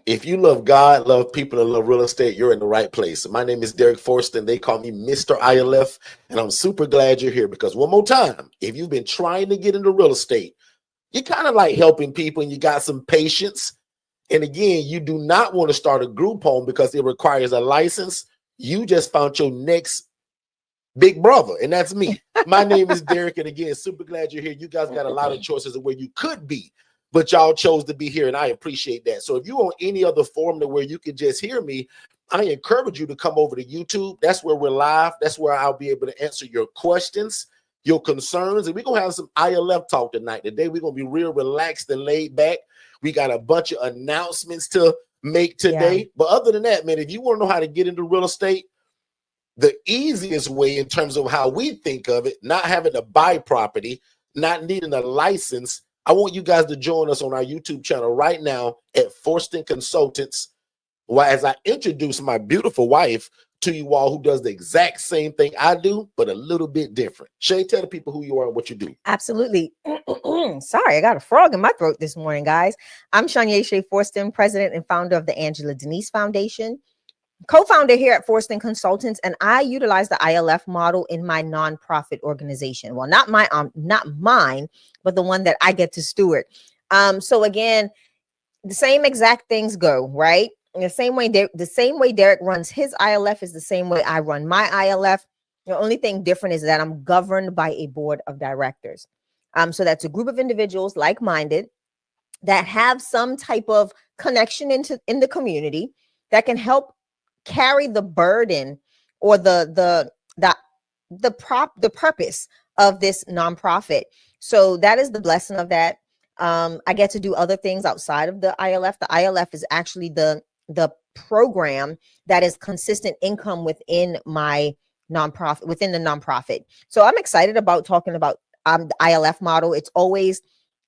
If you love God, love people, and love real estate, you're in the right place. My name is Derek Forston. They call me Mr. ILF, and I'm super glad you're here because one more time, if you've been trying to get into real estate, you're kind of like helping people and you got some patience. And again, you do not want to start a group home because it requires a license. You just found your next big brother, and that's me. My name is Derek, and again, super glad you're here. You guys got a lot of choices of where you could be, but y'all chose to be here, and I appreciate that. So if you're on any other forum to where you can just hear me, I encourage you to come over to YouTube. That's where we're live. That's where I'll be able to answer your questions, your concerns, and we're going to have some ILF talk tonight. Today, we're going to be real relaxed and laid back. We got a bunch of announcements to make today. Yeah. But other than that, man, if you want to know how to get into real estate, the easiest way in terms of how we think of it, not having to buy property, not needing a license, I want you guys to join us on our YouTube channel right now at Forston Consultants. Well, as I introduce my beautiful wife to you all, who does the exact same thing I do, but a little bit different. Shay, tell the people who you are and what you do. Absolutely. Sorry, I got a frog in my throat this morning, guys. I'm Shanya Shea Forston, president and founder of the Angela Denise Foundation, co-founder here at Forston Consultants, and I utilize the ILF model in my nonprofit organization. Well, not mine, but the one that I get to steward. So again, the same exact things go, right? In the same way Derek runs his ILF is the same way I run my ILF. The only thing different is that I'm governed by a board of directors. So that's a group of individuals like-minded that have some type of connection in the community that can help carry the burden or the purpose of this nonprofit. So that is the blessing of that. I get to do other things outside of the ILF. The ILF is actually the program that is consistent income within my nonprofit, within the nonprofit. So I'm excited about talking about the ILF model. It's always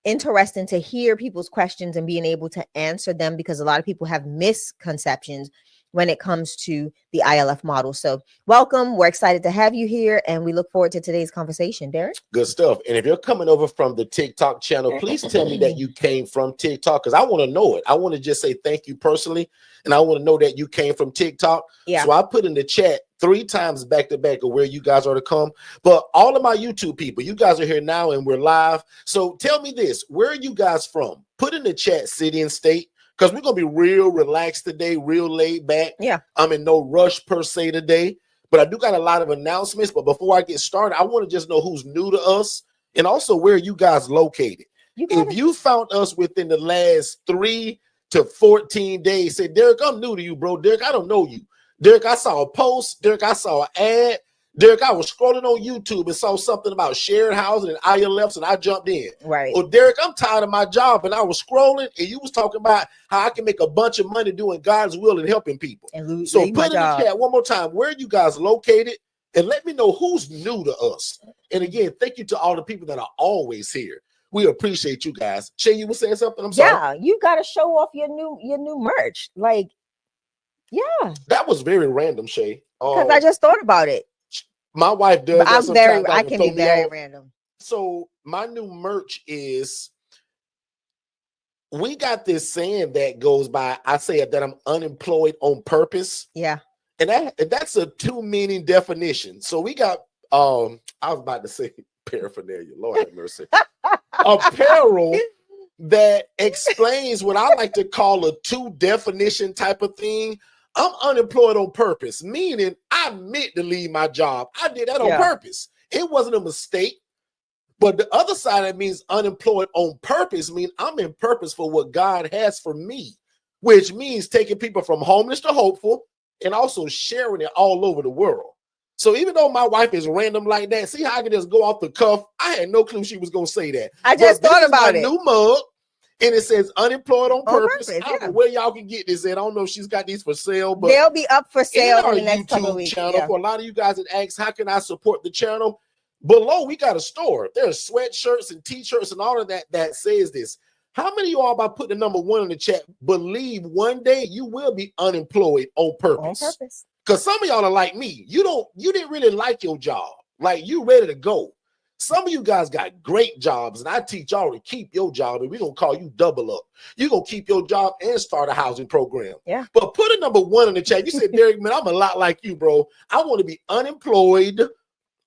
interesting to hear people's questions and being able to answer them, because a lot of people have misconceptions when it comes to the ILF model. So welcome. We're excited to have you here, and we look forward to today's conversation, Derek. Good stuff. And if you're coming over from the TikTok channel, please tell me that you came from TikTok, because I want to know it. I want to just say thank you personally, and I want to know that you came from TikTok. Yeah. So I put in the chat 3 times back to back of where you guys are to come. But all of my YouTube people, you guys are here now and we're live. So tell me this, where are you guys from? Put in the chat city and state, because we're going to be real relaxed today, real laid back. Yeah. I'm in no rush per se today, but I do got a lot of announcements. But before I get started, I want to just know who's new to us and also where you guys located. If you found us within the last 3 to 14 days, say, Derek, I'm new to you, bro. Derek, I don't know you. Derek, I saw a post. Derek, I saw an ad. Derek, I was scrolling on YouTube and saw something about shared housing and ILFs, and I jumped in. Right. Or Derek, I'm tired of my job, and I was scrolling, and you was talking about how I can make a bunch of money doing God's will and helping people. And so put in the chat one more time, where are you guys located? And let me know who's new to us. And again, thank you to all the people that are always here. We appreciate you guys. Shay, you were saying something? I'm sorry. Yeah, you got to show off your new merch. Like, yeah. That was very random, Shay. Because I just thought about it. My wife does. I can be very random. So my new merch is, we got this saying that goes by, I say that I'm unemployed on purpose. Yeah. And that's a 2-meaning definition. So we got, I was about to say paraphernalia, Lord have mercy. Apparel that explains what I like to call a 2-definition type of thing. I'm unemployed on purpose, meaning I meant to leave my job. I did that on purpose. It wasn't a mistake. But the other side that means unemployed on purpose means I'm in purpose for what God has for me, which means taking people from homeless to hopeful and also sharing it all over the world. So even though my wife is random like that, see how I can just go off the cuff? I had no clue she was going to say that. I just thought about it. New mug. And it says unemployed on purpose. I don't know where y'all can get this at. I don't know if she's got these for sale, but they'll be up for sale in the next couple of weeks. Channel. For a lot of you guys that ask, how can I support the channel? Below, we got a store. There's sweatshirts and t-shirts and all of that says this. How many of y'all, by putting the number 1 in the chat, believe one day you will be unemployed on purpose? On purpose. Because some of y'all are like me. You didn't really like your job. Like, you ready to go. Some of you guys got great jobs, and I teach y'all to keep your job, and we're going to call you double up. You're going to keep your job and start a housing program. Yeah. But put a number 1 in the chat. You said, Derek, man, I'm a lot like you, bro. I want to be unemployed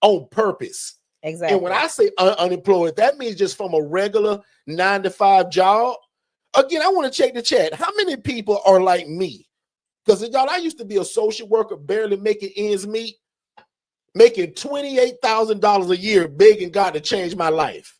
on purpose. Exactly. And when I say unemployed, that means just from a regular 9-to-5 job. Again, I want to check the chat. How many people are like me? Because, y'all, I used to be a social worker, barely making ends meet, making $28,000 a year, begging God to change my life.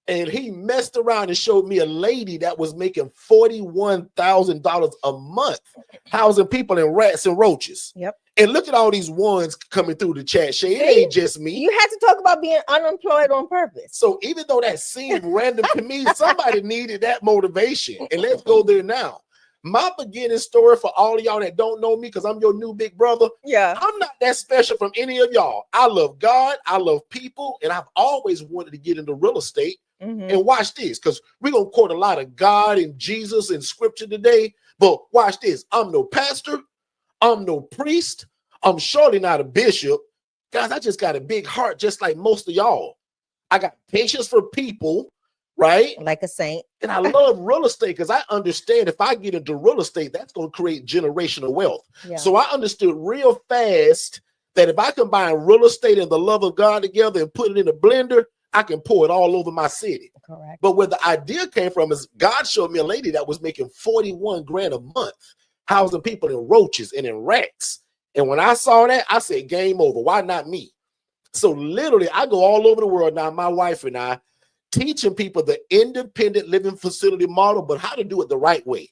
And he messed around and showed me a lady that was making $41,000 a month, housing people in rats and roaches. Yep. And look at all these ones coming through the chat. Shay, it ain't just me. You had to talk about being unemployed on purpose. So even though that seemed random to me, somebody needed that motivation. And let's go there now. My beginning story for all of y'all that don't know me, because I'm your new big brother. Yeah. I'm not that special from any of y'all. I love God. I love people. And I've always wanted to get into real estate. And watch this, because we're going to quote a lot of God and Jesus and scripture today. But watch this. I'm no pastor. I'm no priest. I'm surely not a bishop. Guys, I just got a big heart, just like most of y'all. I got patience for people, right? Like a saint. And I love real estate because I understand if I get into real estate, that's going to create generational wealth. Yeah. So I understood real fast that if I combine real estate and the love of God together and put it in a blender, I can pour it all over my city. Correct. But where the idea came from is God showed me a lady that was making 41 grand a month, housing people in roaches and in rats. And when I saw that, I said, game over. Why not me? So literally, I go all over the world now, my wife and I, teaching people the independent living facility model, but how to do it the right way.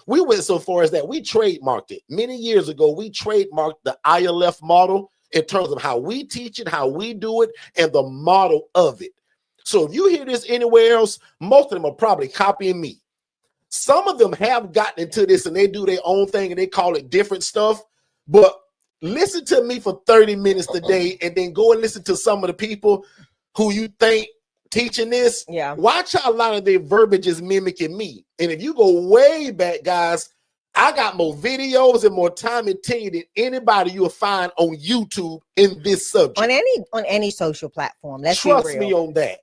We went so far as that we trademarked it. Many years ago, we trademarked the ILF model in terms of how we teach it, how we do it, and the model of it. So if you hear this anywhere else, most of them are probably copying me. Some of them have gotten into this and they do their own thing and they call it different stuff. But listen to me for 30 minutes today and then go and listen to some of the people who you think teaching this. Yeah. Watch how a lot of their verbiage is mimicking me. And if you go way back, guys, I got more videos and more time and tenure than anybody you'll find on YouTube in this subject. On any social platform. Let's trust be real. me on that.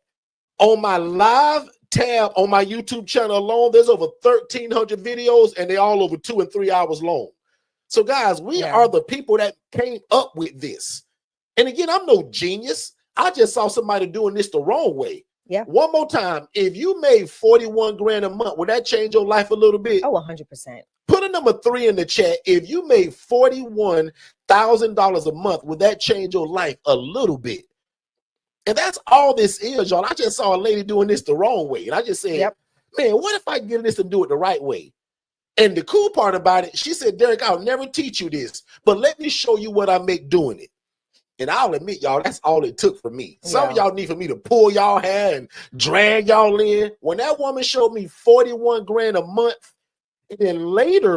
On my live tab on my YouTube channel alone, there's over 1,300 videos and they're all over 2 and 3 hours long. So guys, we are the people that came up with this. And again, I'm no genius. I just saw somebody doing this the wrong way. Yeah. One more time. If you made 41 grand a month, would that change your life a little bit? Oh, 100%. Put a number 3 in the chat. If you made $41,000 a month, would that change your life a little bit? And that's all this is, y'all. I just saw a lady doing this the wrong way. And I just said, man, what if I get this and do it the right way? And the cool part about it, she said, Derek, I'll never teach you this, but let me show you what I make doing it. And I'll admit, y'all, that's all it took for me. Some of y'all need for me to pull y'all hair and drag y'all in. When that woman showed me 41 grand a month, and then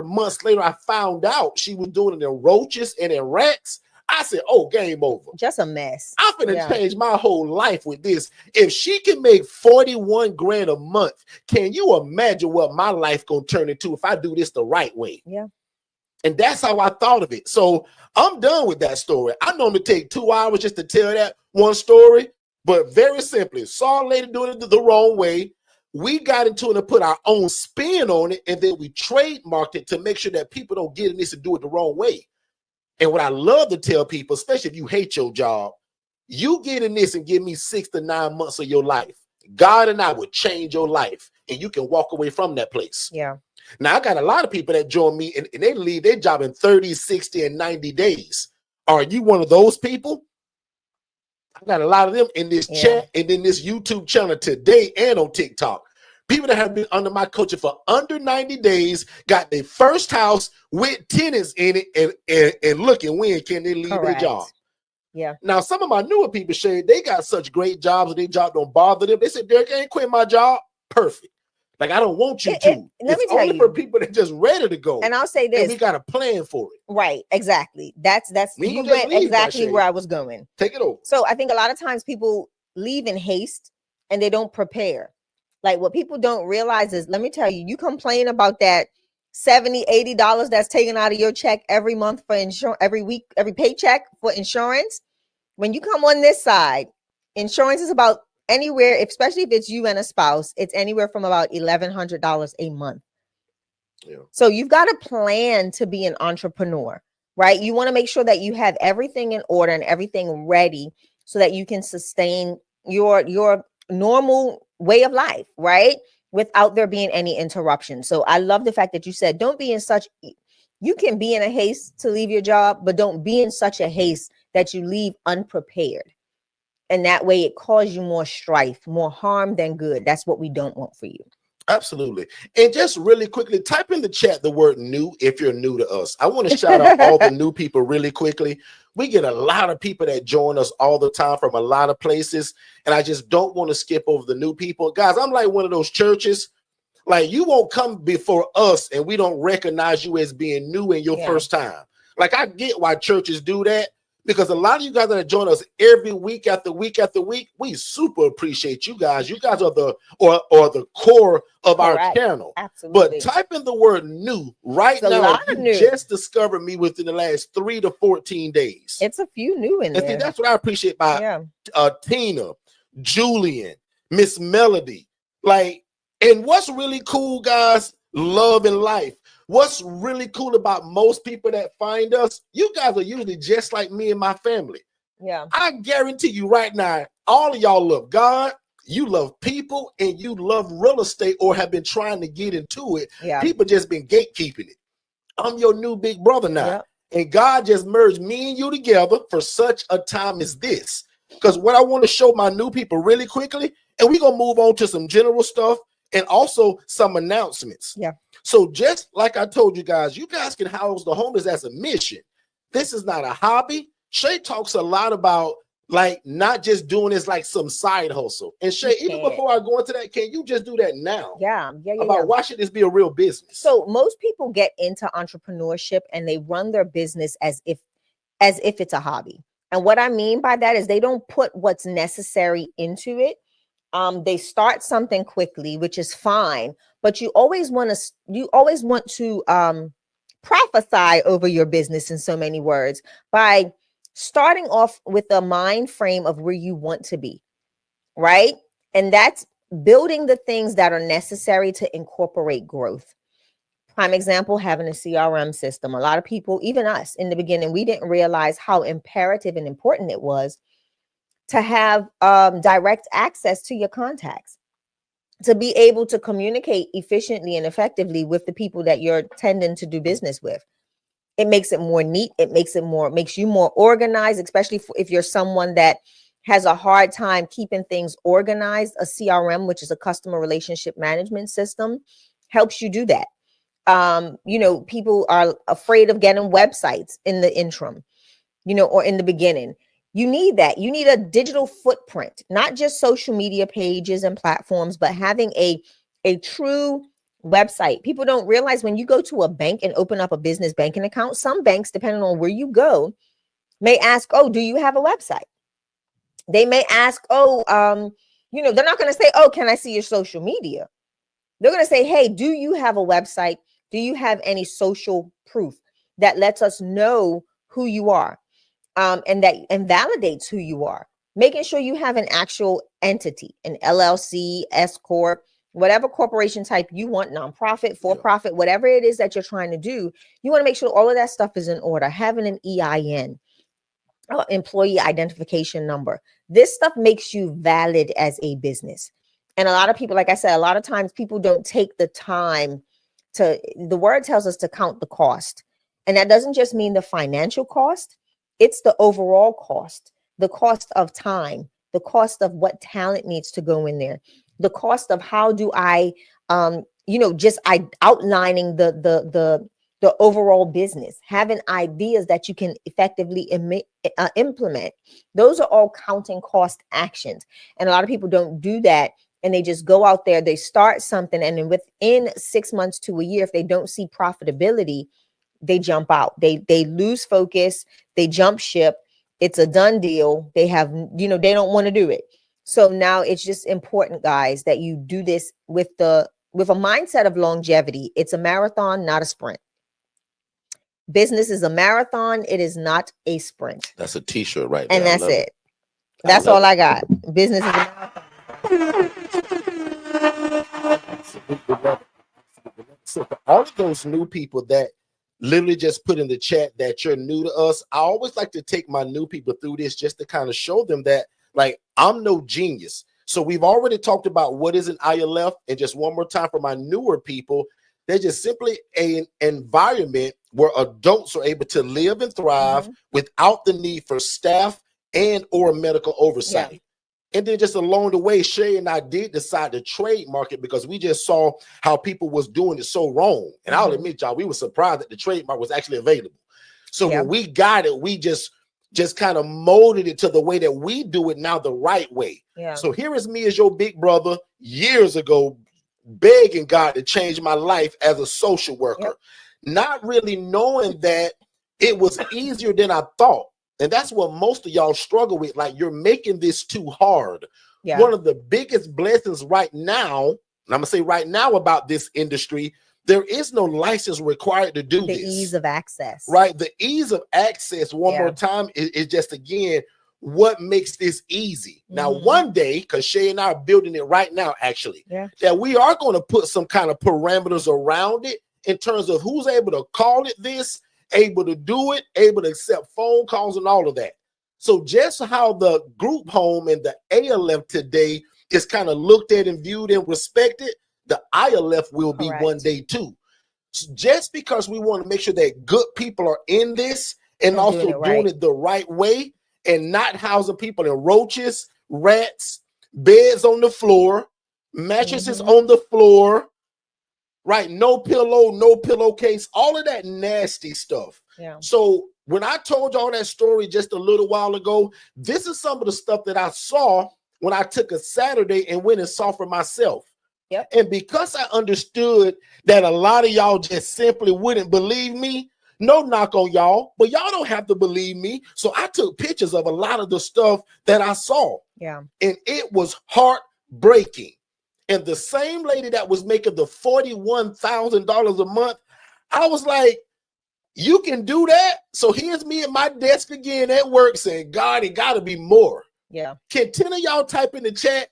months later, I found out she was doing it in roaches and in rats. I said, oh, game over. Just a mess. I'm finna change my whole life with this. If she can make 41 grand a month, can you imagine what my life gonna turn into if I do this the right way? Yeah. And that's how I thought of it. So I'm done with that story. I normally take 2 hours just to tell that one story, but very simply, saw a lady doing it the wrong way. We got into it and put our own spin on it, and then we trademarked it to make sure that people don't get in this and do it the wrong way. And what I love to tell people, especially if you hate your job, you get in this and give me 6 to 9 months of your life. God and I would change your life, and you can walk away from that place. Yeah. Now, I got a lot of people that join me, and they leave their job in 30, 60, and 90 days. Are you one of those people? I got a lot of them in this chat and in this YouTube channel today and on TikTok. People that have been under my coaching for under 90 days, got their first house with tenants in it, and look and when can they leave their job. Yeah. Now, some of my newer people, Shay, they got such great jobs and their job don't bother them. They said, Derek, I ain't quit my job. Perfect. Like, I don't want you to. Let me tell only you, for people that just ready to go. And I'll say this. And we got a plan for it. Right. Exactly. That's you went exactly where I was going. Take it over. So I think a lot of times people leave in haste and they don't prepare. Like, what people don't realize is, let me tell you, you complain about that $70, $80 that's taken out of your check every month for insurance, every week, every paycheck for insurance. When you come on this side, Insurance is about anywhere, especially if it's you and a spouse, it's anywhere from about $1,100 a month. Yeah. So you've got to plan to be an entrepreneur, right? You want to make sure that you have everything in order and everything ready so that you can sustain your normal way of life, right? Without there being any interruption. So I love the fact that you said, don't be in such, you can be in a haste to leave your job, but don't be in such a haste that you leave unprepared. And that way it causes you more strife, more harm than good. That's what we don't want for you. Absolutely. And just really quickly, type in the chat the word new if you're new to us. I want to shout out all the new people really quickly. We get a lot of people that join us all the time from a lot of places. And I just don't want to skip over the new people. Guys, I'm like one of those churches. Like, you won't come before us and we don't recognize you as being new in your first time. Like, I get why churches do that. Because a lot of you guys that join us every week after week after week, we super appreciate you guys. You guys are the the core of our channel. Absolutely. But type in the word new right now. You just discovered me within the last 3 to 14 days. It's a few new in there. And that's what I appreciate about Tina, Julian, Miss Melody. Like, and what's really cool, guys, love and life. What's really cool about most people that find us, you guys are usually just like me and my family. Yeah. I guarantee you right now, all of y'all love God, you love people, and you love real estate or have been trying to get into it. Yeah. People just been gatekeeping it. I'm your new big brother now. Yep. And God just merged me and you together for such a time as this. Because what I want to show my new people really quickly, and we're going to move on to some general stuff and also some announcements. Yeah. So just like I told you guys can house the homeless as a mission. This is not a hobby. Shay talks a lot about like not just doing this like some side hustle. And Shay, even before I go into that, can you just do that now? Yeah. About why should this be a real business? So most people get into entrepreneurship and they run their business as if it's a hobby. And what I mean by that is they don't put what's necessary into it. They start something quickly, which is fine, but you always want to prophesy over your business in so many words by starting off with a mind frame of where you want to be, right? And that's building the things that are necessary to incorporate growth. Prime example, having a CRM system. A lot of people, even us in the beginning, we didn't realize how imperative and important it was to have direct access to your contacts, to be able to communicate efficiently and effectively with the people that you're tending to do business with. It makes it more neat. It makes you more organized, especially if you're someone that has a hard time keeping things organized. A CRM, which is a customer relationship management system, helps you do that. People are afraid of getting websites in the interim, or in the beginning. You need that. You need a digital footprint, not just social media pages and platforms, but having a true website. People don't realize when you go to a bank and open up a business banking account, some banks, depending on where you go, may ask, oh, do you have a website? They may ask, oh, they're not going to say, oh, can I see your social media? They're going to say, hey, do you have a website? Do you have any social proof that lets us know who you are? And that validates who you are, making sure you have an actual entity, an LLC, S Corp, whatever corporation type you want, nonprofit, for-profit, whatever it is that you're trying to do. You want to make sure all of that stuff is in order. Having an EIN, employee identification number. This stuff makes you valid as a business. And a lot of people, like I said, a lot of times people don't take the time the word tells us to count the cost. And that doesn't just mean the financial cost. It's the overall cost, the cost of time, the cost of what talent needs to go in there, the cost of how do I, outlining the overall business, having ideas that you can effectively implement. Those are all counting cost actions. And a lot of people don't do that. And they just go out there, they start something, and then within 6 months to a year, if they don't see profitability, they jump out. They lose focus. They jump ship. It's a done deal. They have, they don't want to do it. So now it's just important, guys, that you do this with a mindset of longevity. It's a marathon, not a sprint. Business is a marathon. It is not a sprint. That's a t-shirt right there. And that's it. That's all I got. Business is a marathon. Absolutely love it. So for all of those new people that literally just put in the chat that you're new to us, I always like to take my new people through this just to kind of show them that, like, I'm no genius. So we've already talked about what is an ILF, and just one more time for my newer people, they're just simply an environment where adults are able to live and thrive without the need for staff and or medical oversight. Yeah. And then just along the way, Shay and I did decide to trademark it because we just saw how people was doing it so wrong. And I'll admit, y'all, we were surprised that the trademark was actually available. So when we got it, we just kind of molded it to the way that we do it now, the right way. Yeah. So here is me as your big brother years ago, begging God to change my life as a social worker, not really knowing that it was easier than I thought. And that's what most of y'all struggle with. Like, you're making this too hard. Yeah. One of the biggest blessings right now, and I'm gonna say right now about this industry, there is no license required to do this. The ease of access. Right. The ease of access, one more time, is just, again, what makes this easy. Now, one day, because Shay and I are building it right now, actually, that we are going to put some kind of parameters around it in terms of who's able to call it this, able to do it, able to accept phone calls and all of that. So just how the group home and the ALF today is kind of looked at and viewed and respected, the ILF will be one day too. So just because we want to make sure that good people are in this and also doing it the right way and not housing people in roaches, rats, beds on the floor, mattresses on the floor, right? No pillow, no pillowcase, all of that nasty stuff. Yeah. So when I told y'all that story just a little while ago, this is some of the stuff that I saw when I took a Saturday and went and saw for myself. Yep. And because I understood that a lot of y'all just simply wouldn't believe me, no knock on y'all, but y'all don't have to believe me. So I took pictures of a lot of the stuff that I saw. Yeah. And it was heartbreaking. And the same lady that was making the $41,000 a month, I was like, you can do that? So here's me at my desk again at work saying, God, it got to be more. Yeah. Can 10 of y'all type in the chat,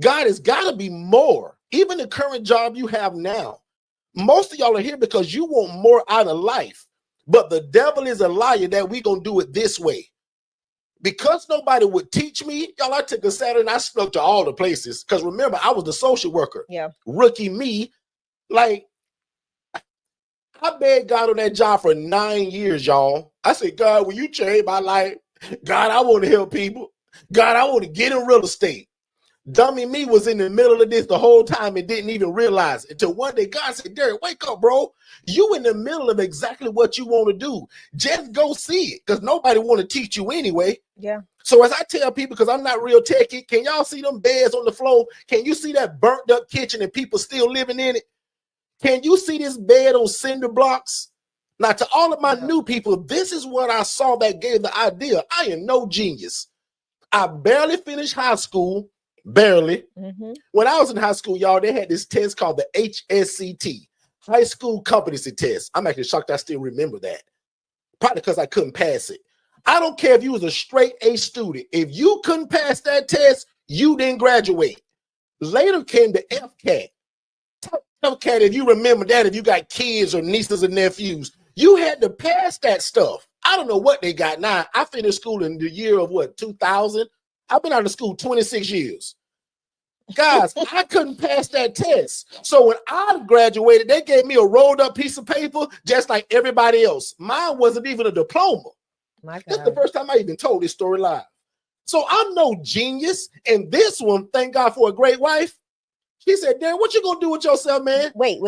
God, it's got to be more. Even the current job you have now. Most of y'all are here because you want more out of life. But the devil is a liar that we're going to do it this way. Because nobody would teach me, y'all, I took a Saturday and I snuck to all the places. Because remember, I was the social worker. Yeah. Rookie me. Like, I begged God on that job for 9 years, y'all. I said, God, will you change my life? God, I want to help people. God, I want to get in real estate. Dummy me was in the middle of this the whole time and didn't even realize it. Until one day God said, Derek, wake up, bro. You in the middle of exactly what you want to do. Just go see it, because nobody want to teach you anyway. Yeah. So as I tell people, because I'm not real techy, can y'all see them beds on the floor? Can you see that burnt up kitchen and people still living in it? Can you see this bed on cinder blocks? Now, to all of my new people, this is what I saw that gave the idea. I am no genius. I barely finished high school. Barely. When I was in high school, y'all, they had this test called the HSCT, High School Competency Test. I'm actually shocked I still remember that. Probably because I couldn't pass it. I don't care if you was a straight A student. If you couldn't pass that test, you didn't graduate. Later came the FCAT. FCAT, if you remember that, if you got kids or nieces and nephews, you had to pass that stuff. I don't know what they got now. I finished school in the year of what, 2000? I've been out of school 26 years. Guys, I couldn't pass that test. So when I graduated, they gave me a rolled up piece of paper just like everybody else. Mine wasn't even a diploma. That's the first time I even told this story live. So I'm no genius. And this one, thank God for a great wife. She said, Darren, what you gonna do with yourself, man? Wait.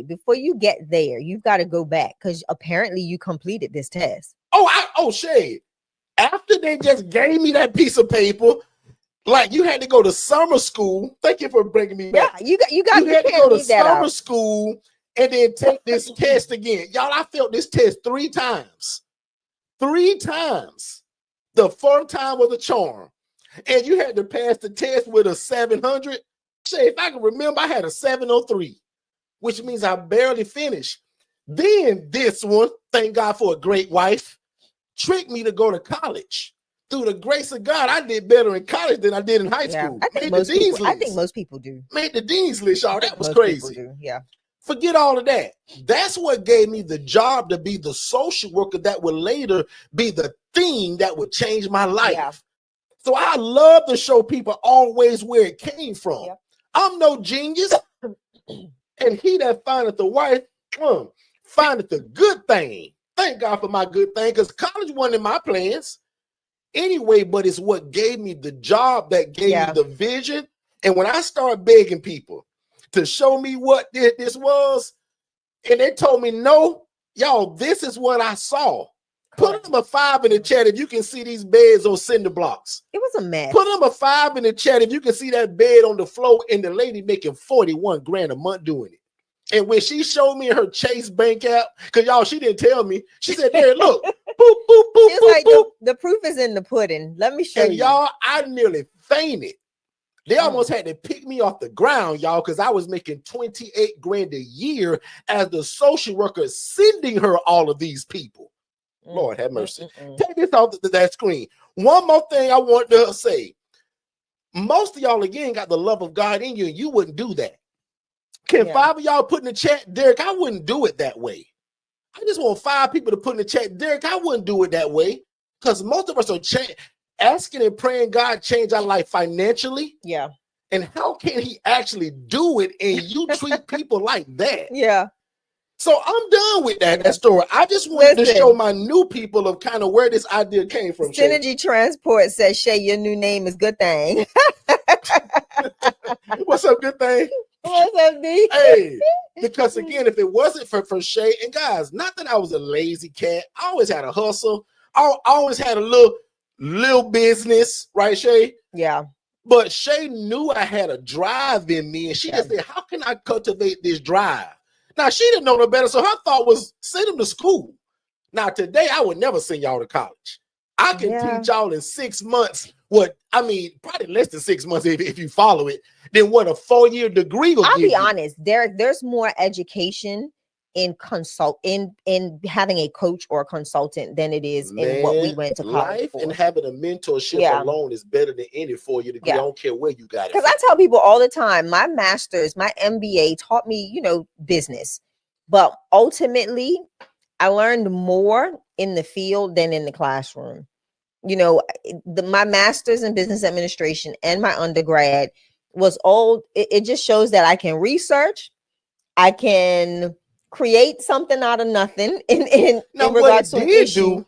Before you get there, you've got to go back, because apparently you completed this test. Shay. After they just gave me that piece of paper, like, you had to go to summer school. Thank you for bringing me back. Yeah, you had to go to summer school and then take this test again. Y'all, I failed this test 3 times. 3 times. The 4th time was a charm. And you had to pass the test with a 700. Say, if I can remember, I had a 703, which means I barely finished. Then this one, thank God for a great wife, tricked me to go to college. through the grace of God, I did better in college than I did in high school. I think most people do. Made the dean's list, y'all. That was Most crazy. people do. Yeah. Forget all of that. That's what gave me the job to be the social worker that would later be the thing that would change my life. Yeah. So I love to show people always where it came from. Yep. I'm no genius. And he that findeth the wife, findeth the good thing. Thank God for my good thing, because college wasn't in my plans anyway, but it's what gave me the job that gave me the vision. And when I started begging people to show me what this was, and they told me, no, y'all, this is what I saw. Put them a 5 in the chat if you can see these beds on cinder blocks. It was a mess. Put them a 5 in the chat if you can see that bed on the floor and the lady making 41 grand a month doing it. And when she showed me her Chase bank app, because y'all, she didn't tell me. She said, there, look, boop, boop, boop, it's boop, like boop. The proof is in the pudding. Let me show you. And y'all, I nearly fainted. They almost had to pick me off the ground, y'all, because I was making 28 grand a year as the social worker sending her all of these people. Lord have mercy. Take this off that screen. One more thing I want to say. Most of y'all, again, got the love of God in you, and you wouldn't do that. Can 5 of y'all put in the chat, Derek, I wouldn't do it that way. I just want 5 people to put in the chat, Derek, I wouldn't do it that way. Because most of us are asking and praying God change our life financially. Yeah. And how can he actually do it and you treat people like that? Yeah. So I'm done with that story. I just wanted to show my new people of kind of where this idea came from. Synergy Transport says, Shay, your new name is Good Thing. What's up, Good Thing? What's up, D? Hey, because again, if it wasn't for Shay, and guys, not that I was a lazy cat, I always had a hustle. I always had a little business, right, Shay? Yeah. But Shay knew I had a drive in me, and she just said, how can I cultivate this drive? Now, she didn't know no better, so her thought was send them to school. Now, today, I would never send y'all to college. I can teach y'all in 6 months probably less than 6 months if you follow it, than what a 4-year degree will I'll give be honest, there's more education in having a coach or a consultant than it is in what we went to college life for. And having a mentorship alone is better than any 4-year degree. I don't care where you got it. Because I tell people all the time, my master's, my MBA taught me, business, but ultimately I learned more in the field than in the classroom. My master's in business administration and my undergrad was old. It just shows that I can research, I can create something out of nothing in regards to an issue.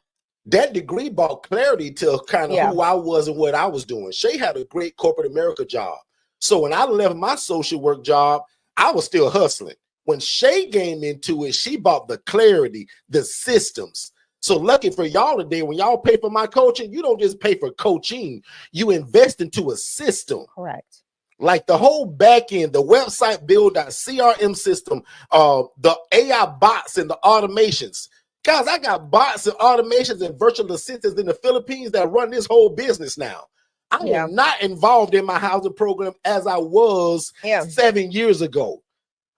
That degree brought clarity to kind of who I was and what I was doing. Shay had a great corporate America job. So when I left my social work job, I was still hustling. When Shay came into it, she brought the clarity, the systems. So lucky for y'all today, when y'all pay for my coaching, you don't just pay for coaching, you invest into a system. Correct. Like the whole back end, the website build, CRM system, the AI bots and the automations. Guys, I got bots and automations and virtual assistants in the Philippines that run this whole business now. I am not involved in my housing program as I was 7 years ago.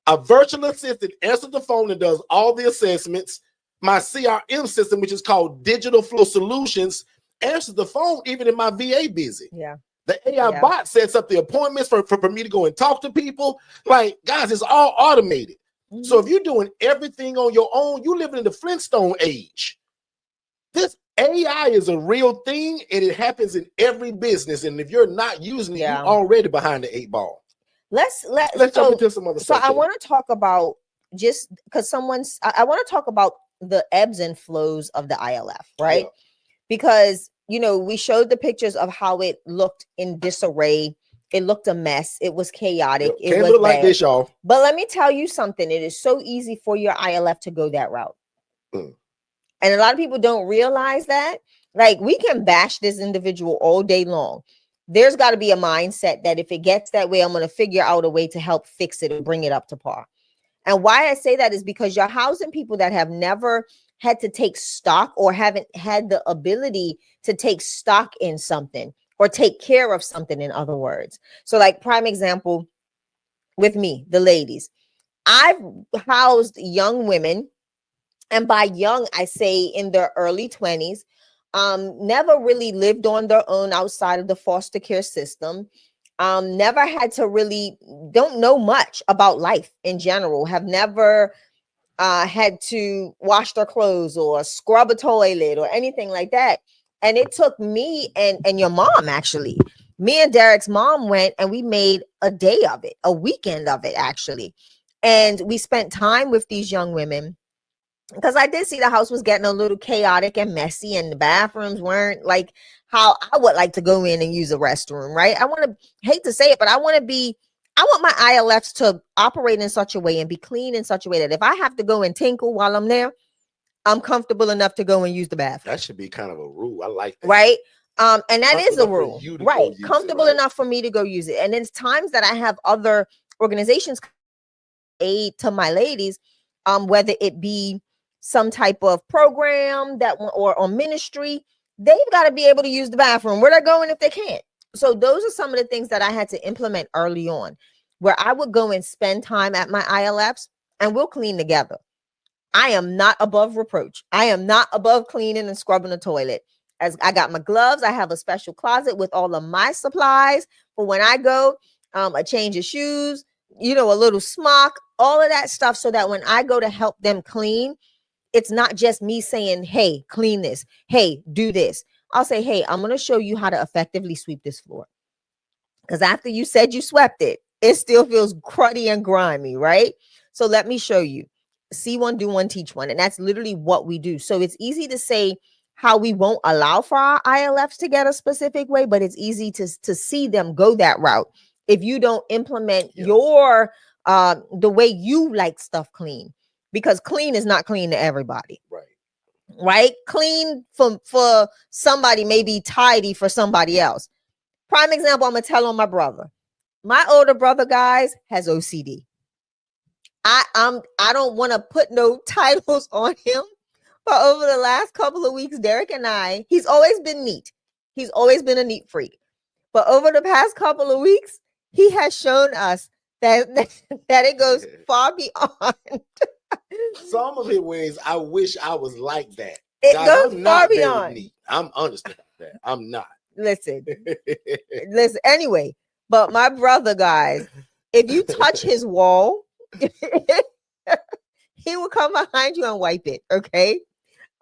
A virtual assistant answers the phone and does all the assessments. My CRM system, which is called Digital Flow Solutions, answers the phone even in my VA busy. Yeah. The AI bot sets up the appointments for me to go and talk to people. Like, guys, it's all automated. Mm-hmm. So if you're doing everything on your own, you living in the Flintstone age. This AI is a real thing, and it happens in every business. And if you're not using it, you're already behind the 8 ball. Let's jump into some other stuff. So I want to talk about just because I want to talk about the ebbs and flows of the ILF, right? Yeah. Because, we showed the pictures of how it looked in disarray. It looked a mess. It was chaotic. It can't look like this, y'all. But let me tell you something. It is so easy for your ILF to go that route. And a lot of people don't realize that. Like, we can bash this individual all day long. There's got to be a mindset that if it gets that way, I'm going to figure out a way to help fix it and bring it up to par. And why I say that is because you're housing people that have never had to take stock or haven't had the ability to take stock in something or take care of something, in other words. So like prime example with me, the ladies, I've housed young women, and by young, I say in their early 20s, never really lived on their own outside of the foster care system. Never had to really, don't know much about life in general, have never had to wash their clothes or scrub a toilet or anything like that. And it took me and your mom, actually. Me and Derek's mom went and we made a day of it, a weekend of it, actually. And we spent time with these young women, because I did see the house was getting a little chaotic and messy, and the bathrooms weren't like how I would like to go in and use a restroom, right? I want to, hate to say it, but I want my ILFs to operate in such a way and be clean in such a way that if I have to go and tinkle while I'm there, I'm comfortable enough to go and use the bathroom. That should be kind of a rule. I like that. Right? And that is a rule, right? Comfortable right? enough for me to go use it. And it's times that I have other organizations aid to my ladies, whether it be some type of program or ministry, they've got to be able to use the bathroom where they're going if they can't. So those are some of the things that I had to implement early on, where I would go and spend time at my ILFs and we'll clean together. I am not above reproach. I am not above cleaning and scrubbing the toilet. As I got my gloves, I have a special closet with all of my supplies for when I go, a change of shoes, a little smock, all of that stuff, so that when I go to help them clean, it's not just me saying, hey, clean this. Hey, do this. I'll say, hey, I'm going to show you how to effectively sweep this floor. Because after you said you swept it, it still feels cruddy and grimy, right? So let me show you. See one, do one, teach one. And that's literally what we do. So it's easy to say how we won't allow for our ILFs to get a specific way, but it's easy to see them go that route if you don't implement your the way you like stuff clean. Because clean is not clean to everybody. Right? Clean for somebody may be tidy for somebody else. Prime example, I'm going to tell on my brother. My older brother, guys, has OCD. I don't want to put no titles on him, but over the last couple of weeks, Derek and I, he's always been neat. He's always been a neat freak. But over the past couple of weeks, he has shown us that it goes far beyond. Some of his ways, I wish I was like that. It goes far beyond. Neat. I'm honest about that. I'm not. Listen. Anyway, but my brother, guys, if you touch his wall, he will come behind you and wipe it. Okay.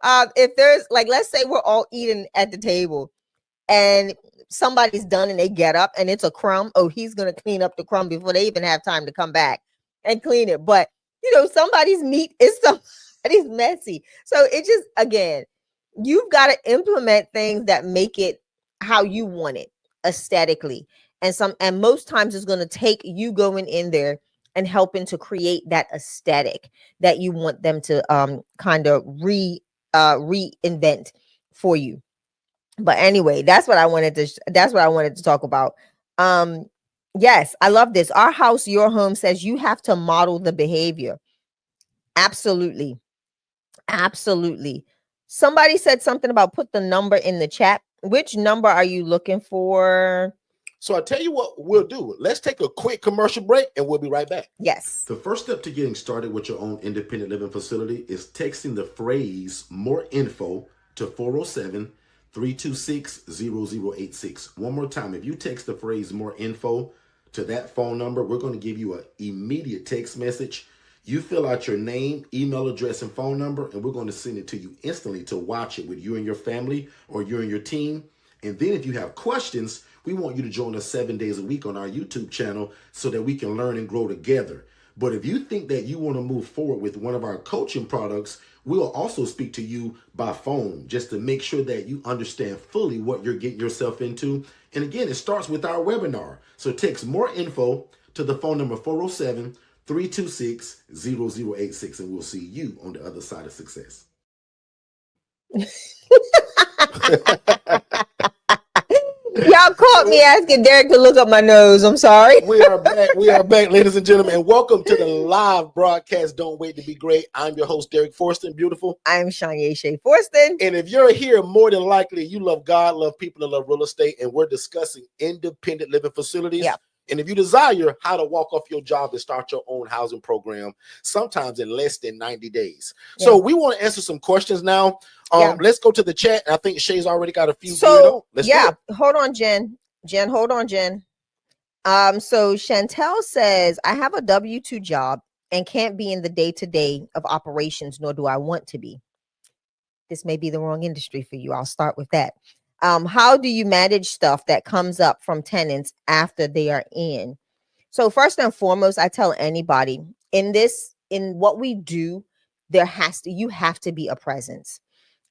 If there's let's say we're all eating at the table and somebody's done and they get up and it's a crumb. Oh, he's going to clean up the crumb before they even have time to come back and clean it. But somebody's meat is somebody's messy. So it just, again, you've got to implement things that make it how you want it aesthetically. And most times it's going to take you going in there and helping to create that aesthetic that you want them to kind of reinvent for you. But anyway, that's what I wanted to talk about. Yes, I love this. Our house, your home says you have to model the behavior. Absolutely. Absolutely. Somebody said something about put the number in the chat. Which number are you looking for? So I'll tell you what we'll do. Let's take a quick commercial break and we'll be right back. Yes. The first step to getting started with your own independent living facility is texting the phrase more info to 407-326-0086. One more time. If you text the phrase more info to that phone number, we're going to give you an immediate text message. You fill out your name, email address, and phone number, and we're going to send it to you instantly to watch it with you and your family or you and your team. And then if you have questions, we want you to join us 7 days a week on our YouTube channel so that we can learn and grow together. But if you think that you want to move forward with one of our coaching products, we'll also speak to you by phone just to make sure that you understand fully what you're getting yourself into. And again, it starts with our webinar. So text more info to the phone number 407-326-0086, and we'll see you on the other side of success. Y'all caught me asking Derek to look up my nose. I'm sorry. We are back. We are back, ladies and gentlemen, and welcome to the live broadcast. Don't wait to be great. I'm your host, Derek Forston. Beautiful. I'm Shanya Forston. And if you're here, more than likely, you love God, love people, and love real estate, and we're discussing independent living facilities. Yeah. And if you desire how to walk off your job and start your own housing program, sometimes in less than 90 days. Yeah. So we want to answer some questions now. Let's go to the chat. I think Shay's already got a few. So hold on, Jen. Hold on, Jen. So Chantel says, I have a W-2 job and can't be in the day-to-day of operations, nor do I want to be. This may be the wrong industry for you. I'll start with that. How do you manage stuff that comes up from tenants after they are in? So first and foremost, I tell anybody in what we do, you have to be a presence.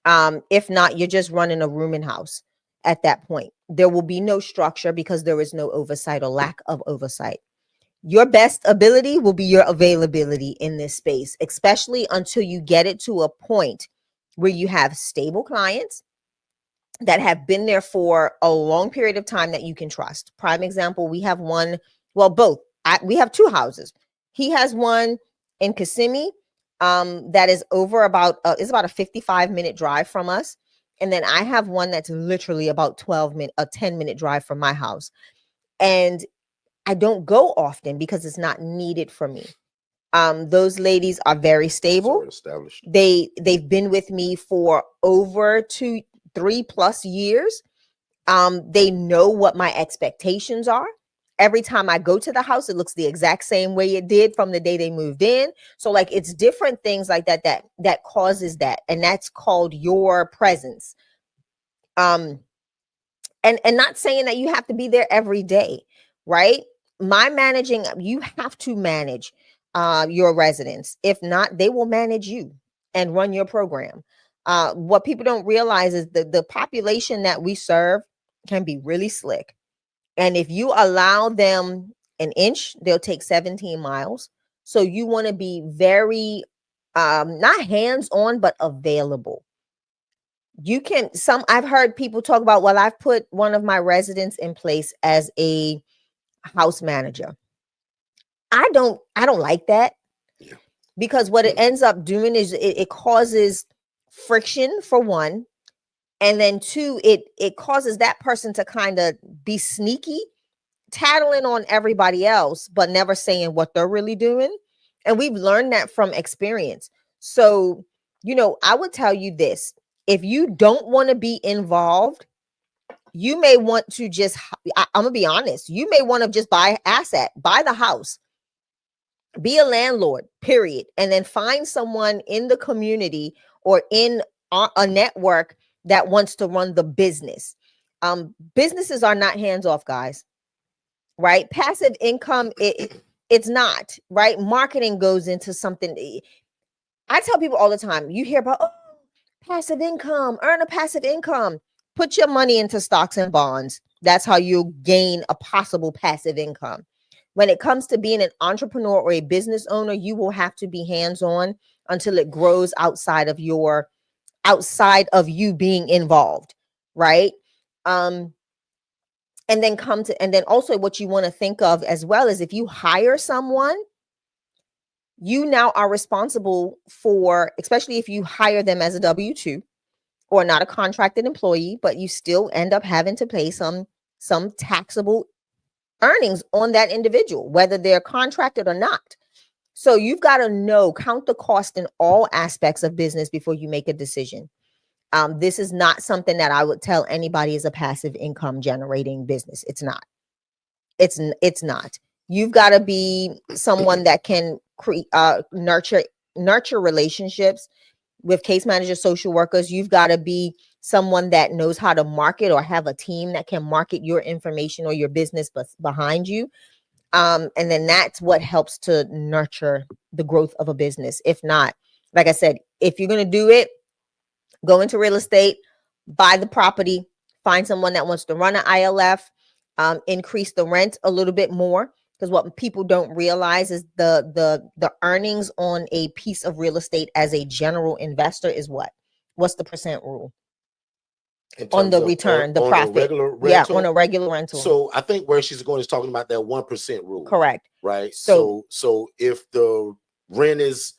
If not, you're just running a rooming house at that point. There will be no structure because there is no oversight or lack of oversight. Your best ability will be your availability in this space, especially until you get it to a point where you have stable clients that have been there for a long period of time that you can trust. Prime example, we have both. We have two houses. He has one in Kissimmee that is about a 55-minute drive from us. And then I have one that's literally about a 10-minute drive from my house. And I don't go often because it's not needed for me. Those ladies are very stable. Established. They've been with me for over 3+ years. They know what my expectations are. Every time I go to the house, it looks the exact same way it did from the day they moved in. So like it's different things like that causes that. And that's called your presence. And not saying that you have to be there every day, right? You have to manage your residents. If not, they will manage you and run your program. What people don't realize is the population that we serve can be really slick. And if you allow them an inch, they'll take 17 miles. So you want to be very, not hands-on, but available. I've heard people talk about, well, I've put one of my residents in place as a house manager. I don't like that. Yeah. Because what it ends up doing is it causes friction for one. And then two, it causes that person to kind of be sneaky, tattling on everybody else, but never saying what they're really doing. And we've learned that from experience. So, I would tell you this. If you don't want to be involved, you may want to I'm going to be honest. You may want to just buy the house, be a landlord, period. And then find someone in the community or in a network that wants to run the business. Businesses are not hands-off, guys, right? Passive income, it's not, right? Marketing goes into something. I tell people all the time, you hear about, passive income, earn a passive income. Put your money into stocks and bonds. That's how you'll gain a possible passive income. When it comes to being an entrepreneur or a business owner, you will have to be hands-on until it grows outside of you being involved, right? And then also what you want to think of as well is if you hire someone, you now are responsible for, especially if you hire them as a W-2 or not a contracted employee, but you still end up having to pay some taxable earnings on that individual, whether they're contracted or not. So you've got to count the cost in all aspects of business before you make a decision. This is not something that I would tell anybody is a passive income generating business. It's not. It's not. You've got to be someone that can nurture relationships with case managers, social workers. You've got to be someone that knows how to market or have a team that can market your information or your business behind you. And then that's what helps to nurture the growth of a business. If not, like I said, if you're going to do it, go into real estate, buy the property, find someone that wants to run an ILF, increase the rent a little bit more. Because what people don't realize is the earnings on a piece of real estate as a general investor is what? What's the percent rule? On the return, the profit. On a regular rental. So I think where she's going is talking about that 1% rule. Correct. Right. So if the rent is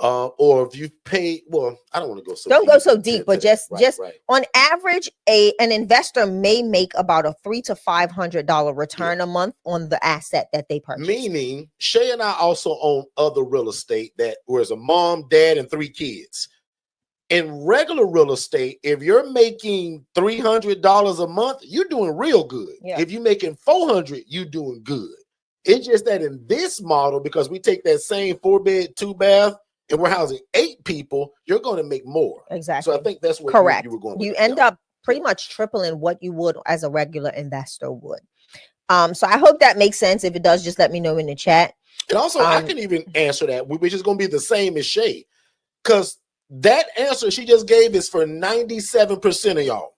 or if you pay, well, I don't want to go so don't deep go so into deep, but that. just Right. on average, an investor may make about a $300 to $500 return a month on the asset that they purchase. Meaning, Shay and I also own other real estate that where's a mom, dad, and 3 kids. In regular real estate, if you're making $300 a month, you're doing real good. Yeah. If you're making $400, you're doing good. It's just that in this model, because we take that same 4-bed, 2-bath, and we're housing 8 people, you're going to make more. Exactly. So I think that's what correct. You were going with. You end up pretty much tripling what you would as a regular investor would. So I hope that makes sense. If it does, just let me know in the chat. And also, I can even answer that, which is going to be the same as Shay, because that answer she just gave is for 97% of y'all.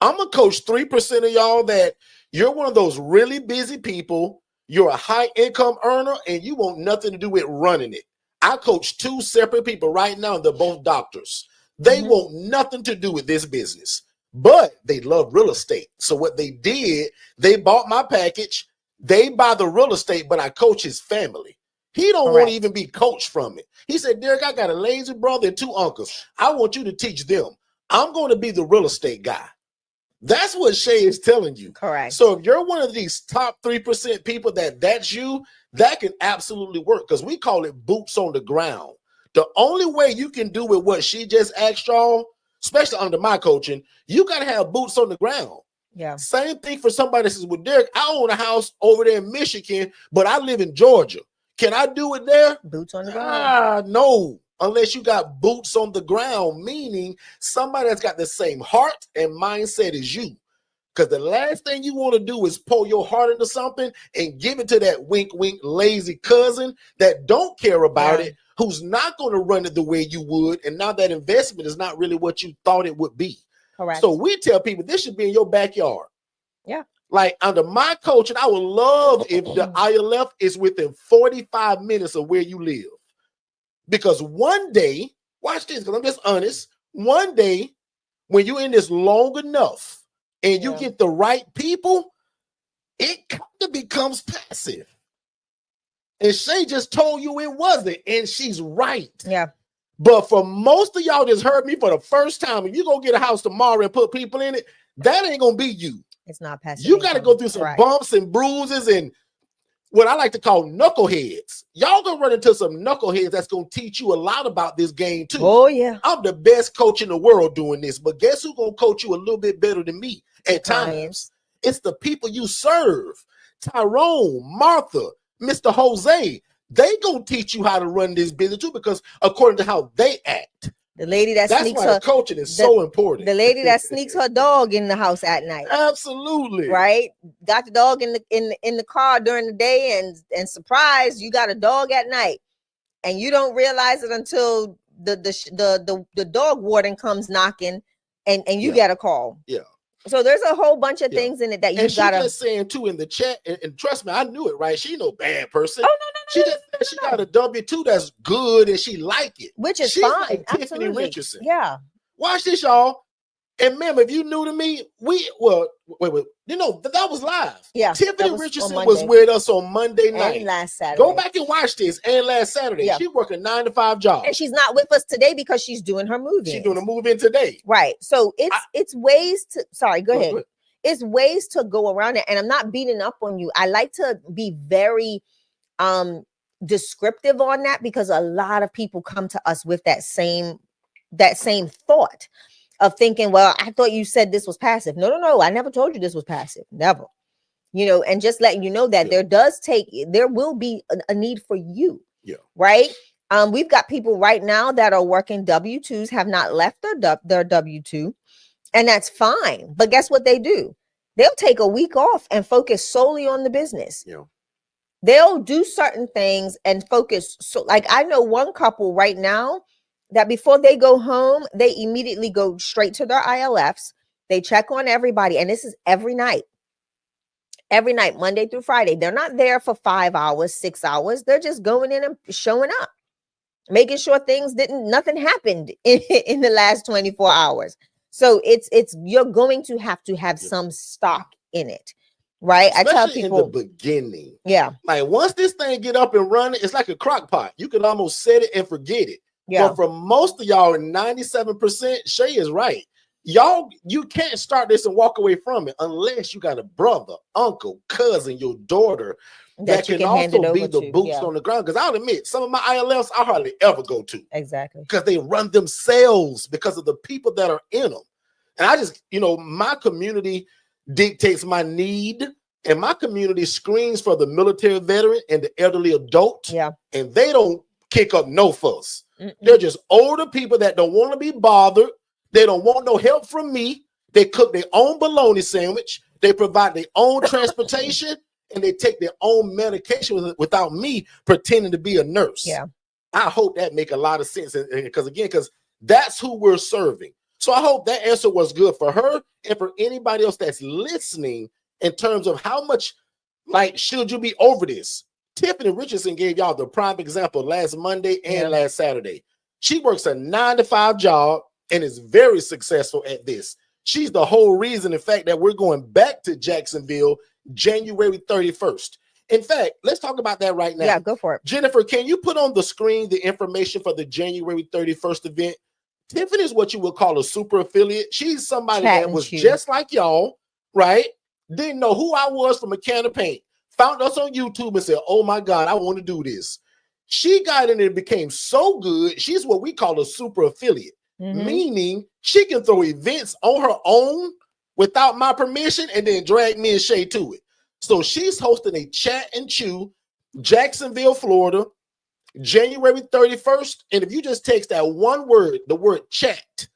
I'm going to coach 3% of y'all that you're one of those really busy people. You're a high income earner and you want nothing to do with running it. I coach 2 separate people right now. They're both doctors. They want nothing to do with this business, but they love real estate. So what they did, they bought my package. They buy the real estate, but I coach his family. He don't want to even be coached from it. He said, Derek, I got a lazy brother and 2 uncles. I want you to teach them. I'm going to be the real estate guy. That's what Shay is telling you. Correct. So if you're one of these top 3% people that's you, that can absolutely work, because we call it boots on the ground. The only way you can do it what she just asked y'all, especially under my coaching, you got to have boots on the ground. Yeah. Same thing for somebody that says, well, Derek, I own a house over there in Michigan, but I live in Georgia. Can I do it there? Boots on the ground. No, unless you got boots on the ground, meaning somebody that's got the same heart and mindset as you. Because the last thing you want to do is pour your heart into something and give it to that wink, wink, lazy cousin that don't care about it, who's not going to run it the way you would. And now that investment is not really what you thought it would be. Correct. So we tell people this should be in your backyard. Yeah. Like under my coaching, I would love if the ILF is within 45 minutes of where you live. Because one day, watch this, because I'm just honest, one day when you're in this long enough and you get the right people, it kind of becomes passive. And Shay just told you it wasn't, and she's right. Yeah. But for most of y'all that's heard me for the first time, if you go get a house tomorrow and put people in it, that ain't going to be you. It's not passive. You got to go through some bumps and bruises and what I like to call knuckleheads. Y'all gonna run into some knuckleheads that's gonna teach you a lot about this game too. Oh yeah. I'm the best coach in the world doing this, but guess who's gonna coach you a little bit better than me at times? It's the people you serve. Tyrone, Martha, Mr. Jose, they gonna teach you how to run this business too, because according to how they act. The lady that's why the coaching is so important. The lady that sneaks her dog in the house at night. Absolutely. Right? Got the dog in the car during the day and surprise, you got a dog at night. And you don't realize it until the dog warden comes knocking and you get a call. Yeah. So there's a whole bunch of things in it that you gotta. And she just saying too in the chat, and trust me, I knew it, right? She no bad person. Oh, no. She just said she got a W-2 that's good and she like it. Which is She's fine. like Tiffany Absolutely. Richardson. Yeah. Watch this, y'all. And remember, if you new to me, wait, you know, that was live. Yeah. Tiffany Richardson was with us on Monday night. And last Saturday. Go back and watch this. And last Saturday. Yeah. She working 9 to 5 jobs. And she's not with us today because she's doing her movie. She's doing a move-in today. Right. So it's ways to, sorry, go ahead. It's ways to go around it. And I'm not beating up on you. I like to be very descriptive on that, because a lot of people come to us with that same thought of thinking, well, I thought you said this was passive. No. I never told you this was passive. Never. You know, and just letting you know that there will be a need for you. Yeah. Right. We've got people right now that are working W-2s, have not left their W-2. And that's fine. But guess what they do? They'll take a week off and focus solely on the business. Yeah. They'll do certain things and focus. So like I know one couple right now that before they go home, they immediately go straight to their ILFs. They check on everybody. And this is every night, Monday through Friday. They're not there for 5 hours, 6 hours. They're just going in and showing up, making sure nothing happened in the last 24 hours. So you're going to have some stock in it, right? Especially I tell people in the beginning. Yeah. Like once this thing get up and running, it's like a crock pot. You can almost set it and forget it. Yeah. But for most of y'all, 97%, Shay is right. Y'all, you can't start this and walk away from it unless you got a brother, uncle, cousin, your daughter that can also be the boots on the ground. Because I'll admit, some of my ILFs I hardly ever go to. Exactly. Because they run themselves because of the people that are in them. And I just, my community dictates my need, and my community screens for the military veteran and the elderly adult. Yeah. And they don't kick up no fuss. They're just older people that don't want to be bothered. They don't want no help from me. They cook their own bologna sandwich. They provide their own transportation, and they take their own medication without me pretending to be a nurse. Yeah. I hope that make a lot of sense. Because that's who we're serving. So I hope that answer was good for her and for anybody else that's listening in terms of how much, should you be over this? Tiffany Richardson gave y'all the prime example last Monday and last Saturday. She works a 9-to-5 job and is very successful at this. She's the whole reason, in fact, that we're going back to Jacksonville January 31st. In fact, let's talk about that right now. Yeah, go for it. Jennifer, can you put on the screen the information for the January 31st event? Tiffany is what you would call a super affiliate. She's somebody that was just like y'all, right? Didn't know who I was from a can of paint. Found us on YouTube and said, oh my God, I want to do this. She got in and became so good. She's what we call a super affiliate, meaning she can throw events on her own without my permission and then drag me and Shay to it. So she's hosting a Chat and Chew, Jacksonville, Florida, January 31st. And if you just text that one word, the word chat,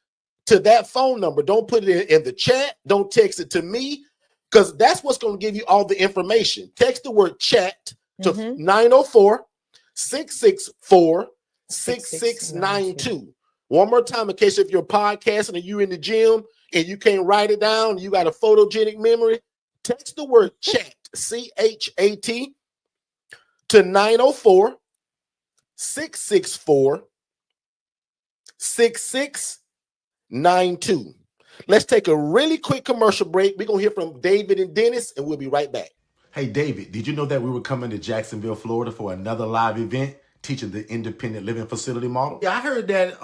to that phone number, don't put it in the chat, don't text it to me, because that's what's going to give you all the information. Text the word chat to 904-664-6692. One more time, in case if you're podcasting and you're in the gym and you can't write it down, you got a photogenic memory, text the word chat, C-H-A-T, to 904-664-6692. Let's take a really quick commercial break. We're going to hear from David and Dennis, and we'll be right back. Hey, David, did you know that we were coming to Jacksonville, Florida for another live event teaching the independent living facility model? Yeah, I heard that.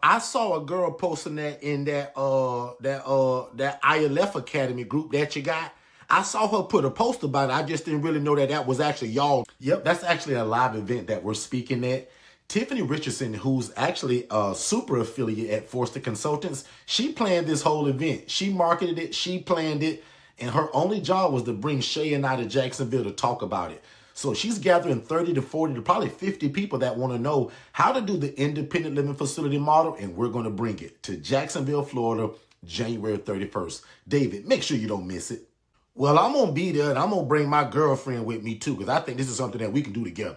I saw a girl posting that in that ILF Academy group that you got. I saw her put a post about it. I just didn't really know that that was actually y'all. Yep, that's actually a live event that we're speaking at. Tiffany Richardson, who's actually a super affiliate at Forston Consultants, she planned this whole event. She marketed it, she planned it, and her only job was to bring Shay and I to Jacksonville to talk about it. So she's gathering 30 to 40 to probably 50 people that want to know how to do the independent living facility model, and we're going to bring it to Jacksonville, Florida, January 31st. David, make sure you don't miss it. Well, I'm going to be there, and I'm going to bring my girlfriend with me too, because I think this is something that we can do together.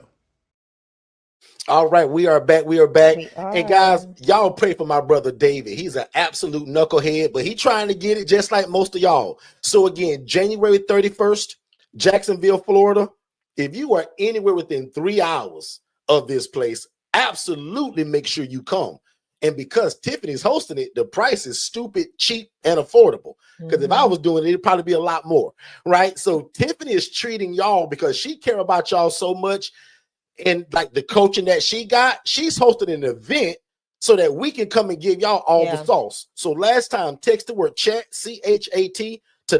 All right, we are back. And guys, y'all pray for my brother David. He's an absolute knucklehead, but he's trying to get it just like most of y'all. So again, January 31st, Jacksonville, Florida. If you are anywhere within 3 hours of this place, absolutely make sure you come. And because Tiffany's hosting it, the price is stupid, cheap, and affordable. Because if I was doing it, it'd probably be a lot more, right? So Tiffany is treating y'all because she care about y'all so much. And like the coaching that she got, she's hosting an event so that we can come and give y'all all the sauce. So last time, text the word chat, C-H-A-T, to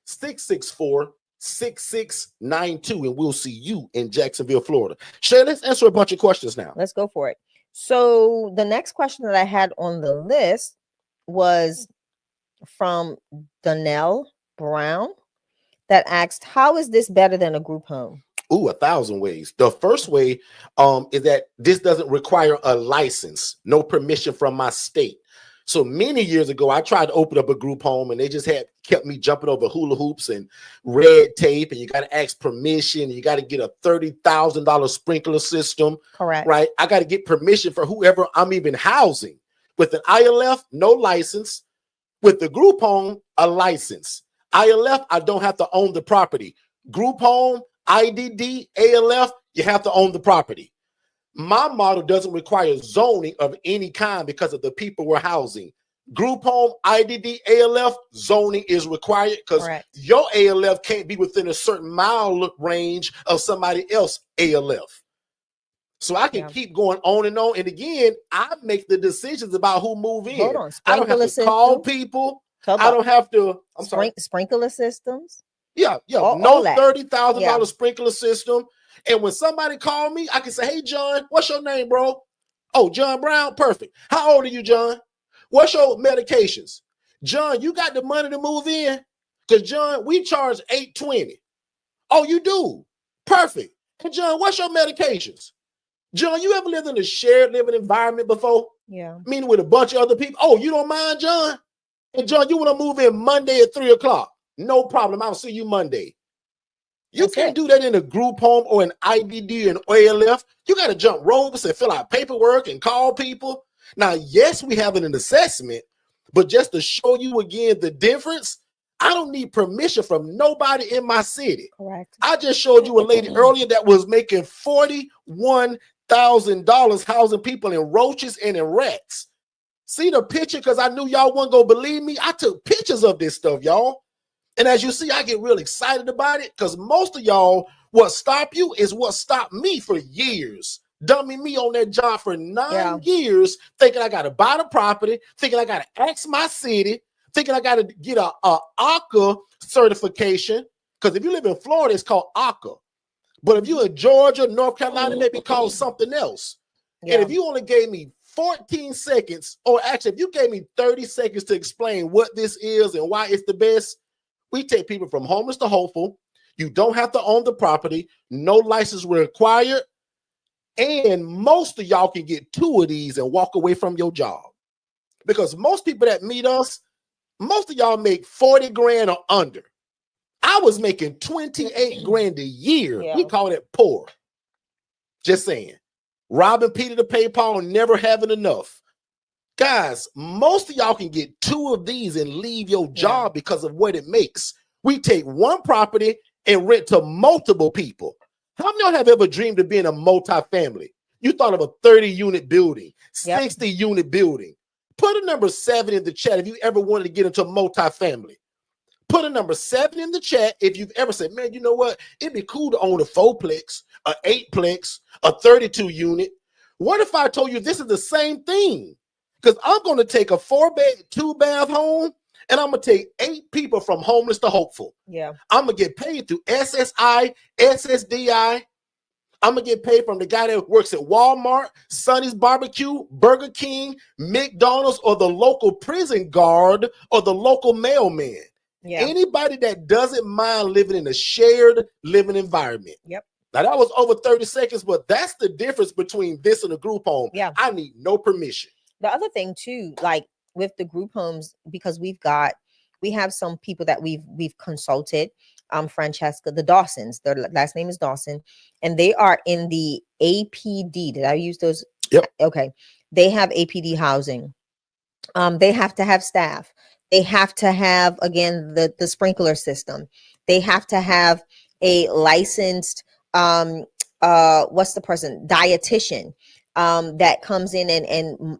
904-664-6692, and we'll see you in Jacksonville, Florida. Shay, let's answer a bunch of questions now. Let's go for it. So the next question that I had on the list was from Donnell Brown that asked, how is this better than a group home? Ooh, 1,000 ways. The first way is that this doesn't require a license, no permission from my state. So many years ago, I tried to open up a group home, and they just kept me jumping over hula hoops and red tape, and you got to ask permission. And you got to get a $30,000 sprinkler system. Correct. Right? I got to get permission for whoever I'm even housing. With an ILF, no license. With the group home, a license. ILF, I don't have to own the property. Group home, IDD, ALF, you have to own the property. My model doesn't require zoning of any kind because of the people we're housing. Group home, IDD, ALF, zoning is required because your ALF can't be within a certain mile range of somebody else ALF. So I can keep going on and on. And again, I make the decisions about who move in. Hold on. I don't have to call people. I don't have to. I'm sorry. Sprinkler systems. Yeah. No $30,000 sprinkler system. And when somebody call me, I can say, hey, John, what's your name, bro? Oh, John Brown. Perfect. How old are you, John? What's your medications? John, you got the money to move in? Because, John, we charge $820. Oh, you do? Perfect. And John, what's your medications? John, you ever lived in a shared living environment before? Yeah. Meaning with a bunch of other people? Oh, you don't mind, John? And John, you want to move in Monday at 3 o'clock? No problem. I'll see you Monday. You can't do that in a group home or an IDD and ILF. You got to jump ropes and fill out paperwork and call people. Now, yes, we have an assessment, but just to show you again the difference, I don't need permission from nobody in my city. Correct. I just showed you a lady earlier that was making $41,000 housing people in roaches and in rats. See the picture? Because I knew y'all wasn't going to believe me. I took pictures of this stuff, y'all. And as you see, I get real excited about it because most of y'all, what stop you is what stopped me for years. Dumbing me on that job for 9 years, thinking I got to buy the property, thinking I got to ask my city, thinking I got to get a ACA certification. Because if you live in Florida, it's called ACA. But if you're in Georgia, North Carolina, it may be called something else. Yeah. And if you only gave me 14 seconds, or actually, if you gave me 30 seconds to explain what this is and why it's the best, we take people from homeless to hopeful. You don't have to own the property. No license required. And most of y'all can get 2 of these and walk away from your job. Because most people that meet us, most of y'all make 40 grand or under. I was making 28 grand a year. Yeah. We call it poor. Just saying. Robbing Peter to pay Paul, never having enough. Guys, most of y'all can get 2 of these and leave your job because of what it makes. We take one property and rent to multiple people. How many of y'all have ever dreamed of being a multifamily? You thought of a 30-unit building, 60-unit building. Put a number 7 in the chat if you ever wanted to get into a multifamily. Put a number 7 in the chat if you've ever said, man, you know what? It'd be cool to own a 4-plex, a 8-plex, a 32-unit. What if I told you this is the same thing? Because I'm going to take a 4-bed, 2-bath home, and I'm going to take 8 people from homeless to hopeful. Yeah. I'm going to get paid through SSI, SSDI. I'm going to get paid from the guy that works at Walmart, Sonny's Barbecue, Burger King, McDonald's, or the local prison guard, or the local mailman. Yeah. Anybody that doesn't mind living in a shared living environment. Yep. Now, that was over 30 seconds, but that's the difference between this and a group home. Yeah. I need no permission. The other thing too, like with the group homes, because we have some people that we've consulted, Francesca, the Dawsons, their last name is Dawson, and they are in the APD. Did I use those? Yep. Okay. They have APD housing. They have to have staff. They have to have, again, the sprinkler system. They have to have a licensed, what's the person? Dietitian, that comes in and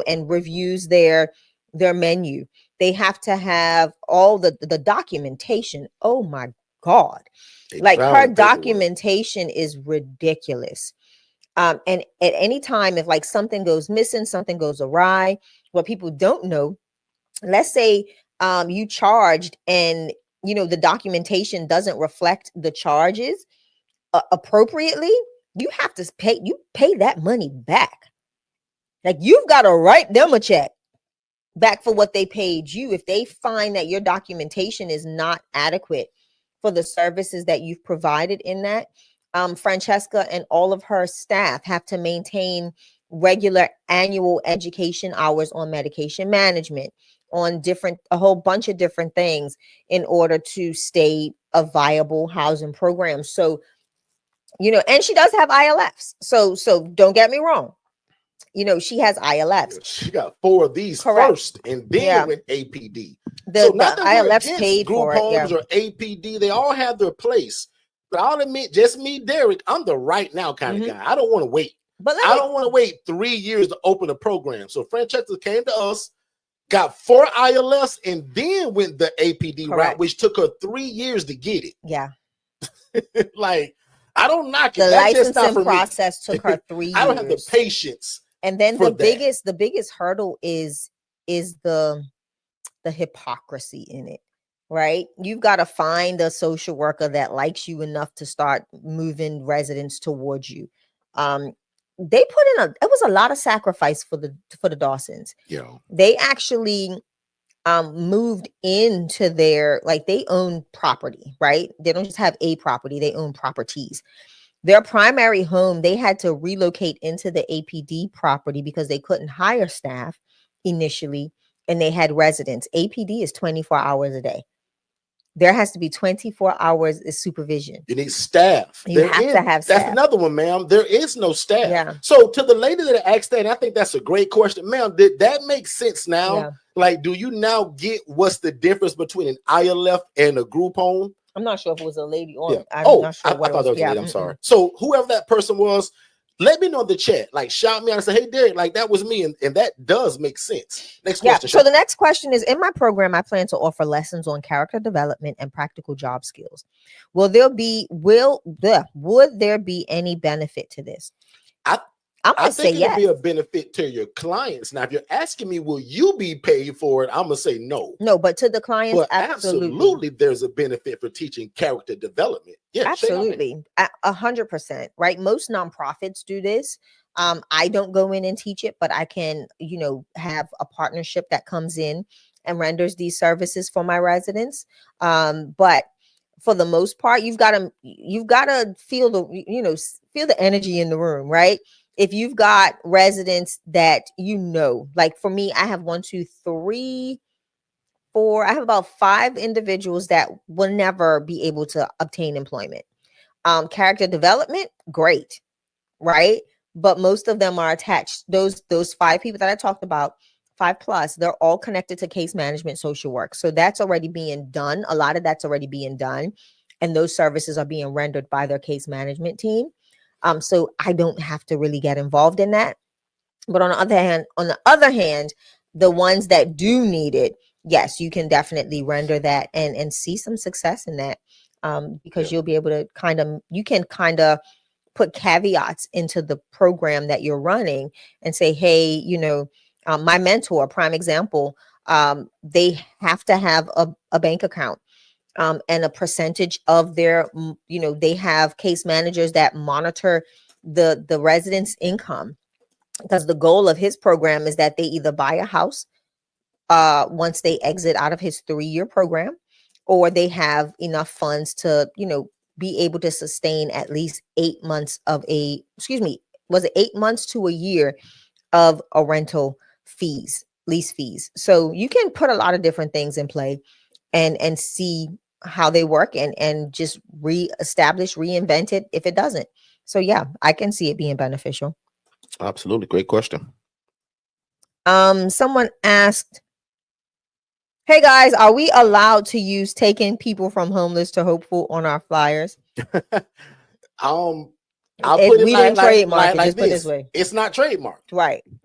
and reviews their menu. They have to have all the documentation. Oh my God. Like her documentation is ridiculous. And at any time, if like something goes missing, something goes awry, what people don't know, let's say you charged and the documentation doesn't reflect the charges appropriately, you have to pay that money back. Like you've got to write them a check back for what they paid you if they find that your documentation is not adequate for the services that you've provided in that. Francesca and all of her staff have to maintain regular annual education hours on medication management, on a whole bunch of different things in order to stay a viable housing program. So, and she does have ILFs. So don't get me wrong. She has ILFs. She got 4 of these first, and then with APD. The ILFs paid group for homes or APD. They all have their place. But I'll admit, just me, Derek, I'm the right now kind of guy. I don't want to wait. I don't want to wait 3 years to open a program. So Francesca came to us, got 4 ILFs, and then went the APD route, which took her 3 years to get it. Yeah. Like, I don't knock it. The That's just not licensing for me. process took her 3 years. I don't have the patience. And then for the that. biggest hurdle is the hypocrisy in it, right? You've got to find a social worker that likes you enough to start moving residents towards you. They put in it was a lot of sacrifice for the Dawsons. Yeah. They actually moved into their, like, they own property, right? They don't just have a property, they own properties. Their primary home, they had to relocate into the APD property because they couldn't hire staff initially, and they had residents. APD is 24 hours a day. There has to be 24 hours of supervision. You need staff. You have to have staff. That's another one, ma'am. There is no staff. Yeah. So to the lady that asked that, and I think that's a great question, ma'am. Did that make sense now? Yeah. Like, do you now get what's the difference between an ILF and a group home? I'm not sure if it was a lady or Yeah. I'm Oh, not sure I what thought that was a lady. I'm sorry. So whoever that person was, let me know in the chat. Like, shout me out and say, hey, Derek, like, that was me. And that does make sense. Next question. So the next question is, in my program, I plan to offer lessons on character development and practical job skills. Would there be any benefit to this? I think it'll be a benefit to your clients. Now, if you're asking me, will you be paid for it? I'm gonna say no. No, but to the clients, but absolutely there's a benefit for teaching character development. Yeah, absolutely, 100%. Right? Most nonprofits do this. I don't go in and teach it, but I can, have a partnership that comes in and renders these services for my residents. But for the most part, you've got to feel the energy in the room, right? If you've got residents that, like for me, I have 1, 2, 3, 4, I have about 5 individuals that will never be able to obtain employment. Character development, great, right? But most of them are attached. Those 5 people that I talked about, 5+, they're all connected to case management, social work. So that's already being done. A lot of that's already being done. And those services are being rendered by their case management team. So I don't have to really get involved in that. But on the other hand, the ones that do need it, yes, you can definitely render that and see some success in that. Because you'll be able to kind of put caveats into the program that you're running and say, hey, my mentor, prime example, they have to have a bank account. And a percentage of their, they have case managers that monitor the residents' income, because the goal of his program is that they either buy a house once they exit out of his 3-year program, or they have enough funds to, be able to sustain at least 8 months was it 8 months to a year of a rental lease fees. So you can put a lot of different things in play and see how they work and just reinvent it if it doesn't. So yeah, I can see it being beneficial. Absolutely. Great question. Someone asked, hey guys, are we allowed to use taking people from homeless to hopeful on our flyers? I'll put it trademark like this way. It's not trademarked.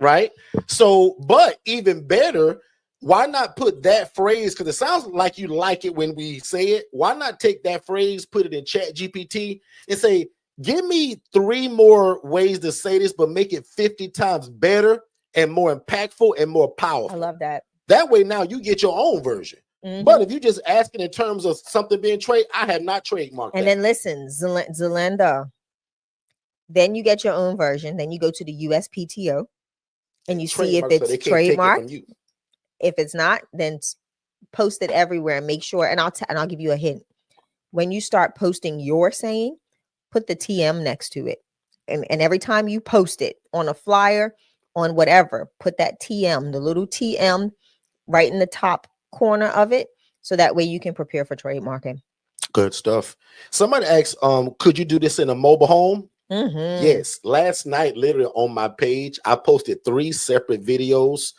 Right. So, but even better, why not put that phrase? Because it sounds like you like it when we say it. Why not take that phrase, put it in ChatGPT and say, give me 3 more ways to say this, but make it 50 times better and more impactful and more powerful. I love that. That way now you get your own version. Mm-hmm. But if you just asking in terms of something being I have not trademarked and that. then listen, Zelenda, then you get your own version. Then you go to the USPTO and you see if it's trademarked. If it's not, then post it everywhere and make sure. And I'll give you a hint. When you start posting your saying, put the TM next to it. And every time you post it on a flyer, on whatever, put that TM, the little TM right in the top corner of it. So that way you can prepare for trademarking. Good stuff. Somebody asked, could you do this in a mobile home? Mm-hmm. Yes. Last night, literally on my page, I posted 3 separate videos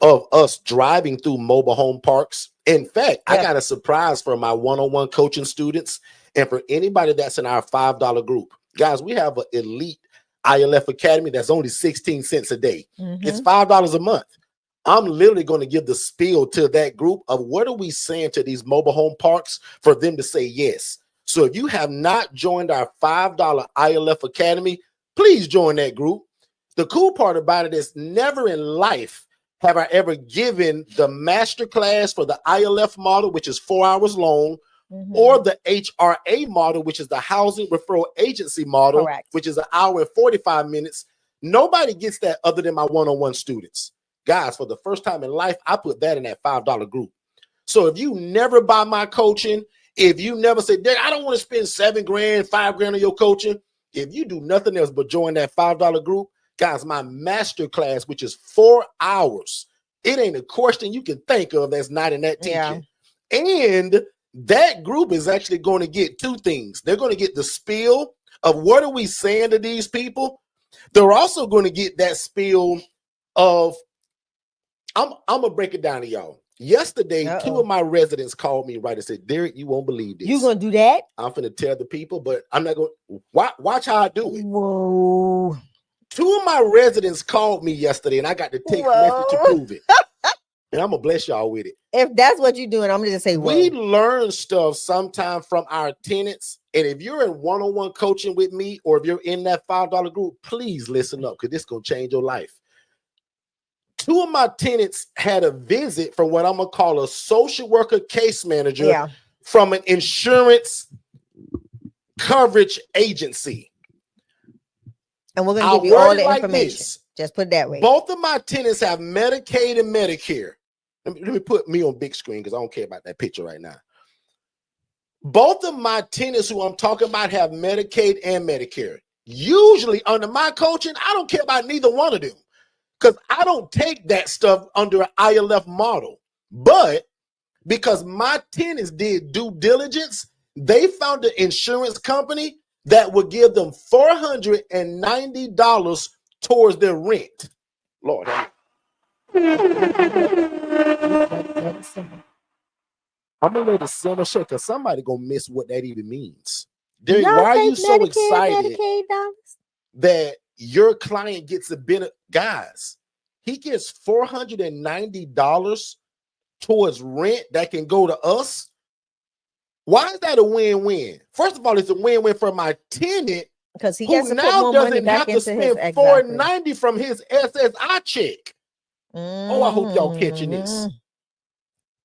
of us driving through mobile home parks. In fact, I got a surprise for my one-on-one coaching students and for anybody that's in our $5 group. Guys, we have an elite ILF Academy that's only 16 cents a day. Mm-hmm. It's $5 a month. I'm literally going to give the spiel to that group of what are we saying to these mobile home parks for them to say yes. So if you have not joined our $5 ILF Academy, please join that group. The cool part about it is never in life have I ever given the master class for the ILF model, which is 4 hours long, or the HRA model, which is the Housing Referral Agency model, Correct. which is 1 hour and 45 minutes. Nobody gets that other than my one-on-one students. Guys, for the first time in life, I put that in that $5 group. So if you never buy my coaching, if you never say, Derek, I don't want to spend $7 grand, $5 grand on your coaching, if you do nothing else but join that $5 group, guys, my master class, which is 4 hours, it ain't a question you can think of that's not in that teaching. And that group is actually going to get two things. They're going to get the spiel of what are we saying to these people. They're also going to get that spiel of, I'm going to break it down to y'all. Yesterday, two of my residents called me right and said, Derek, you won't believe this. You going to do that? I'm going to tell the people, but I'm not going to. Watch how I do it. Whoa. Two of my residents called me yesterday, and I got the text message to prove it. And I'm going to bless y'all with it. If that's what you're doing, I'm going to just say, we learn stuff sometime from our tenants. And if you're in one-on-one coaching with me, or if you're in that $5 group, please listen up, because this is going to change your life. Two of my tenants had a visit from what I'm going to call a social worker case manager from an insurance coverage agency. And we're going to give you all the information. Just put it that way. Both of my tenants have Medicaid and Medicare. Let me put me on big screen because I don't care about that picture right now. Both of my tenants who I'm talking about have Medicaid and Medicare. Usually under my coaching, I don't care about neither one of them, because I don't take that stuff under an ILF model. But because my tenants did due diligence, they found an insurance company that would give them $490 towards their rent. Lord, I'm gonna let the summer shake, because somebody gonna miss what that even means. Derek, why are you so excited that your client gets a benefit? Guys, he gets $490 towards rent that can go to us. Why is that a win-win? First of all, it's a win-win for my tenant, because he gets now doesn't have to spend $490 from his SSI check. Oh, I hope y'all catching this.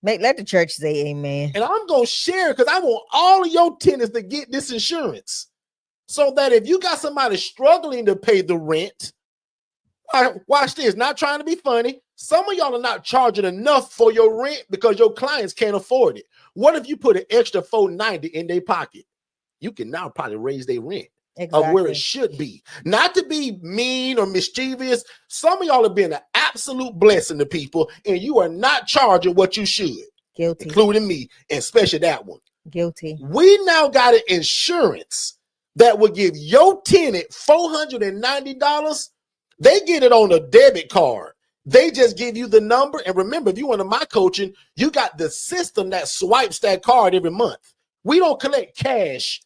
Let the church say amen. And I'm going to share, because I want all of your tenants to get this insurance, so that if you got somebody struggling to pay the rent, watch this, not trying to be funny, some of y'all are not charging enough for your rent because your clients can't afford it. What if you put an extra $490 in their pocket? You can now probably raise their rent of where it should be. Not to be mean or mischievous. Some of y'all have been an absolute blessing to people, and you are not charging what you should. Guilty. Including me, and especially that one. Guilty. We now got an insurance that will give your tenant $490. They get it on a debit card. They just give you the number. And remember, if you want my coaching, you got the system that swipes that card every month. We don't collect cash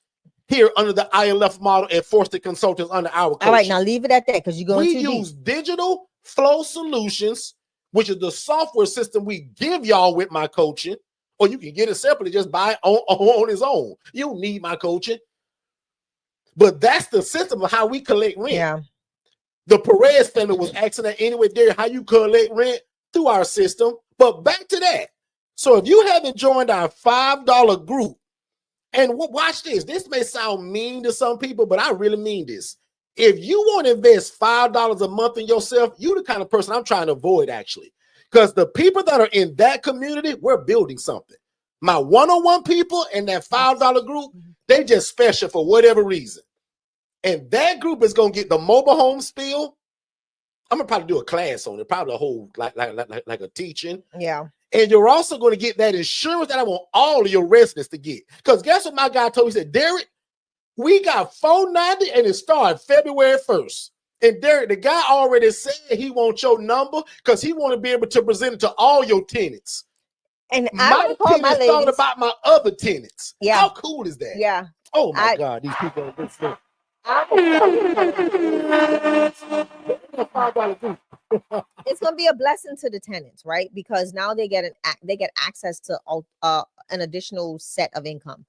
here under the ILF model at Forston Consultants under our coaching. All right, now leave it at that, because you're going to use digital flow solutions, which is the software system we give y'all with my coaching, or you can get it separately, just buy it on its own. You don't need my coaching. But that's the system of how we collect rent. Yeah. The Perez family was asking that anyway, Derek, how you collect rent through our system. But back to that. So if you haven't joined our $5 group, and watch this. This may sound mean to some people, but I really mean this. If you want to invest $5 a month in yourself, you're the kind of person I'm trying to avoid, actually. Because the people that are in that community, we're building something. My one-on-one people in that $5 group, they just special for whatever reason. And that group is going to get the mobile home spiel. I'm going to probably do a class on it, probably a whole, like a teaching. Yeah. And you're also going to get that insurance that I want all of your residents to get. Because guess what my guy told me? He said, Derek, we got $490 and it started February 1st. And Derek, the guy already said he wants your number because he want to be able to present it to all your tenants. And my tenants thought about my other tenants. Yeah. How cool is that? Yeah. Oh my God, these people are good stuff. It's going to be a blessing to the tenants, right? Because now they get access to an additional set of income.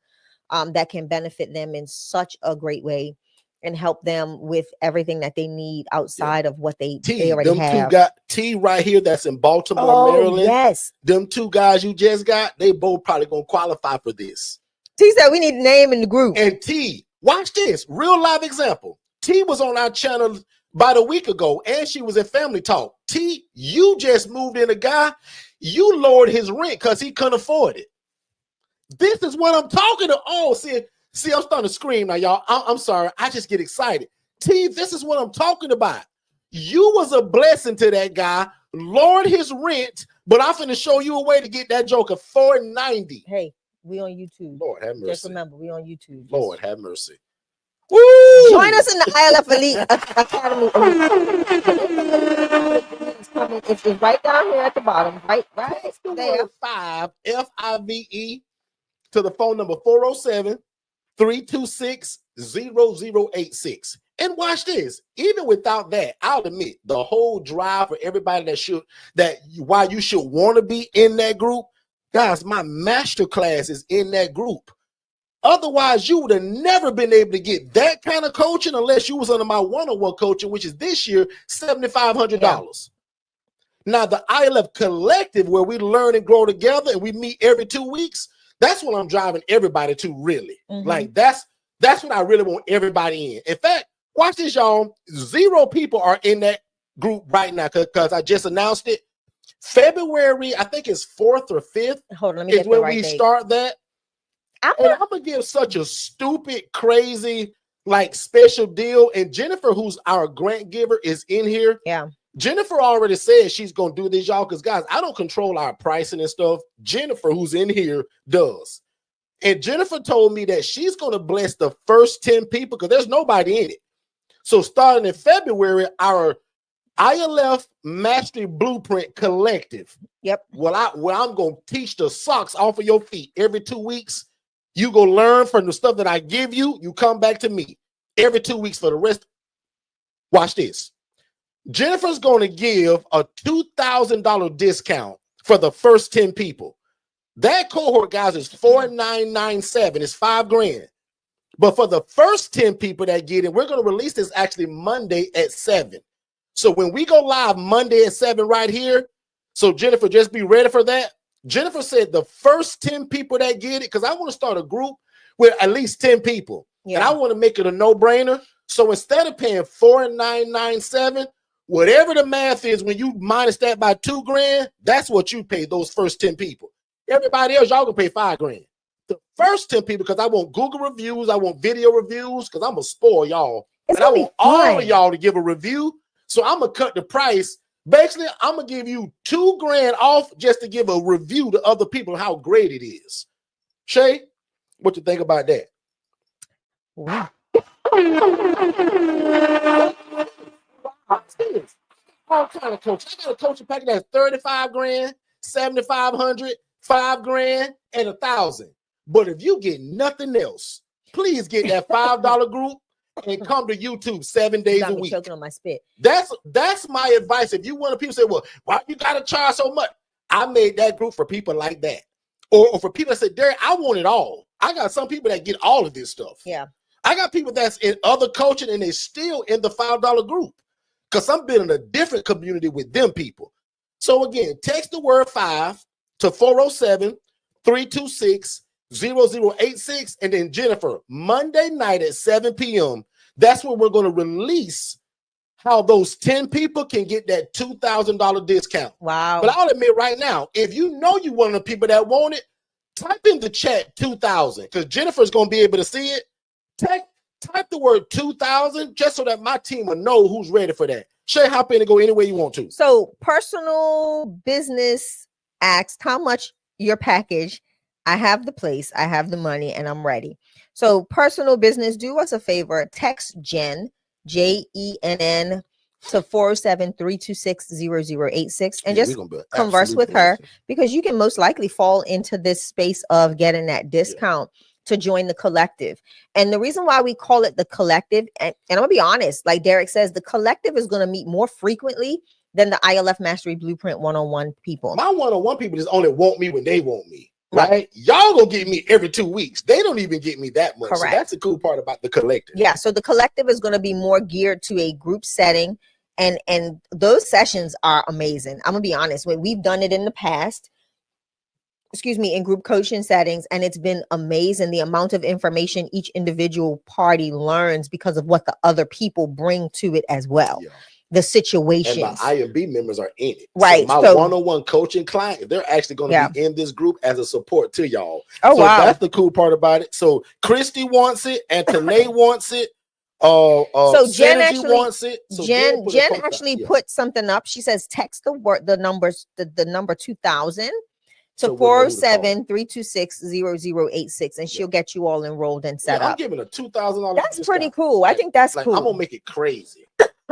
that can benefit them in such a great way and help them with everything that they need outside of what they already them have. two got T right here that's in Baltimore, Oh, Maryland. yes. Them two guys you just got, they both probably gonna qualify for this. T said we need a name in the group. And T, watch this, real live example. T was on our channel about a week ago, and she was in Family Talk. T, you just moved in a guy, you lowered his rent because he couldn't afford it. This is what I'm talking to. Oh, see, I'm starting to scream now, y'all. I'm sorry. I just get excited. T, this is what I'm talking about. You was a blessing to that guy, lowered his rent, but I'm finna show you a way to get that joker $490. Hey, we on YouTube. Lord have mercy. Just remember, we on YouTube. Lord have mercy. Woo! Join us in the ILF Elite Academy. It's right down here at the bottom. Right there. 5 FIVE to the phone number 407-326-0086. And watch this. Even without that, I'll admit the whole drive for everybody why you should want to be in that group. Guys, my master class is in that group. Otherwise, you would have never been able to get that kind of coaching unless you was under my one-on-one coaching, which is this year $7,500. Yeah. Now, the ILF Collective, where we learn and grow together and we meet every 2 weeks, that's what I'm driving everybody to, really. Like, that's what I really want everybody in. In fact, watch this, y'all. 0 people are in that group right now because I just announced it. February, I think it's 4th or 5th. Hold on, let me is get when the right we date. start that. I'm gonna give such a stupid, crazy, like special deal. And Jennifer, who's our grant giver, is in here. Yeah. Jennifer already said she's gonna do this, y'all. Because guys, I don't control our pricing and stuff. Jennifer, who's in here, does. And Jennifer told me that she's gonna bless the first 10 people because there's nobody in it. So starting in February, our ILF Mastery Blueprint Collective. Yep. Well, I'm gonna teach the socks off of your feet every 2 weeks. You go learn from the stuff that I give you. You come back to me every 2 weeks for the rest. Watch this. Jennifer's going to give a $2,000 discount for the first 10 people. That cohort, guys, is $4,997. It's $5,000. But for the first 10 people that get in, we're going to release this actually Monday at 7. So when we go live Monday at 7 right here, so Jennifer, just be ready for that. Jennifer said the first 10 people that get it, because I want to start a group with at least 10 people. Yeah. And I want to make it a no-brainer. So instead of paying $4,997, whatever the math is, when you minus that by $2,000, that's what you pay those first 10 people. Everybody else, y'all gonna pay $5,000. The first 10 people, because I want Google reviews, I want video reviews, because I'm gonna spoil y'all. And I want all of y'all to give a review. So I'm gonna cut the price. Basically, I'm gonna give you $2,000 off just to give a review to other people how great it is. Shay, what you think about that? Wow. All kind of coach. I got a coaching package that's $35,000, $7,500, $5,000, and $1,000. But if you get nothing else, please get that $5 group and come to YouTube 7 days a week. Choking on my spit. That's my advice. If you want to, people say, well, why you gotta charge so much? I made that group for people like that. Or for people that say, Derek, I want it all. I got some people that get all of this stuff. Yeah. I got people that's in other coaching and they're still in the $5 group because I'm building a different community with them people. So again, text the word 5 to 407-326-0086. And then Jennifer, Monday night at 7 p.m., that's when we're going to release how those 10 people can get that $2,000 discount. Wow. But I'll admit right now, if you know you're one of the people that want it, type in the chat 2,000 because Jennifer's going to be able to see it. Type the word 2,000 just so that my team will know who's ready for that. Shay, hop in and go any way you want to. So personal business asked how much your package. I have the place, I have the money, and I'm ready. So personal business, do us a favor. Text Jen, JENN, to 407-326-0086 and just converse with her because you can most likely fall into this space of getting that discount to join the collective. And the reason why we call it the collective, and I'm gonna be honest, like Derek says, the collective is going to meet more frequently than the ILF Mastery Blueprint one-on-one people. My one-on-one people just only want me when they want me. right? Y'all gonna get me every 2 weeks. They don't even get me that much. Correct. So that's the cool part about the collective. Yeah, so the collective is going to be more geared to a group setting, and those sessions are amazing. I'm gonna be honest, when we've done it in the past, in group coaching settings, and it's been amazing the amount of information each individual party learns because of what the other people bring to it as well. Yeah. The situations. And my IMB members are in it. Right. So my one-on-one coaching client, they're actually going to be in this group as a support to y'all. Oh, so wow. That's the cool part about it. So Christy wants it, and Tanae wants it. So Jen Synergy actually wants it. So Jen actually put something up. She says text the number 2000 to 407-326-0086, and she'll get you all enrolled and set up. I'm giving a $2,000. That's pretty cool. I think that's cool. I'm gonna make it crazy,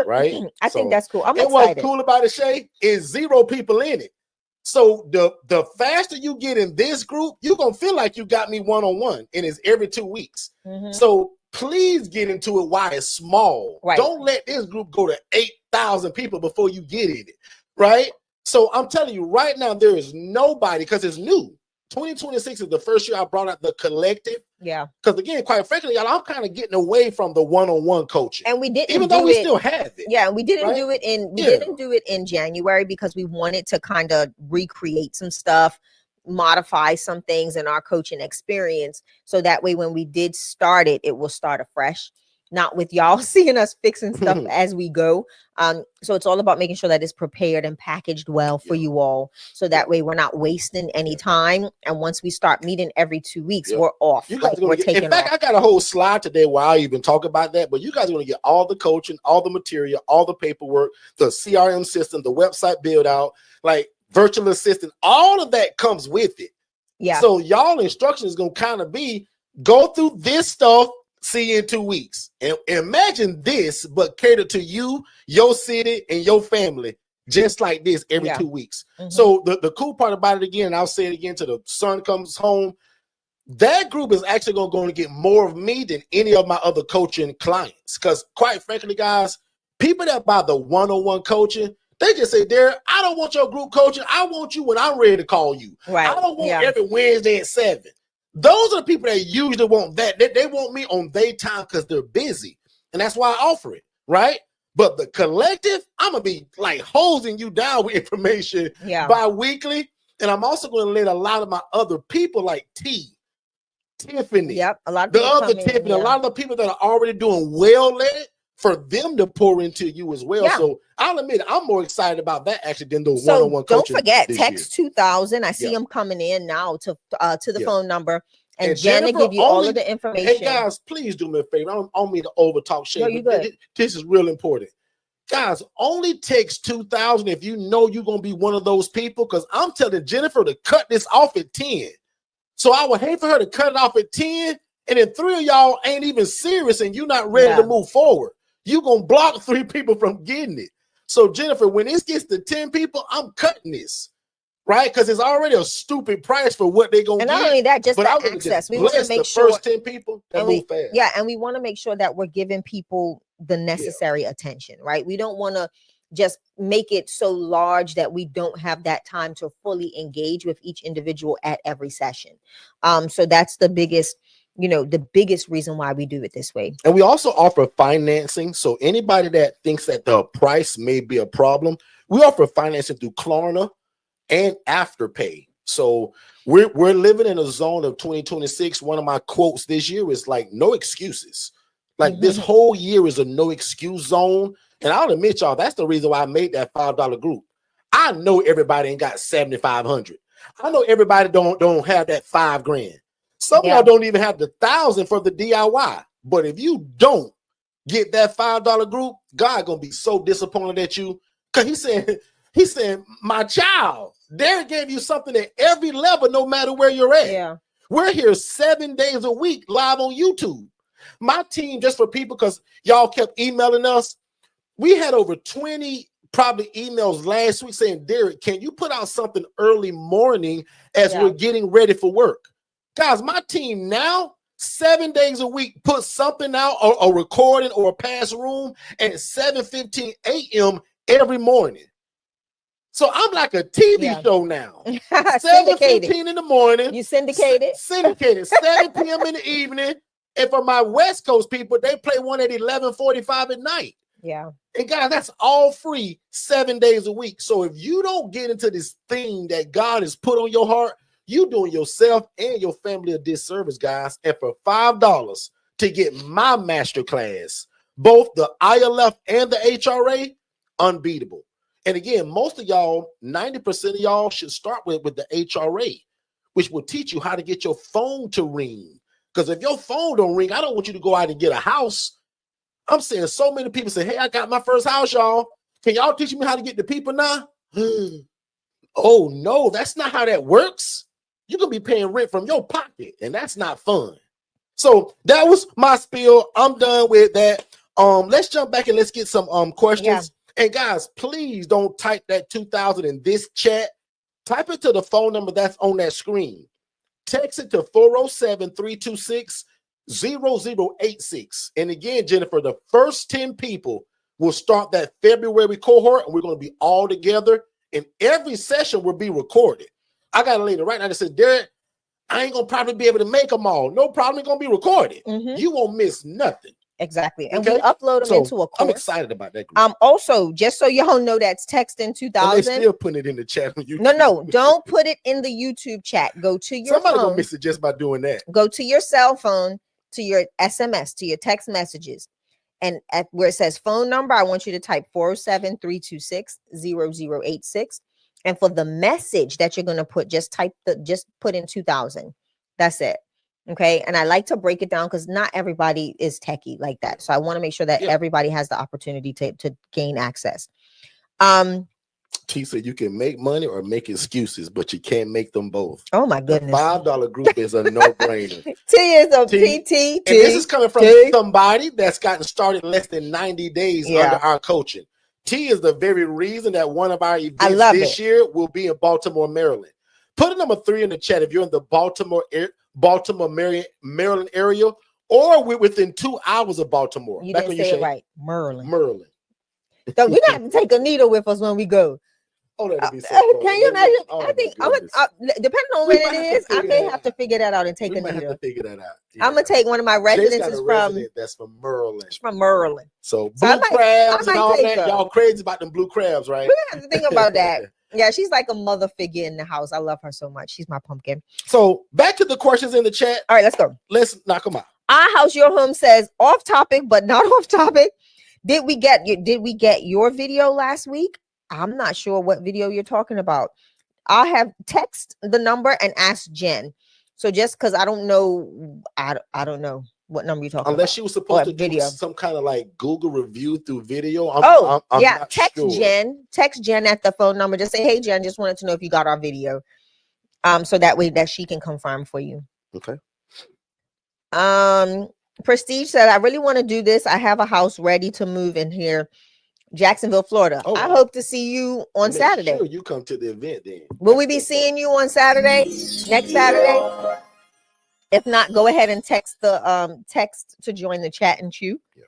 right? I think that's cool. I'm and excited. What's cool about it, Shay, is 0 people in it. So the faster you get in this group, you're gonna feel like you got me one-on-one, and it's every 2 weeks. So please get into it while it's small. Right. Don't let this group go to 8,000 people before you get in it, right? So I'm telling you right now, there is nobody, because it's new. 2026 is the first year I brought out the collective. Yeah. Because again, quite frankly, y'all, I'm kind of getting away from the one-on-one coaching. And we didn't, even though we still have it. Yeah, and we didn't do it didn't do it in January because we wanted to kind of recreate some stuff, modify some things in our coaching experience, so that way when we did start it, it will start afresh. Not with y'all seeing us fixing stuff as we go. So it's all about making sure that it's prepared and packaged well for you all. So that way we're not wasting any time. And once we start meeting every 2 weeks, we're off. You guys we're taking in fact, off. I got a whole slide today where I even talk about that. But you guys are going to get all the coaching, all the material, all the paperwork, the CRM system, the website build out, like virtual assistant, all of that comes with it. Yeah. So y'all instruction is going to kind of be go through this stuff. See you in 2 weeks. And imagine this, but cater to you, your city, and your family, just like this every 2 weeks. So the cool part about it, again, and I'll say it again till the sun comes home, that group is actually going to get more of me than any of my other coaching clients. Because quite frankly, guys, people that buy the one-on-one coaching, they just say, Derek, I don't want your group coaching. I want you when I'm ready to call you. Right. I don't want every Wednesday at 7. Those are the people that usually want that. They want me on their time because they're busy. And that's why I offer it, right? But the collective, I'm going to be like hosing you down with information bi-weekly. And I'm also going to let a lot of my other people like Tiffany. A lot of the other Tiffany, a lot of the people that are already doing well at it, for them to pour into you as well. So I'll admit I'm more excited about that actually than the one-on-one coaching. Don't forget, text 2000. I see them coming in now to the phone number, and Jen will give you all of the information. Hey guys, please do me a favor. I don't mean to over talk shit. No, you good. This is real important. Guys, only text 2000 if you know you're gonna be one of those people, because I'm telling Jennifer to cut this off at 10. So I would hate for her to cut it off at 10, and then 3 of y'all ain't even serious and you're not ready to move forward. You're going to block 3 people from getting it. So, Jennifer, when this gets to 10 people, I'm cutting this, right? Because it's already a stupid price for what they're going to get. And not only that, just the access. We want to make sure. First 10 people that move fast. Yeah, and we want to make sure that we're giving people the necessary attention, right? We don't want to just make it so large that we don't have that time to fully engage with each individual at every session. So that's the biggest reason why we do it this way. And we also offer financing. So anybody that thinks that the price may be a problem, we offer financing through Klarna and Afterpay. So we're living in a zone of 2026. One of my quotes this year is like, no excuses. Like this whole year is a no excuse zone. And I'll admit, y'all, that's the reason why I made that $5 group. I know everybody ain't got 7,500. I know everybody don't have that $5,000. Some of y'all don't even have the 1,000 for the DIY. But if you don't get that $5 group, God gonna be so disappointed at you. Because he said, my child, Derek gave you something at every level, no matter where you're at. Yeah. We're here 7 days a week live on YouTube. My team, just for people, because y'all kept emailing us, we had over 20 probably emails last week saying, Derek, can you put out something early morning as we're getting ready for work? Guys, my team now, 7 days a week, put something out, or a recording or a past room at 7:15 a.m. every morning. So I'm like a TV Yeah. show now. Syndicated. 7:15 in the morning. You syndicated. Syndicated. 7 p.m. in the evening. And for my West Coast people, they play one at 11:45 at night. Yeah. And guys, that's all free 7 days a week. So if you don't get into this thing that God has put on your heart, you doing yourself and your family a disservice, guys. And for $5 to get my master class, both the ILF and the HRA, unbeatable. And again, most of y'all, 90% of y'all should start with the HRA, which will teach you how to get your phone to ring. Because if your phone don't ring, I don't want you to go out and get a house. I'm saying so many people say, hey, I got my first house, y'all. Can y'all teach me how to get the people now? Oh, no, that's not how that works. You're going to be paying rent from your pocket, and that's not fun. So that was my spiel. I'm done with that. Let's jump back and let's get some questions. Yeah. And guys, please don't type that 2000 in this chat. Type it to the phone number that's on that screen. Text it to 407-326-0086. And again, Jennifer, the first 10 people will start that February cohort, and we're going to be all together. And every session will be recorded. I got a lady right now that says, Derek, I ain't going to probably be able to make them all. No problem. It's going to be recorded. You won't miss nothing. Exactly. And Okay. we upload them into a course. I'm excited about that group. Also, just so y'all know, that's texting 2000. And they still putting it in the chat on YouTube. No, don't put it in the YouTube chat. Go to your Somebody phone. gonna miss it just by doing that. Go to your cell phone, to your SMS, to your text messages. And at where it says phone number, I want you to type 407-326-0086. And for the message that you're going to put, just put in 2000. That's it. Okay. And I like to break it down because not everybody is techie like that. So I want to make sure that everybody has the opportunity to gain access. T said you can make money or make excuses, but you can't make them both. Oh my goodness. The $5 group is a no-brainer. T is a PT. And this is coming from somebody that's gotten started less than 90 days under our coaching. T is the very reason that one of our events this year will be in Baltimore, Maryland. Put a number 3 in the chat if you're in the Baltimore, Maryland area, or we're within 2 hours of Baltimore. You didn't say it right. Maryland. So we got to take Anita with us when we go. Oh, that'd be so fun. Can you imagine? I think depending on where it is, I may have to figure that out and take Anita. Have to figure that out. I'm gonna take one of my residences that's from Maryland. She's from Maryland. So blue crabs and all that. Y'all crazy about them blue crabs, right? We have to think about that. Yeah, she's like a mother figure in the house. I love her so much. She's my pumpkin. So back to the questions in the chat. All right, let's go. Let's knock them out. Our House Your Home says off topic, but not off topic. Did we get your video last week? I'm not sure what video you're talking about. I'll have text the number and ask Jen. So just because I don't know, I don't know what number you're talking about. Unless she was supposed to do some kind of like Google review through video. I'm text sure. Text Jen at the phone number. Just say, hey, Jen, just wanted to know if you got our video. So that way that she can confirm for you. Okay. Prestige said, I really want to do this. I have a house ready to move in here. Jacksonville, Florida. Oh, I hope to see you on Saturday. Sure, you come to the event then. Will we be seeing you on Saturday? Next Saturday? If not, go ahead and text the text to join the chat and chew. Yeah.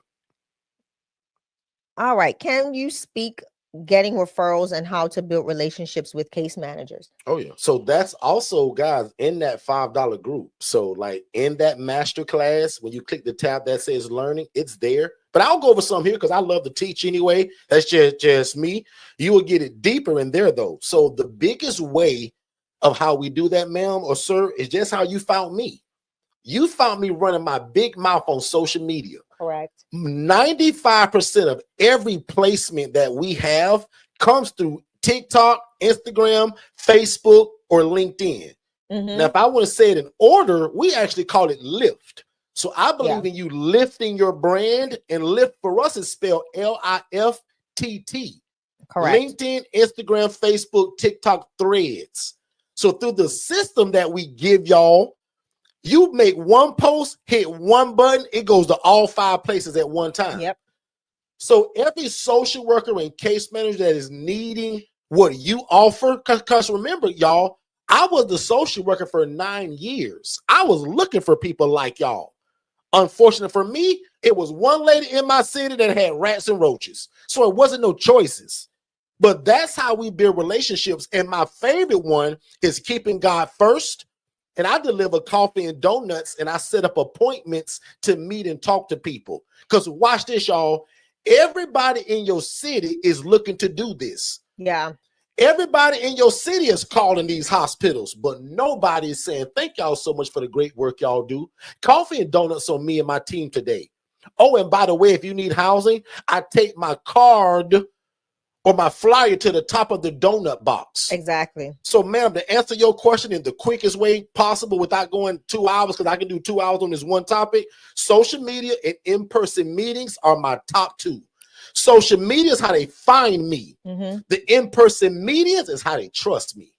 All right. Can you speak getting referrals and how to build relationships with case managers? Oh yeah. So that's also, guys, in that $5 group. So like in that master class, when you click the tab that says learning, it's there. But I'll go over some here because I love to teach anyway. That's just me. You will get it deeper in there though. So the biggest way of how we do that, ma'am or sir, is just how you found me. You found me running my big mouth on social media. Correct. 95% of every placement that we have comes through TikTok, Instagram, Facebook, or LinkedIn. Now, if I want to say it in order, we actually call it lift. So I believe in you lifting your brand, and lift for us is spelled LIFTT. Correct. LinkedIn, Instagram, Facebook, TikTok, Threads. So through the system that we give y'all, you make one post, hit one button, it goes to all 5 places at one time. Yep. So every social worker and case manager that is needing what you offer, because remember, y'all, I was the social worker for 9 years. I was looking for people like y'all. Unfortunately for me, it was one lady in my city that had rats and roaches. So it wasn't no choices. But that's how we build relationships. And my favorite one is keeping God first. And I deliver coffee and donuts, and I set up appointments to meet and talk to people. Because watch this, y'all. Everybody in your city is looking to do this. Yeah. Everybody in your city is calling these hospitals, but nobody is saying, thank y'all so much for the great work y'all do. Coffee and donuts on me and my team today. Oh, and by the way, if you need housing, I take my card or my flyer to the top of the donut box. Exactly. So, ma'am, to answer your question in the quickest way possible without going 2 hours, because I can do 2 hours on this one topic, social media and in-person meetings are my top two. Social media is how they find me. The in-person meetings is how they trust me.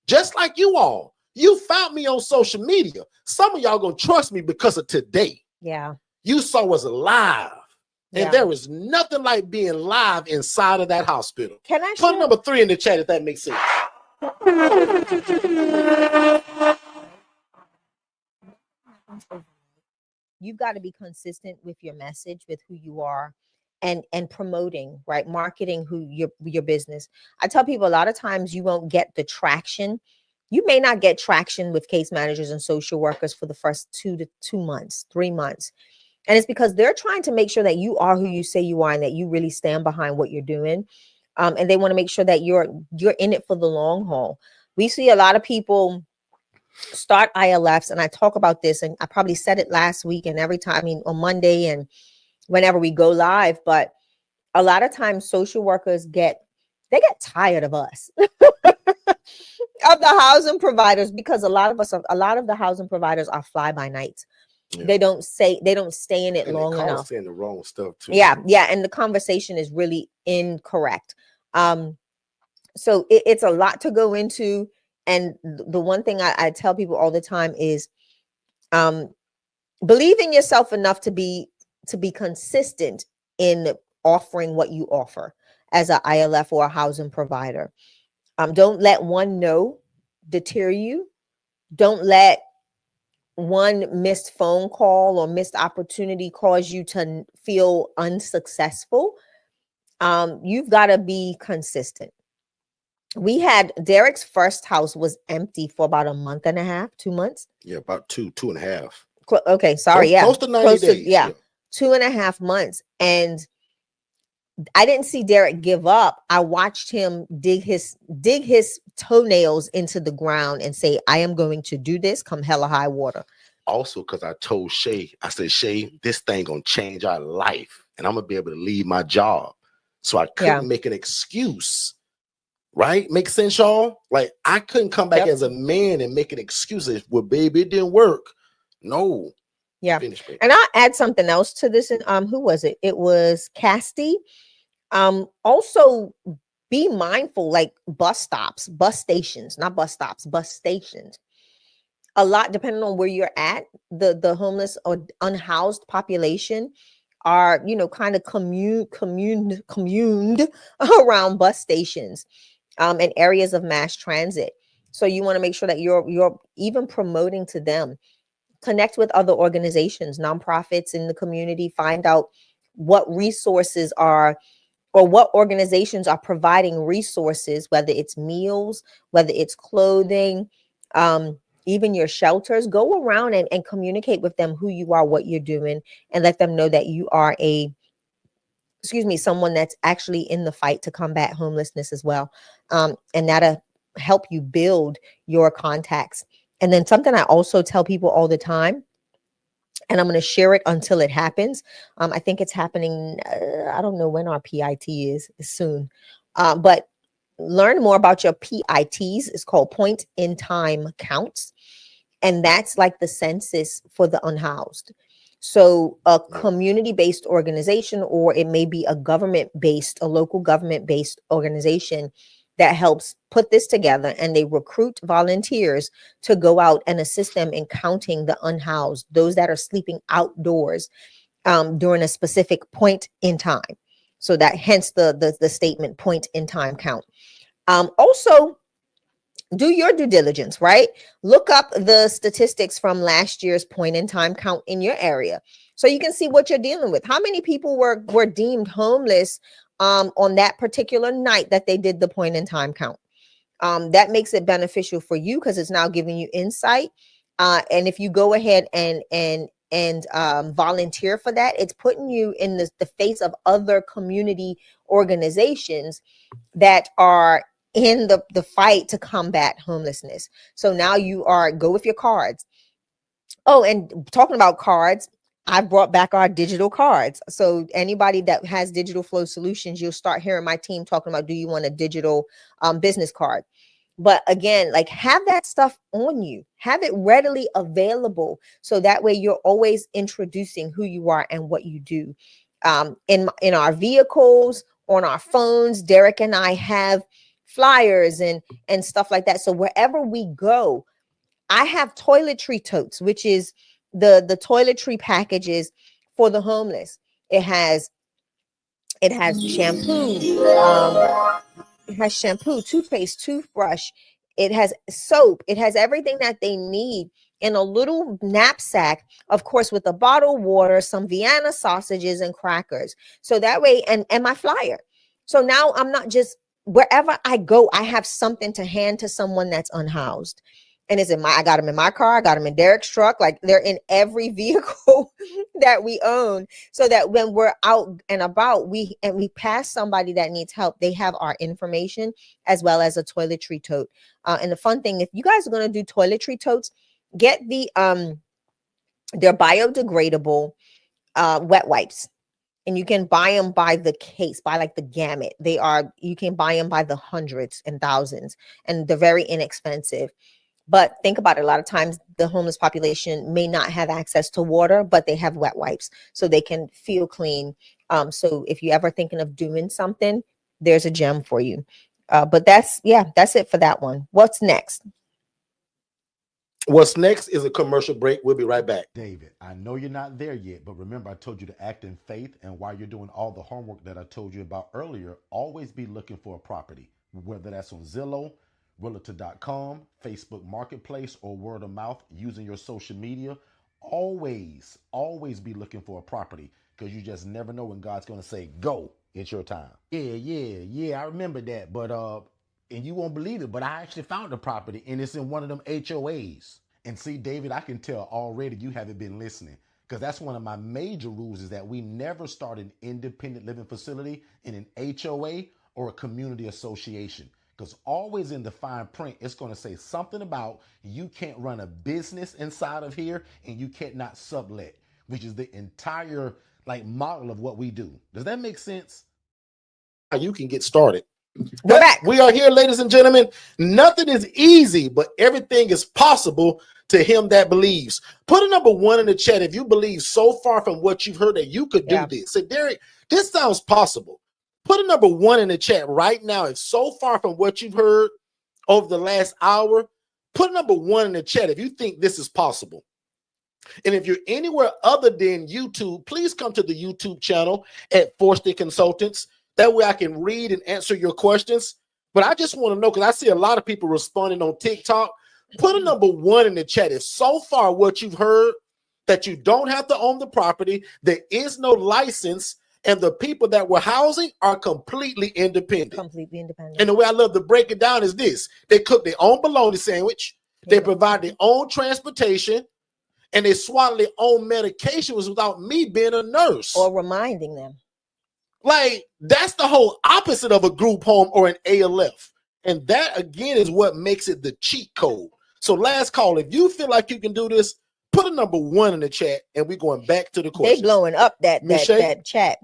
Just like you all. You found me on social media. Some of y'all gonna trust me because of today. Yeah. You saw us live. And there is nothing like being live inside of that hospital. Can I put number 3 in the chat if that makes sense? You've got to be consistent with your message, with who you are, and promoting, right? Marketing who your business. I tell people a lot of times you won't get the traction. You may not get traction with case managers and social workers for the first 2 months, 3 months. And it's because they're trying to make sure that you are who you say you are and that you really stand behind what you're doing. And they want to make sure that you're in it for the long haul. We see a lot of people start ILFs, and I talk about this, and I probably said it last week and every time, I mean, on Monday and whenever we go live, but a lot of times social workers get tired of us. Of the housing providers, because a lot of the housing providers are fly by night. Yeah. They don't stay in it long enough. Saying the wrong stuff too. Yeah, and the conversation is really incorrect. So it's a lot to go into. And the one thing I tell people all the time is, believe in yourself enough to be consistent in offering what you offer as an ILF or a housing provider. Don't let one no deter you. Don't let one missed phone call or missed opportunity cause you to feel unsuccessful. You've got to be consistent. We had Derek's first house was empty for about a month and a half, 2 months. Yeah, about two and a half. Okay, sorry. Close to 90 days. Yeah, 2.5 months. And I didn't see Derek give up. I watched him dig his toenails into the ground and say, I am going to do this come hell or high water. Also, because I told Shay, I said, Shay, this thing gonna change our life and I'm gonna be able to leave my job. So I couldn't make an excuse. Right? Make sense, y'all? Like, I couldn't come back as a man and make an excuse. Well, baby, it didn't work. No. Yeah. And I'll add something else to this. And who was it? It was Casty. Also be mindful, like bus stations. A lot, depending on where you're at, the homeless or unhoused population are, kind of communed around bus stations and areas of mass transit. So you want to make sure that you're even promoting to them. Connect with other organizations, nonprofits in the community, find out what resources are, or what organizations are providing resources, whether it's meals, whether it's clothing, even your shelters. Go around and communicate with them who you are, what you're doing, and let them know that you are someone that's actually in the fight to combat homelessness as well. And that'll help you build your contacts. And then something I also tell people all the time, and I'm going to share it until it happens. I think it's happening. I don't know when our PIT is soon, but learn more about your PITs. It's called point in time counts. And that's like the census for the unhoused. So a community-based organization, or it may be a local government-based organization that helps put this together, and they recruit volunteers to go out and assist them in counting the unhoused, those that are sleeping outdoors during a specific point in time. So that hence the statement point in time count. Also, do your due diligence, right? Look up the statistics from last year's point in time count in your area so you can see what you're dealing with. How many people were deemed homeless on that particular night that they did the point in time count. That makes it beneficial for you because it's now giving you insight. And if you go ahead and volunteer for that, it's putting you in the face of other community organizations that are in the fight to combat homelessness. So now you are, go with your cards. Oh, and talking about cards, I brought back our digital cards. So anybody that has Digital Flow Solutions, you'll start hearing my team talking about, do you want a digital business card? But again, like, have that stuff on you, have it readily available. So that way you're always introducing who you are and what you do. In our vehicles, on our phones, Derek and I have flyers and stuff like that. So wherever we go, I have toiletry totes, which is the toiletry packages for the homeless. It has shampoo, it has shampoo, toothpaste, toothbrush. It has soap. It has everything that they need in a little knapsack, of course, with a bottle of water, some Vienna sausages and crackers. So that way, and my flyer. So now I'm not just, wherever I go, I have something to hand to someone that's unhoused. And I got them in my car. I got them in Derek's truck. Like, they're in every vehicle that we own, so that when we're out and about, we pass somebody that needs help, they have our information as well as a toiletry tote. And the fun thing, if you guys are going to do toiletry totes, get they're biodegradable wet wipes. And you can buy them by the case, by like the gamut. You can buy them by the hundreds and thousands, and they're very inexpensive. But think about it. A lot of times the homeless population may not have access to water, but they have wet wipes so they can feel clean. So if you're ever thinking of doing something, there's a gem for you. But that's it for that one. What's next? What's next is a commercial break. We'll be right back. David, I know you're not there yet, but remember I told you to act in faith. And while you're doing all the homework that I told you about earlier, always be looking for a property, whether that's on Zillow, Realtor.com, Facebook Marketplace, or word of mouth using your social media. Always be looking for a property, because you just never know when God's going to say, go, it's your time. Yeah, I remember that. But, and you won't believe it, but I actually found a property, and it's in one of them HOAs. And see, David, I can tell already you haven't been listening, because that's one of my major rules, is that we never start an independent living facility in an HOA or a community association. Because always in the fine print, it's going to say something about you can't run a business inside of here, and you can't not sublet, which is the entire model of what we do. Does that make sense? You can get started. We're back. We are here, ladies and gentlemen. Nothing is easy, but everything is possible to him that believes. Put a number 1 in the chat if you believe so far from what you've heard that you could do this. Say, Derek, this sounds possible. Put a number 1 in the chat right now. If so far from what you've heard over the last hour, put a number 1 in the chat if you think this is possible. And if you're anywhere other than YouTube, please come to the YouTube channel at Forston Consultants. That way I can read and answer your questions. But I just want to know, because I see a lot of people responding on TikTok. Put a number 1 in the chat if so far what you've heard, that you don't have to own the property, there is no license, and the people that we're housing are completely independent. And the way I love to break it down is this: they cook their own bologna sandwich, they provide their own transportation, and they swallow their own medications without me being a nurse or reminding them. Like, that's the whole opposite of a group home or an ALF. And that, again, is what makes it the cheat code. So last call, if you feel like you can do this, put a number 1 in the chat, and we're going back to the question. They blowing up that chat.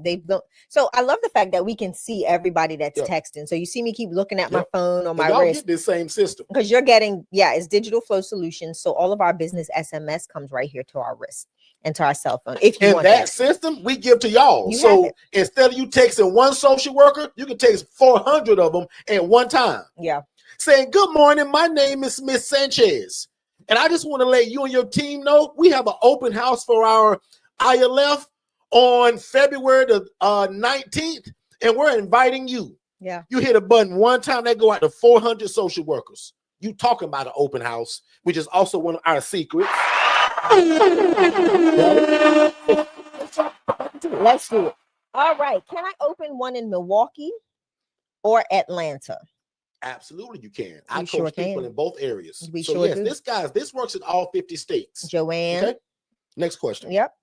So I love the fact that we can see everybody that's texting. So you see me keep looking at my phone or my wrist. Get this same system, because you're getting it's Digital Flow Solutions. So all of our business SMS comes right here to our wrist and to our cell phone. If you want that system, we give to y'all. So instead of you texting one social worker, you can text 400 of them at one time. Yeah, saying, "Good morning, my name is Miss Sanchez, and I just want to let you and your team know we have an open house for our ILF on February the 19th, and we're inviting you." Yeah. You hit a button one time, they go out to 400 social workers. You talking about an open house, which is also one of our secrets. Let's do it. All right. Can I open one in Milwaukee or Atlanta? Absolutely, you can. I We coach sure people can. in both areas. We So sure yes, do. this works in all 50 states. Joanne. Okay. Next question. Yep.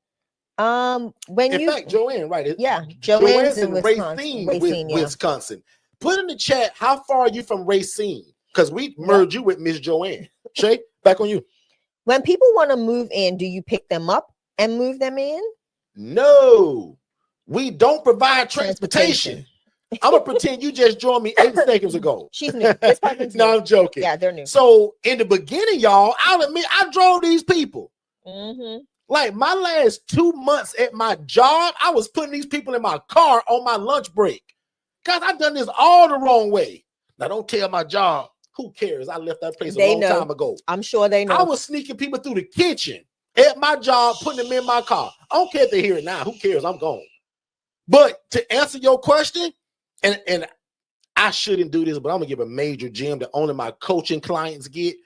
When In you fact, Joanne, right? yeah, Joanne's Joanne's in in Wisconsin. Racine, Yeah. Wisconsin. Put in the chat, how far are you from Racine? Because we merged you with Miss Joanne. Shay, back on you. When people want to move in, do you pick them up and move them in? No, we don't provide transportation. I'm gonna pretend you just joined me 8 seconds ago. She's new. This person's No, new. I'm joking. Yeah, they're new. So in the beginning, y'all, I'll admit I drove these people. Like my last 2 months at my job, I was putting these people in my car on my lunch break. Guys, I've done this all the wrong way. Now don't tell my job. Who cares? I left that place a long time ago. I'm sure they know. I was sneaking people through the kitchen at my job, putting them in my car. I don't care if they hear it now. Who cares? I'm gone. But to answer your question, and I shouldn't do this, but I'm gonna give a major gem that only my coaching clients get.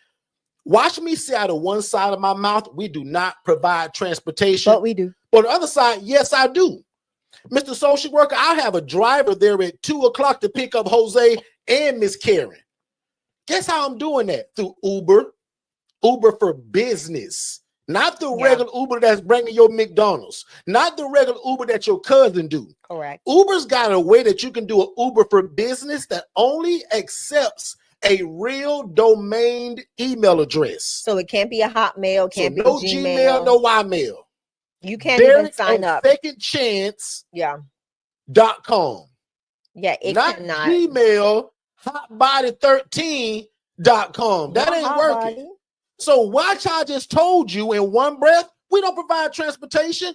Watch me say out of one side of my mouth, we do not provide transportation. But we do. But the other side, yes, I do. Mr. Social Worker, I have a driver there at 2 o'clock to pick up Jose and Miss Karen. Guess how I'm doing that? Through Uber for Business. Not the regular Uber that's bringing your McDonald's. Not the regular Uber that your cousin do. Correct. Uber's got a way that you can do an Uber for Business that only accepts a real domained email address. So it can't be a Hotmail, can't be no Gmail, no Ymail. You can't even sign up. secondchance.com. Yeah, it not cannot. Gmail, hotbody13.com. That ain't working. So watch, I just told you in one breath, we don't provide transportation.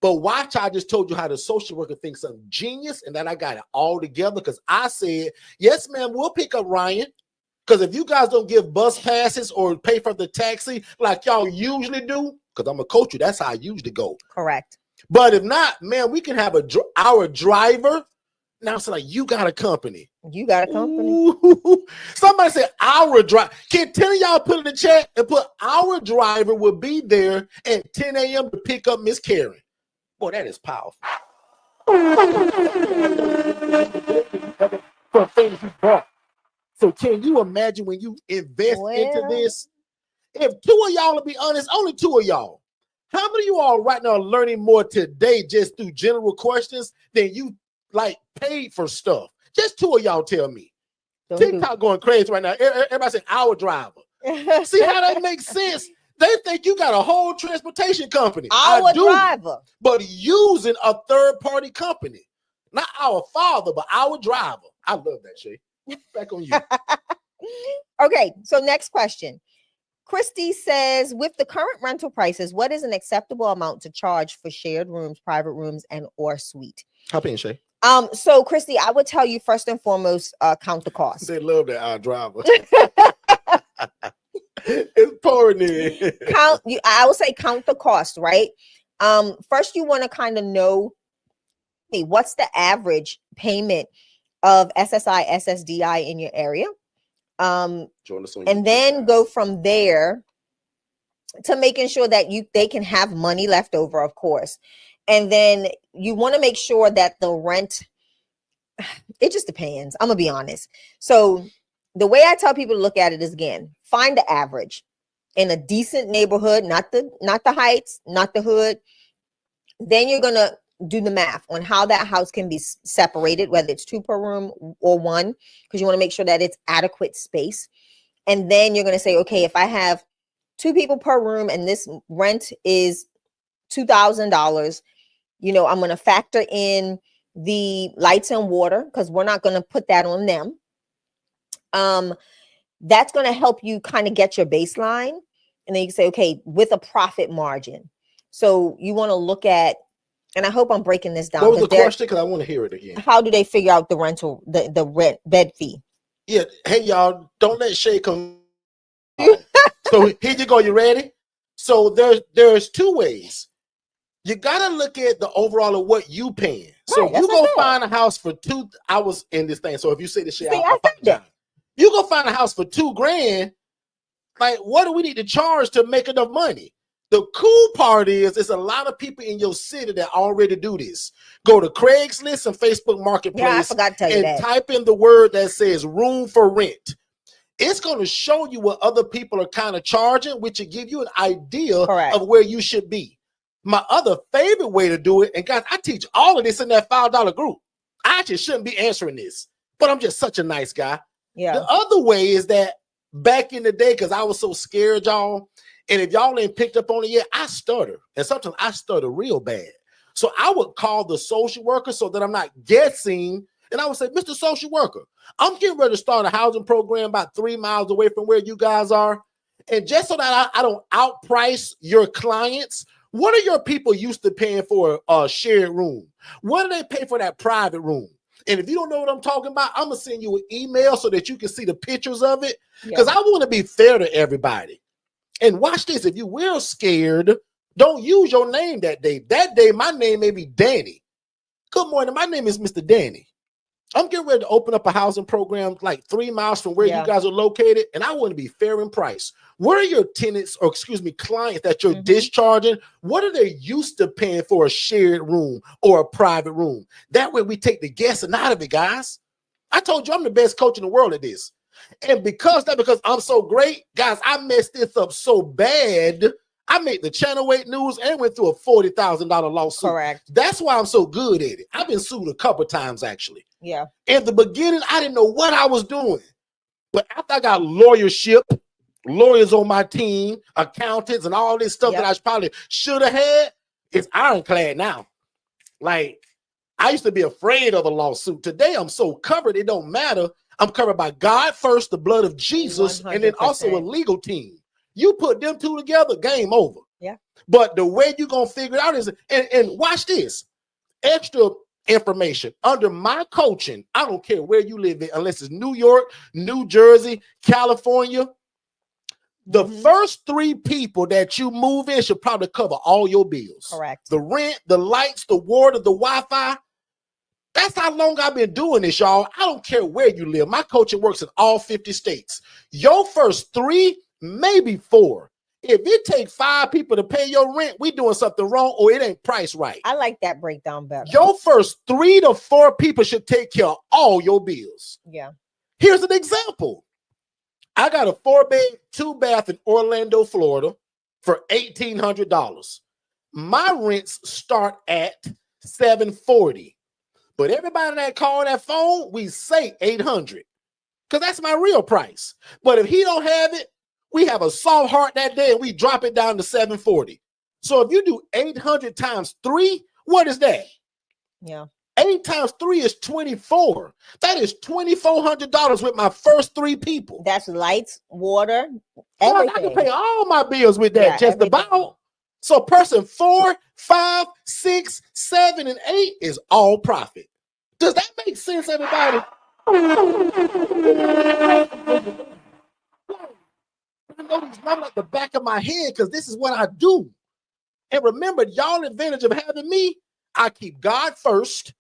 But watch, I just told you how the social worker thinks I'm genius and that I got it all together because I said, yes, ma'am, we'll pick up Ryan. Because if you guys don't give bus passes or pay for the taxi like y'all usually do, because I'm going to coach you, that's how I usually go. Correct. But if not, man, we can have our driver. Now it's like, you got a company. You got a company. Ooh. Somebody said our driver. Can 10 of y'all put in the chat and put our driver will be there at 10 a.m. to pick up Miss Karen. Boy, that is powerful. For things you bought. So can you imagine when you invest into this? If 2 of y'all, to be honest, only 2 of y'all. How many of you all right now are learning more today just through general questions than you like paid for stuff? Just 2 of y'all tell me. TikTok going crazy right now. Everybody saying our driver. See how that makes sense? They think you got a whole transportation company. Our driver. But using a third-party company. Not our father, but our driver. I love that, Shay. Back on you. Okay, so next question. Christy says, with the current rental prices, what is an acceptable amount to charge for shared rooms, private rooms, and or suite? Hop in, Shay. So Christy, I would tell you first and foremost, count the cost. They love that our driver. It's pouring in. I would say count the cost, right? First you want to kind of know, hey, what's the average payment of SSI, SSDI in your area? And then go from there to making sure that they can have money left over, of course. And then you want to make sure that the rent, it just depends. I'm gonna be honest. So the way I tell people to look at it is, again, find the average in a decent neighborhood, not the heights, not the hood. Then you're gonna do the math on how that house can be separated, whether it's 2 per room or 1, because you want to make sure that it's adequate space. And then you're going to say, okay, if I have 2 people per room and this rent is $2,000, I'm going to factor in the lights and water because we're not going to put that on them. That's going to help you kind of get your baseline. And then you can say, okay, with a profit margin. So you want to look at, and I hope I'm breaking this down. What was the question? Because I want to hear it again. How do they figure out the rental, the rent bed fee? Yeah. Hey, y'all, don't let Shay come. So here you go. You ready? So there's 2 ways. You got to look at the overall of what you paying. So you go find a house for 2 hours in this thing. So if you say this shit, you go find a house for $2,000. Like, what do we need to charge to make enough money? The cool part is it's a lot of people in your city that already do this. Go to Craigslist and Facebook Marketplace Yeah, I forgot to tell you and that. type in the word that says room for rent. It's going to show you what other people are kind of charging, which will give you an idea Correct. of where you should be. My other favorite way to do it, and guys, I teach all of this in that $5 group. I actually shouldn't be answering this, but I'm just such a nice guy. Yeah. The other way is that back in the day, because I was so scared, y'all, and if y'all ain't picked up on it yet, I stutter. And sometimes I stutter real bad. So I would call the social worker so that I'm not guessing. And I would say, Mr. Social Worker, I'm getting ready to start a housing program about 3 miles away from where you guys are. And just so that I don't outprice your clients, what are your people used to paying for a shared room? What do they pay for that private room? And if you don't know what I'm talking about, I'm going to send you an email so that you can see the pictures of it. Because I want to be fair to everybody. And watch this. If you were scared, don't use your name that day. That day, my name may be Danny. Good morning. My name is Mr. Danny. I'm getting ready to open up a housing program like 3 miles from where you guys are located. And I want to be fair in price. What are your tenants, or excuse me, clients that you're discharging? What are they used to paying for a shared room or a private room? That way we take the guessing out of it, guys. I told you I'm the best coach in the world at this. And because I'm so great, guys, I messed this up so bad. I made the Channel 8 news and went through a $40,000 lawsuit. Correct. That's why I'm so good at it. I've been sued a couple times, actually. Yeah. In the beginning, I didn't know what I was doing. But after I got lawyership, lawyers on my team, accountants, and all this stuff that I probably should have had, it's ironclad now. Like, I used to be afraid of a lawsuit. Today, I'm so covered, it don't matter. I'm covered by God first, the blood of Jesus, 100%. And then also a legal team. You put them two together, game over. Yeah. But the way you're going to figure it out is, and watch this, extra information. Under my coaching, I don't care where you live in, unless it's New York, New Jersey, California. The first 3 people that you move in should probably cover all your bills. Correct. The rent, the lights, the water, the Wi-Fi. That's how long I've been doing this, y'all. I don't care where you live. My coaching works in all 50 states. Your first 3, maybe 4. If it takes 5 people to pay your rent, we doing something wrong or it ain't priced right. I like that breakdown better. Your first 3 to 4 people should take care of all your bills. Yeah. Here's an example. I got a 4-bed, 2-bath in Orlando, Florida for $1,800. My rents start at $740. But everybody that call on that phone, we say $800 because that's my real price. But if he don't have it, we have a soft heart that day and we drop it down to $740. So if you do 800 times 3, what is that? Yeah. 8 times 3 is 24. That is $2,400 with my first 3 people. That's lights, water, everything. I can pay all my bills with that, just about. So person 4, 5, 6, 7, and 8 is all profit. Does that make sense, everybody? I know these numbers like the back of my head because this is what I do. And remember, y'all advantage of having me, I keep God first.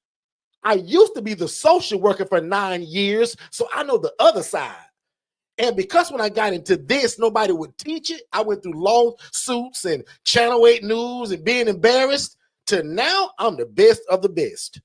I used to be the social worker for 9 years, so I know the other side. And because when I got into this, nobody would teach it. I went through lawsuits and Channel 8 news and being embarrassed to now I'm the best of the best.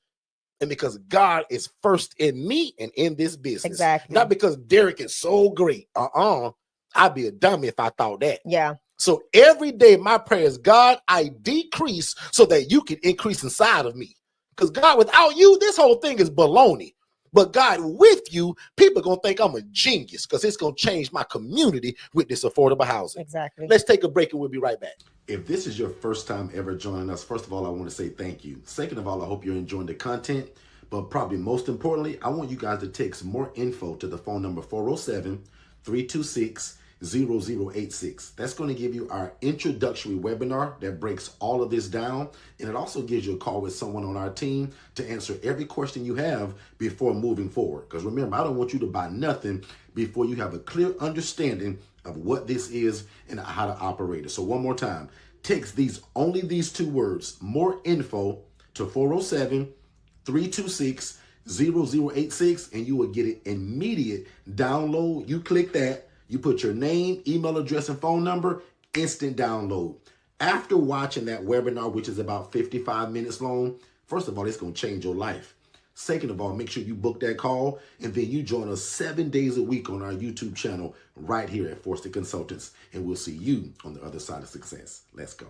And because God is first in me and in this business. Exactly. Not because Derek is so great. I'd be a dummy if I thought that. Yeah. So every day my prayer is, God, I decrease so that you can increase inside of me. Because God, without you, this whole thing is baloney. But God, with you, people are going to think I'm a genius because it's going to change my community with this affordable housing. Exactly. Let's take a break and we'll be right back. If this is your first time ever joining us, first of all, I want to say thank you. Second of all, I hope you're enjoying the content. But probably most importantly, I want you guys to text more info to the phone number 407-326-0086. That's going to give you our introductory webinar that breaks all of this down. And it also gives you a call with someone on our team to answer every question you have before moving forward. Because remember, I don't want you to buy nothing before you have a clear understanding of what this is and how to operate it. So one more time, text only these 2 words, more info, to 407-326-0086, and you will get an immediate download. You click that, you put your name, email address, and phone number, instant download. After watching that webinar, which is about 55 minutes long, first of all, it's going to change your life. Second of all, make sure you book that call, and then you join us 7 days a week on our YouTube channel right here at Forston Consultants, and we'll see you on the other side of success. Let's go.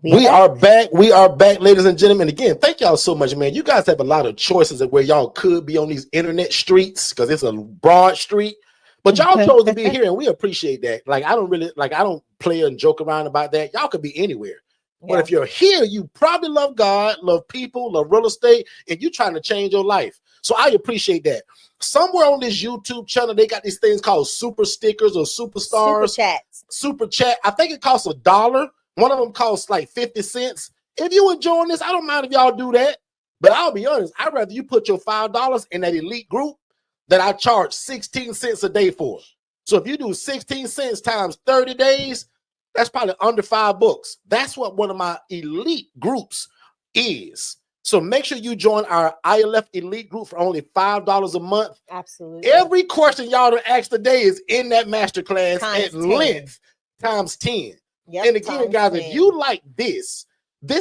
We are back. We are back, ladies and gentlemen. Again, thank y'all so much, man. You guys have a lot of choices of where y'all could be on these internet streets, because it's a broad street. But y'all chose to be here, and we appreciate that. Like, I don't play and joke around about that. Y'all could be anywhere. But if you're here, you probably love God, love people, love real estate, and you're trying to change your life. So I appreciate that. Somewhere on this YouTube channel, they got these things called super stickers or superstars. Super chats. Super chat. I think it costs $1. One of them costs like 50 cents. If you enjoying this, I don't mind if y'all do that. But I'll be honest, I'd rather you put your $5 in that elite group that I charge 16 cents a day for. So if you do 16 cents times 30 days, that's probably under $5. That's what one of my elite groups is. So make sure you join our ILF elite group for only $5 a month. Absolutely. Every question y'all to ask today is in that masterclass at 10. length times 10. Yep, And again, guys, 10. if you like this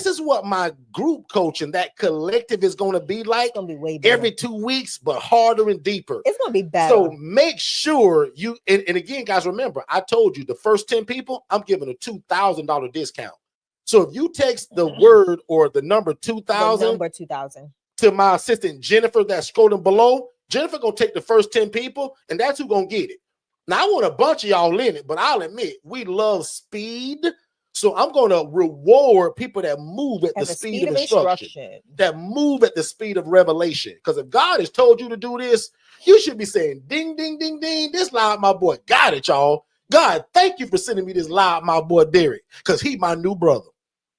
is what my group coaching, that collective, is going to be like. It's going to be way better. Every 2 weeks, but harder and deeper. It's going to be better. So make sure you, and again, guys, remember, I told you the first 10 people, I'm giving a $2,000 discount. So if you text the word or the number 2,000 to my assistant Jennifer that's scrolling below, Jennifer gonna take the first 10 people, and that's who gonna get it. Now I want a bunch of y'all in it, but I'll admit we love speed. So I'm gonna reward people that move at the speed of instruction, that move at the speed of revelation. Because if God has told you to do this, you should be saying, ding, ding, ding, ding. This Loud My Boy got it, y'all. God, thank you for sending me this Loud My Boy Derek, because he my new brother.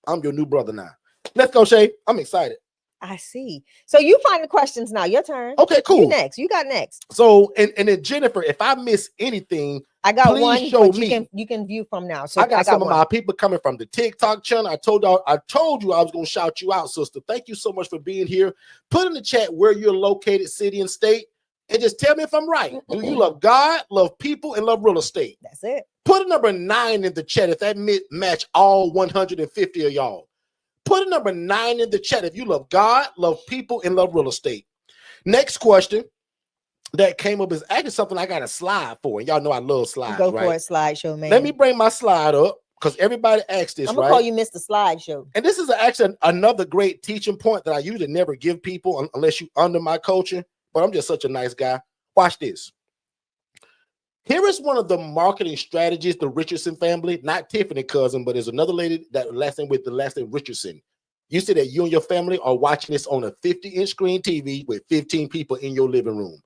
I'm your new brother now. Let's go, Shay. I'm excited. I see. So you find the questions now. Your turn. Okay, cool. You next. You got next. So, and then Jennifer, if I miss anything, I got one. show me. You can view from now. So I got some of my people coming from the TikTok channel. I told you I was going to shout you out, sister. Thank you so much for being here. Put in the chat where you're located, city and state, and just tell me if I'm right. Do you love God, love people, and love real estate? That's it. Put a number 9 in the chat if that match all 150 of y'all. Put a number 9 in the chat if you love God, love people, and love real estate. Next question that came up is actually something I got a slide for. And y'all know I love slides. Go for it, slideshow, man. Let me bring my slide up, because everybody asked this, I'm going to call you Mr. Slideshow. And this is actually another great teaching point that I usually never give people unless you under my coaching. But I'm just such a nice guy. Watch this. Here is one of the marketing strategies the Richardson family, not Tiffany cousin, but there's another lady that last name Richardson. You say that you and your family are watching this on a 50-inch screen TV with 15 people in your living room.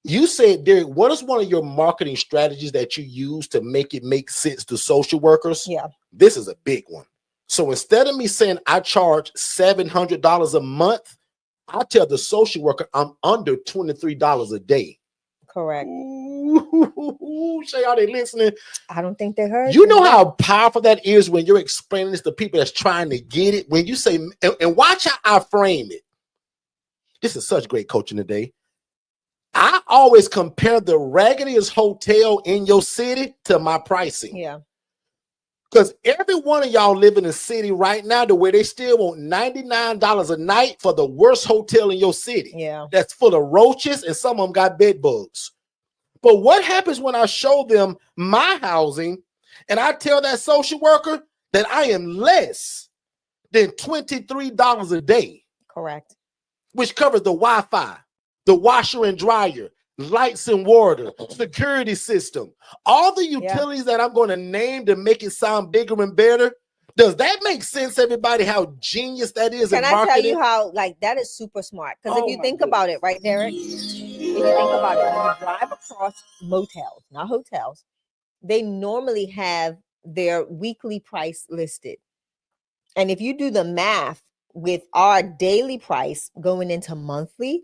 You said, Derek, what is one of your marketing strategies that you use to make it make sense to social workers? Yeah. This is a big one. So instead of me saying I charge $700 a month, I tell the social worker I'm under $23 a day. Correct. Ooh, Shay, are they listening? I don't think they heard. You know how powerful that is when you're explaining this to people that's trying to get it. When you say, and watch how I frame it. This is such great coaching today. I always compare the raggediest hotel in your city to my pricing. Yeah. Because every one of y'all live in a city right now to where they still want $99 a night for the worst hotel in your city. Yeah. That's full of roaches, and some of them got bed bugs. But what happens when I show them my housing and I tell that social worker that I am less than $23 a day? Correct. Which covers the Wi-Fi, the washer and dryer, lights and water, security system, all the utilities that I'm going to name to make it sound bigger and better. Does that make sense, everybody, how genius that is in marketing? Can I tell you how, like, that is super smart? Because if you think about it, right, Derek, if you think about it, when you drive across motels, not hotels, they normally have their weekly price listed. And if you do the math with our daily price going into monthly,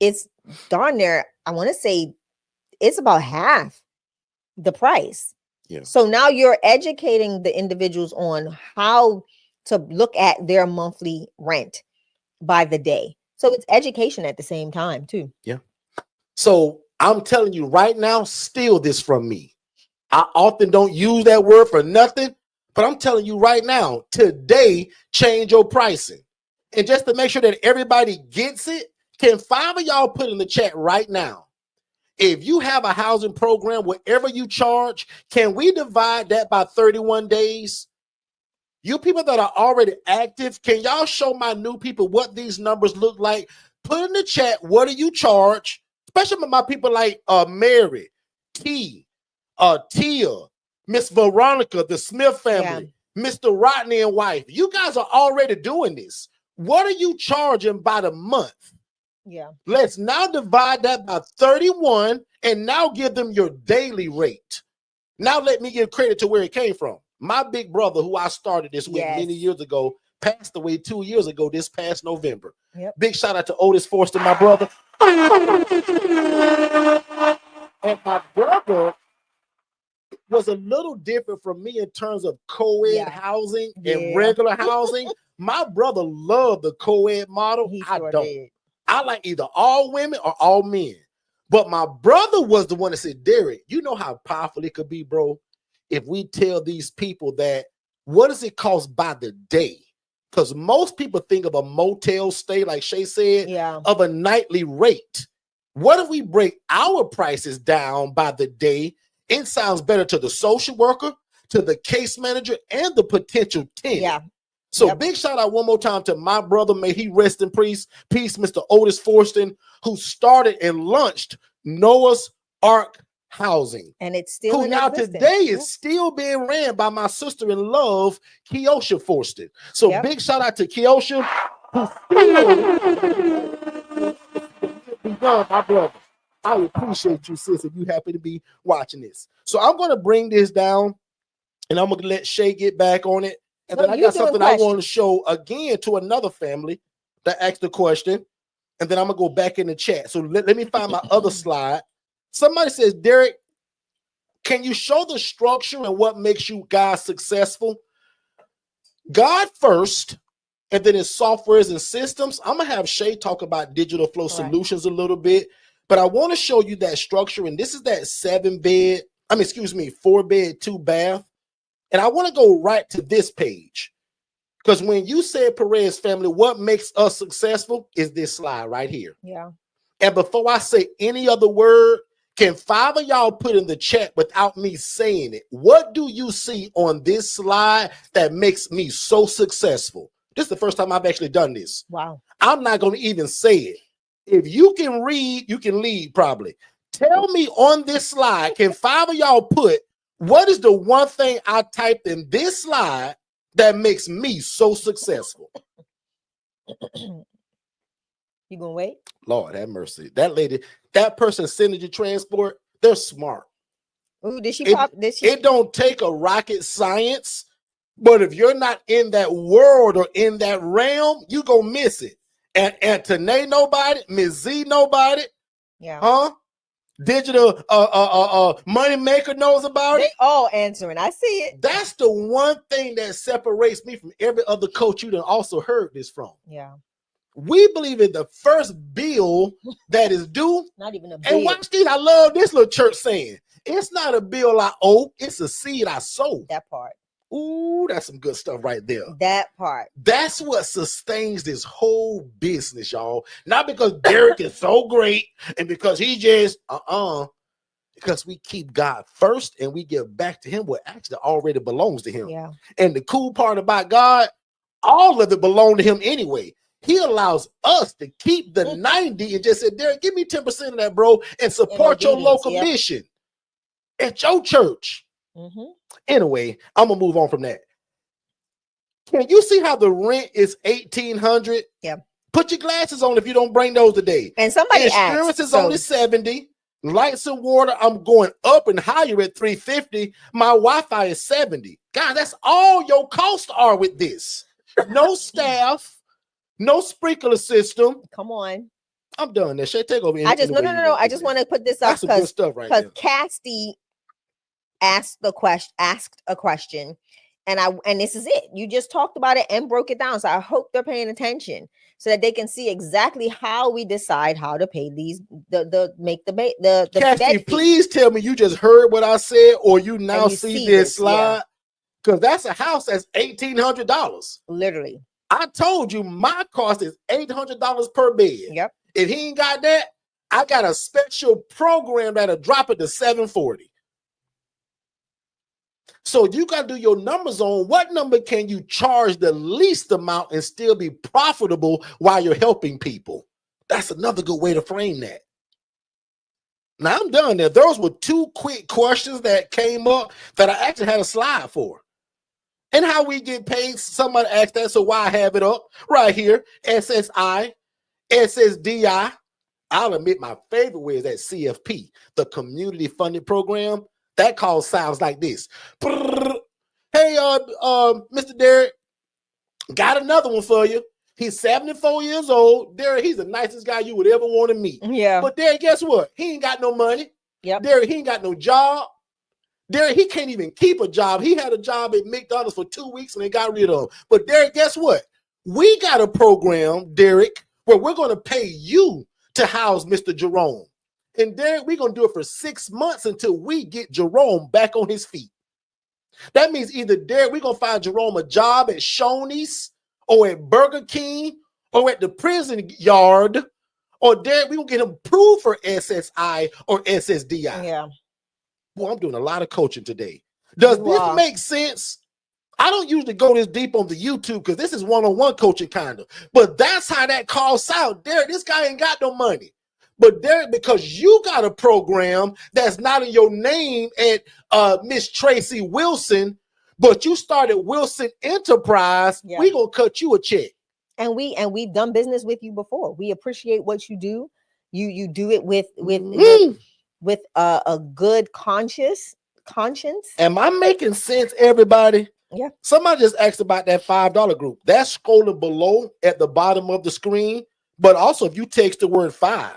it's darn near, I want to say it's about half the price. Yeah. So now you're educating the individuals on how to look at their monthly rent by the day. So it's education at the same time too. Yeah. So I'm telling you right now, steal this from me. I often don't use that word for nothing, But I'm telling you right now, today, change your pricing. And just to make sure that everybody gets it, can 5 of y'all put in the chat right now? If you have a housing program, whatever you charge, can we divide that by 31 days? You people that are already active, can y'all show my new people what these numbers look like? Put in the chat, what do you charge? Especially my people like Mary, T, Tia, Miss Veronica, the Smith family, Mr. Rodney and wife. You guys are already doing this. What are you charging by the month? Yeah. Let's now divide that by 31 and now give them your daily rate. Now let me give credit to where it came from. My big brother, who I started this with many years ago, passed away 2 years ago this past November. Big shout out to Otis Forston, my brother. And my brother was a little different from me in terms of co-ed housing and regular housing. My brother loved the co-ed model. I don't. I like either all women or all men. But my brother was the one that said, Derek, you know how powerful it could be, bro, if we tell these people that what does it cost by the day? Because most people think of a motel stay, like Shay said, of a nightly rate. What if we break our prices down by the day? It sounds better to the social worker, to the case manager, and the potential tenant. So big shout out one more time to my brother. May he rest in peace, Mr. Otis Forston, who started and launched Noah's Ark Housing. And it's still who now today is still being ran by my sister in love, Keosha Forston. So big shout out to Keosha, who's still my brother. I appreciate you, sis, if you happen to be watching this. So I'm going to bring this down, and I'm going to let Shay get back on it. And then I got something I want to show again to another family that asked the question. And then I'm going to go back in the chat. So let me find my other slide. Somebody says, Derek, can you show the structure and what makes you guys successful? God first, and then his softwares and systems. I'm going to have Shay talk about digital flow solutions a little bit. But I want to show you that structure. And this is that 4-bed, 2-bath. And I want to go right to this page. Because when you said Perez family, what makes us successful is this slide right here. And before I say any other word, can 5 of y'all put in the chat without me saying it? What do you see on this slide that makes me so successful? This is the first time I've actually done this. Wow. I'm not going to even say it. If you can read, you can lead probably. Tell me on this slide, can 5 of y'all put, what is the one thing I typed in this slide that makes me so successful? You gonna wait? Lord have mercy. That lady, that person Synergy Transport, they're smart. Ooh, did she pop? It don't take a rocket science, but if you're not in that world or in that realm, you gonna miss it. And Tanae nobody, Ms. Z nobody, Digital money maker knows about it. They all answering. I see it. That's the one thing that separates me from every other coach you done also heard this from. We believe in the first bill that is due. Not even a bill. And watch this. I love this little church saying, it's not a bill I owe, it's a seed I sow. That part. Ooh, that's some good stuff right there. That part. That's what sustains this whole business, y'all. Not because Derek is so great and because he just, because we keep God first and we give back to him what actually already belongs to him. And the cool part about God, all of it belongs to him anyway. He allows us to keep the 90 and just say, Derek, give me 10% of that, bro, and support your local mission at your church. Anyway, I'm gonna move on from that. Can you see how the rent is $1,800? Put your glasses on if you don't bring those today. And somebody insurance is only $70. Lights and water, I'm going up and higher at $350. My Wi-Fi is $70. God, that's all your costs are with this. No staff. No sprinkler system. Come on. I'm done. That shit take over. I just no. I just want to put this up because Casty asked a question, and this is it. You just talked about it and broke it down. So I hope they're paying attention so that they can see exactly how we decide how to pay these the Casty, please tell me you just heard what I said, or you now see this slide. Because that's a house that's $1,800. Literally. I told you my cost is $800 per bed. Yep. If he ain't got that, I got a special program that'll drop it to $740. So you got to do your numbers on what number can you charge the least amount and still be profitable while you're helping people. That's another good way to frame that. Now I'm done there. Those were 2 quick questions that came up that I actually had a slide for. And how we get paid. Somebody asked that, so why I have it up right here? SSI, SSDI. I'll admit my favorite way is that CFP, the Community Funded Program. That call sounds like this. Hey, Mr. Derek, got another one for you. He's 74 years old. Derek, he's the nicest guy you would ever want to meet. Yeah. But Derek, guess what? He ain't got no money. Yep. Derek, he ain't got no job. Derek, he can't even keep a job. He had a job at McDonald's for 2 weeks and they got rid of him. But Derek, guess what? We got a program, Derek, where we're going to pay you to house Mr. Jerome. And Derek, we're going to do it for 6 months until we get Jerome back on his feet. That means either Derek, we're going to find Jerome a job at Shoney's or at Burger King or at the prison yard, or Derek, we're going to get him approved for SSI or SSDI. Yeah. Boy, I'm doing a lot of coaching today. Does this make sense? I don't usually go this deep on the YouTube because this is one-on-one coaching kind of. But that's how that calls out. Derek, this guy ain't got no money. But Derek, because you got a program that's not in your name at Miss Tracy Wilson, but you started Wilson Enterprise, we gonna cut you a check. And we've done business with you before. We appreciate what you do. You do it with a good conscience. Am I making sense, everybody? Yeah. Somebody just asked about that $5 group. That's scrolling below at the bottom of the screen. But also, if you text the word 5,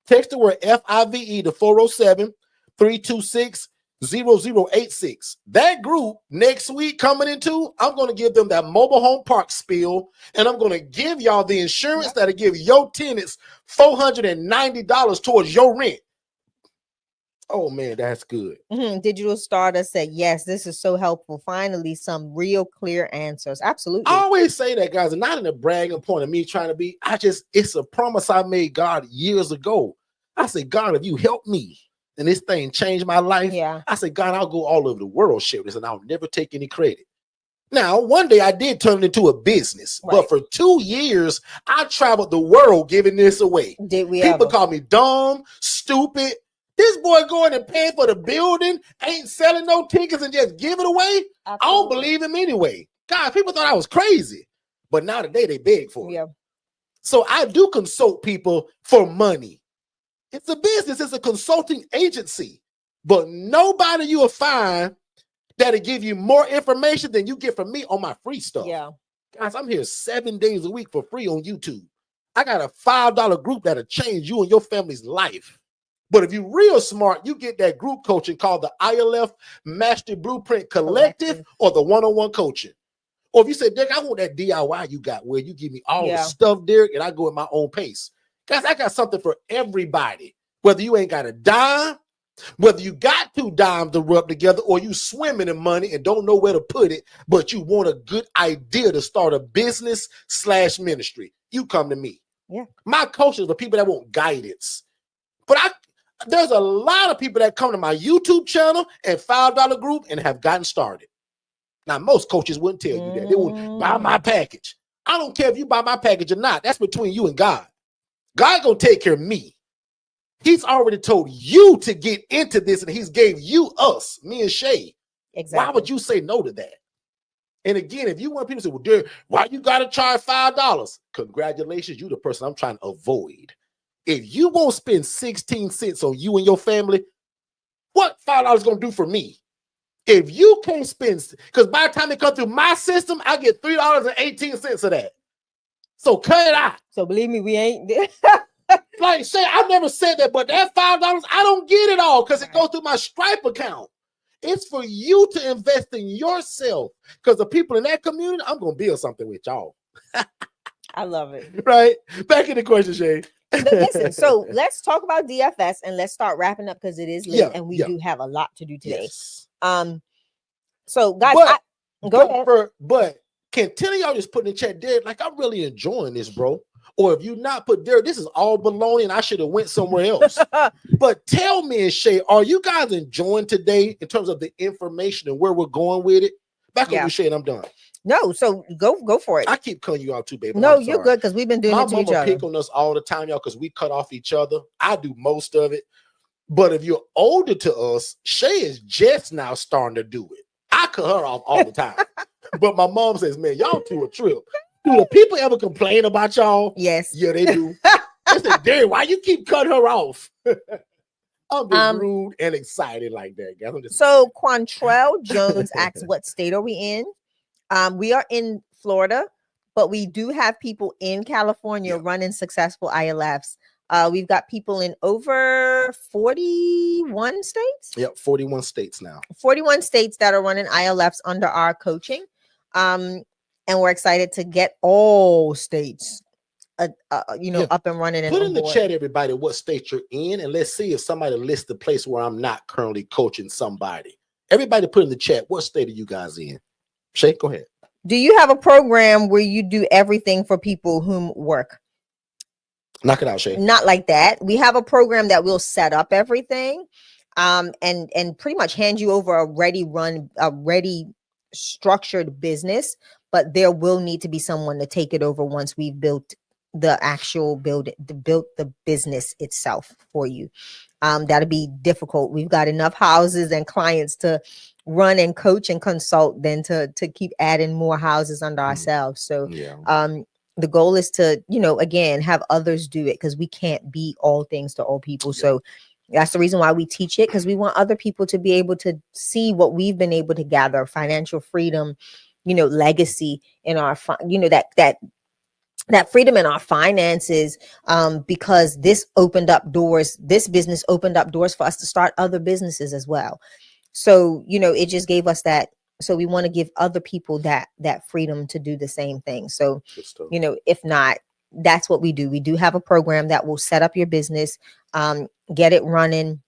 text the word FIVE to 407-326-0086. That group next week coming into, I'm going to give them that mobile home park spiel, and I'm going to give y'all the insurance that'll give your tenants $490 towards your rent. Oh man, that's good. Digital Starter said, yes, this is so helpful. Finally, some real clear answers. Absolutely. I always say that, guys, and not in a bragging point of me trying to be, it's a promise I made God years ago. I said, God, if you help me and this thing changed my life, I said, God, I'll go all over the world sharing this and I'll never take any credit. Now, one day I did turn it into a business, but for 2 years, I traveled the world giving this away. Did we People call me dumb, stupid. This boy going and paying for the building, ain't selling no tickets and just give it away. Absolutely. I don't believe him anyway. God, people thought I was crazy, but now today they beg for it. So I do consult people for money. It's a business. It's a consulting agency, but nobody you will find that'll give you more information than you get from me on my free stuff. Guys, I'm here 7 days a week for free on YouTube. I got a $5 group that'll change you and your family's life. But if you're real smart, you get that group coaching called the ILF Mastery Blueprint Collective or the one-on-one coaching. Or if you say, Derek, I want that DIY you got where you give me all the stuff, Derek, and I go at my own pace. Guys, I got something for everybody. Whether you ain't got a dime, whether you got 2 dimes to rub together, or you swimming in money and don't know where to put it, but you want a good idea to start a business/ministry, you come to me. My coaches are people that want guidance. But there's a lot of people that come to my YouTube channel and $5 group and have gotten started. Now, most coaches wouldn't tell you that. They wouldn't buy my package. I don't care if you buy my package or not. That's between you and God. God gonna take care of me. He's already told you to get into this, and he's gave you us, me and Shay. Why would you say no to that? And again, if you want people to say, well, Derek, why you gotta charge $5? Congratulations, you the person I'm trying to avoid. If you won't spend 16 cents on you and your family, what $5 gonna do for me? If you can't spend, because by the time it comes through my system, I get $3.18 of that. So cut it out. So believe me, we ain't there. Like say, I never said that, but that $5, I don't get it all because it goes through my Stripe account. It's for you to invest in yourself. Because the people in that community, I'm gonna build something with y'all. I love it. Right? Back in the question, Shay. Listen, so let's talk about DFS and let's start wrapping up because it is late and we do have a lot to do today. So guys, go ahead. But can 10 of y'all just put in the chat, Derek, like I'm really enjoying this, bro? Or if you not put Derek, this is all baloney and I should have went somewhere else. But tell me and Shay, are you guys enjoying today in terms of the information and where we're going with it? Back on you, Shay, and I'm done. No, so go for it. I keep calling you out too, baby. No, you're good because we've been doing it to each other. My mama pick on us all the time, y'all, because we cut off each other. I do most of it. But if you're older to us, Shay is just now starting to do it. I cut her off all the time. But my mom says, man, y'all two a trip. Do the people ever complain about y'all? Yes. Yeah, they do. I said, Derek, why you keep cutting her off? I'm just rude and excited like that, guys. So Quantrell Jones asks, what state are we in? We are in Florida, but we do have people in California running successful ILFs. We've got people in over 41 states. Yep, 41 states now. 41 states that are running ILFs under our coaching. And we're excited to get all states, up and running. And put in the chat, everybody, what state you're in, and let's see if somebody lists the place where I'm not currently coaching somebody. Everybody put in the chat, what state are you guys in? Shay, go ahead. Do you have a program where you do everything for people whom work? Knock it out, Shay. Not like that. We have a program that will set up everything, and pretty much hand you over a ready structured business, but there will need to be someone to take it over once we've built the actual built the business itself for you. That'll be difficult. We've got enough houses and clients to run and coach and consult than to keep adding more houses under ourselves. So the goal is to, again, have others do it because we can't be all things to all people. So that's the reason why we teach it, because we want other people to be able to see what we've been able to gather: financial freedom, legacy in our, that freedom in our finances, because this business opened up doors for us to start other businesses as well. So, it just gave us that. So we want to give other people that freedom to do the same thing. So, if not, that's what we do. We do have a program that will set up your business, get it running,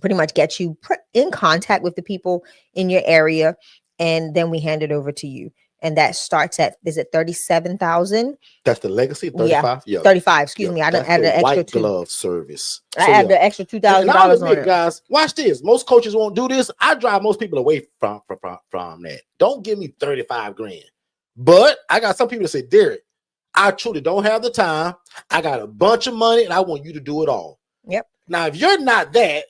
pretty much get you in contact with the people in your area, and then we hand it over to you. And that starts at, is it 37,000? That's the legacy. 35. Yeah, 35. Excuse me. I don't add the extra white glove service. I add the extra $2,000 on it. Guys, watch this. Most coaches won't do this. I drive most people away from that. Don't give me 35 grand. But I got some people that say, Derek, I truly don't have the time. I got a bunch of money and I want you to do it all. Yep. Now, if you're not that,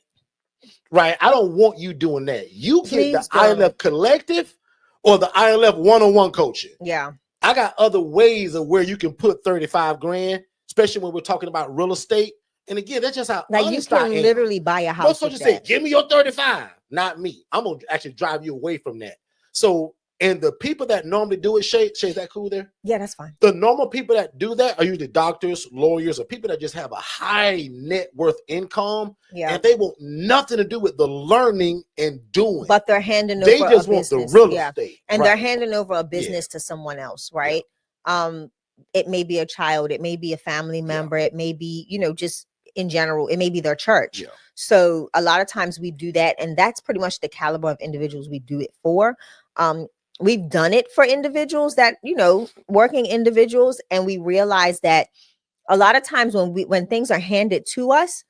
right, I don't want you doing that. You get the ILF collective or the ILF one-on-one coaching. Yeah. I got other ways of where you can put 35 grand, especially when we're talking about real estate. And again, that's just how you can literally buy a house. Most coaches say, give me your 35. Not me. I'm going to actually drive you away from that. So, and the people that normally do it, Shay, is that cool there? Yeah, that's fine. The normal people that do that are usually doctors, lawyers, or people that just have a high net worth income. Yeah. And they want nothing to do with the learning and doing. But they're handing over They just want business. the real estate. And they're handing over a business to someone else, right? Yeah. It may be a child. It may be a family member. It may be, just in general, it may be their church. Yeah. So a lot of times we do that. And that's pretty much the caliber of individuals we do it for. We've done it for individuals that, working individuals. And we realize that a lot of times when things are handed to us,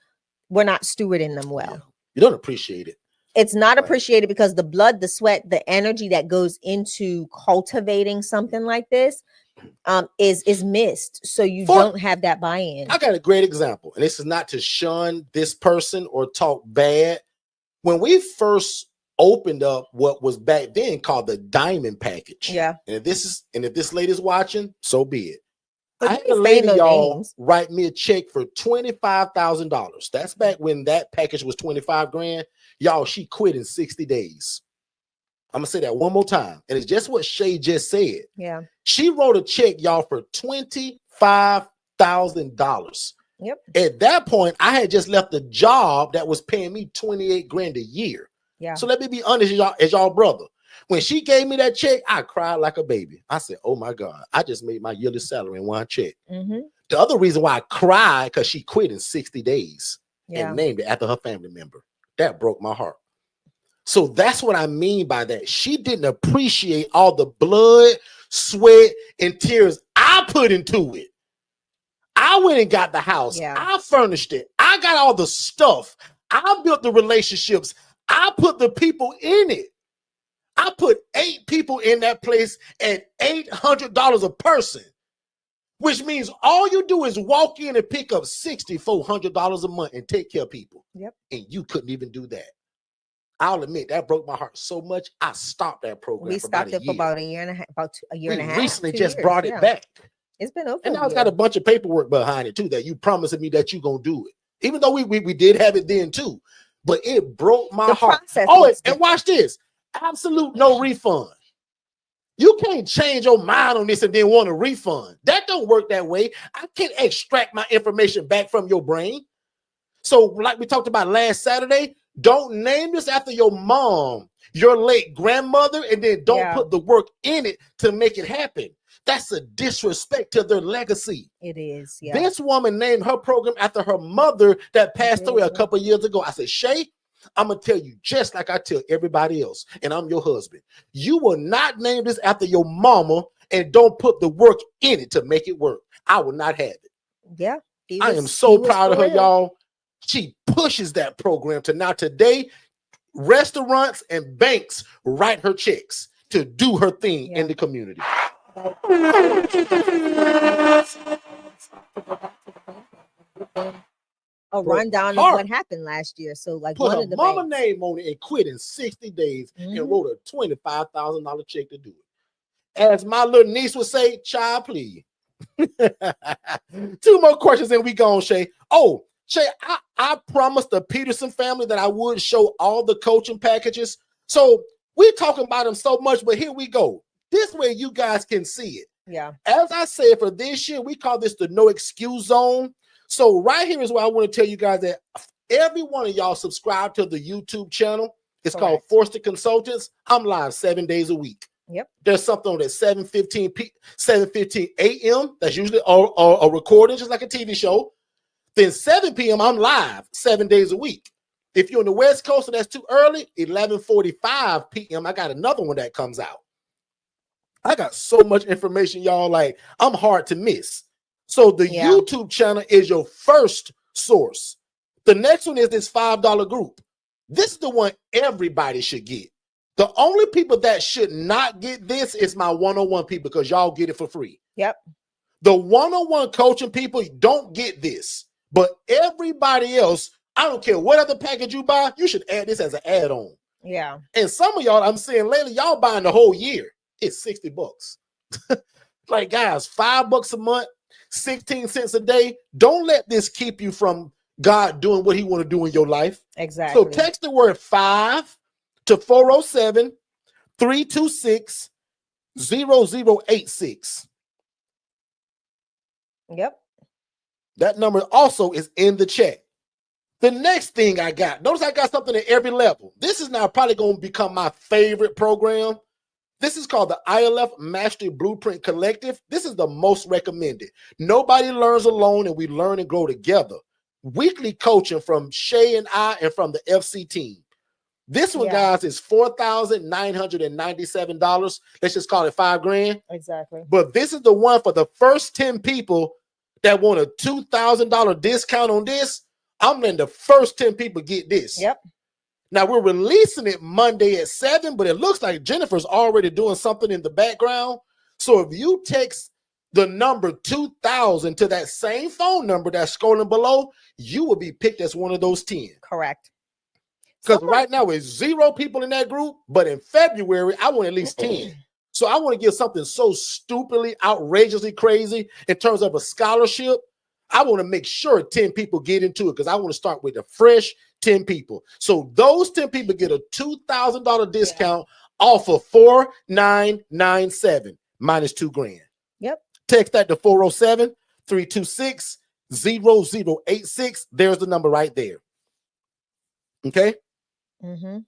we're not stewarding them well. Yeah. You don't appreciate it. It's not appreciated because the blood, the sweat, the energy that goes into cultivating something like this is missed. So you don't have that buy-in. I got a great example. And this is not to shun this person or talk bad. When we first opened up what was back then called the diamond package. Yeah. And if this lady's watching, so be it. But I had a lady, y'all, write me a check for $25,000. That's back when that package was 25 grand. Y'all, she quit in 60 days. I'm gonna say that one more time. And it's just what Shay just said. Yeah. She wrote a check, y'all, for $25,000. Yep. At that point, I had just left a job that was paying me 28 grand a year. Yeah. So let me be honest, as y'all brother. When she gave me that check, I cried like a baby. I said, oh my God, I just made my yearly salary in one check. Mm-hmm. The other reason why I cried, because she quit in 60 days and named it after her family member. That broke my heart. So that's what I mean by that. She didn't appreciate all the blood, sweat, and tears I put into it. I went and got the house. Yeah. I furnished it. I got all the stuff. I built the relationships. I put the people in it. I put 8 people in that place at $800 a person, which means all you do is walk in and pick up $6,400 a month and take care of people. Yep. And you couldn't even do that. I'll admit that broke my heart so much. I stopped that program. We stopped it for about a year and a half. We recently just 2 brought years, it back. It's been over. And now it's got a bunch of paperwork behind it too, that you promising me that you're gonna do it. Even though we did have it then too, but it broke my heart. Oh, and watch this. Absolute no refund. You can't change your mind on this and then want a refund. That don't work that way. I can't extract my information back from your brain. So like we talked about last Saturday, don't name this after your mom, your late grandmother, and then don't put the work in it to make it happen. That's a disrespect to their legacy. It is. Yeah. This woman named her program after her mother that passed away a couple of years ago. I said, Shay, I'm going to tell you just like I tell everybody else, and I'm your husband. You will not name this after your mama and don't put the work in it to make it work. I will not have it. Yeah. I am so proud of her, y'all. She pushes that program to now today, restaurants and banks write her checks to do her thing in the community. A rundown of what happened last year. So like put one a of the mama banks name on it and quit in 60 days and wrote a $25,000 check to do it. As my little niece would say, child, please. 2 more questions and we gone, Shay. Oh, Shay, I promised the Peterson family that I would show all the coaching packages. So we're talking about them so much, but here we go. This way you guys can see it. Yeah. As I said, for this year, we call this the no excuse zone. So right here is where I want to tell you guys that every one of y'all subscribe to the YouTube channel. It's called Forston Consultants. I'm live 7 days a week. Yep. There's something on at 7:15 a.m. That's usually a recording, just like a TV show. Then 7 p.m. I'm live 7 days a week. If you're on the West Coast and that's too early, 11:45 p.m. I got another one that comes out. I got so much information, y'all. Like, I'm hard to miss. So the YouTube channel is your first source. The next one is this $5 group. This is the one everybody should get. The only people that should not get this is my one-on-one people, because y'all get it for free. Yep. The one-on-one coaching people don't get this, but everybody else, I don't care what other package you buy, you should add this as an add-on. Yeah. And some of y'all, I'm seeing lately, y'all buying the whole year. It's $60. Like, guys, $5 a month, 16 cents a day. Don't let this keep you from God doing what he want to do in your life. Exactly. So text the word 5 to 407-326-0086. Yep. That number also is in the chat. The next thing I got, notice I got something at every level. This is now probably going to become my favorite program. This is called the ILF Mastery Blueprint Collective. This is the most recommended. Nobody learns alone, and we learn and grow together. Weekly coaching from Shay and I and from the FC team. This one, guys, is $4,997. Let's just call it $5,000. Exactly. But this is the one for the first 10 people that want a $2,000 discount on this. I'm letting the first 10 people get this. Yep. Now, we're releasing it Monday at 7, but it looks like Jennifer's already doing something in the background. So if you text the number 2000 to that same phone number that's scrolling below, you will be picked as one of those 10. Correct. Because right now it's 0 people in that group, but in February, I want at least 10. So I want to give something so stupidly, outrageously crazy in terms of a scholarship. I want to make sure 10 people get into it, because I want to start with a fresh 10 people. So those 10 people get a $2,000 discount off of $4,997 minus $2,000. Yep. Text that to 407-326-0086. There's the number right there. Okay. Mm-hmm.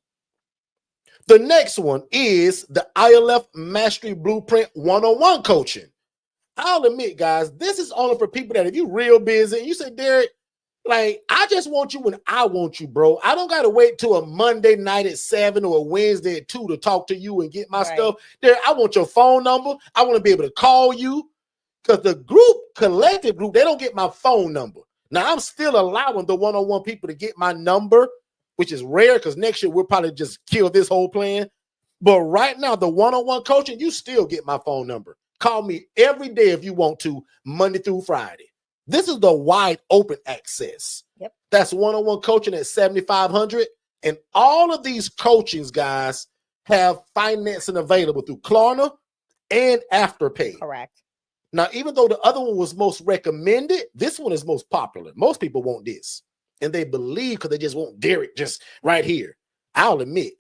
The next one is the ILF Mastery Blueprint one-on-one coaching. I'll admit, guys, this is only for people that if you're real busy and you say, Derek, Like, I just want you when I want you, bro. I don't got to wait till a Monday night at 7 or a Wednesday at 2 to talk to you and get my stuff. There, I want your phone number. I want to be able to call you. Because the collective group, they don't get my phone number. Now, I'm still allowing the one-on-one people to get my number, which is rare because next year we'll probably just kill this whole plan. But right now, the one-on-one coaching, you still get my phone number. Call me every day if you want to, Monday through Friday. This is the wide open access. Yep. That's one-on-one coaching at $7,500. And all of these coachings, guys, have financing available through Klarna and Afterpay. Correct. Now, even though the other one was most recommended, this one is most popular. Most people want this. And they believe because they just want Derek just right here. I'll admit,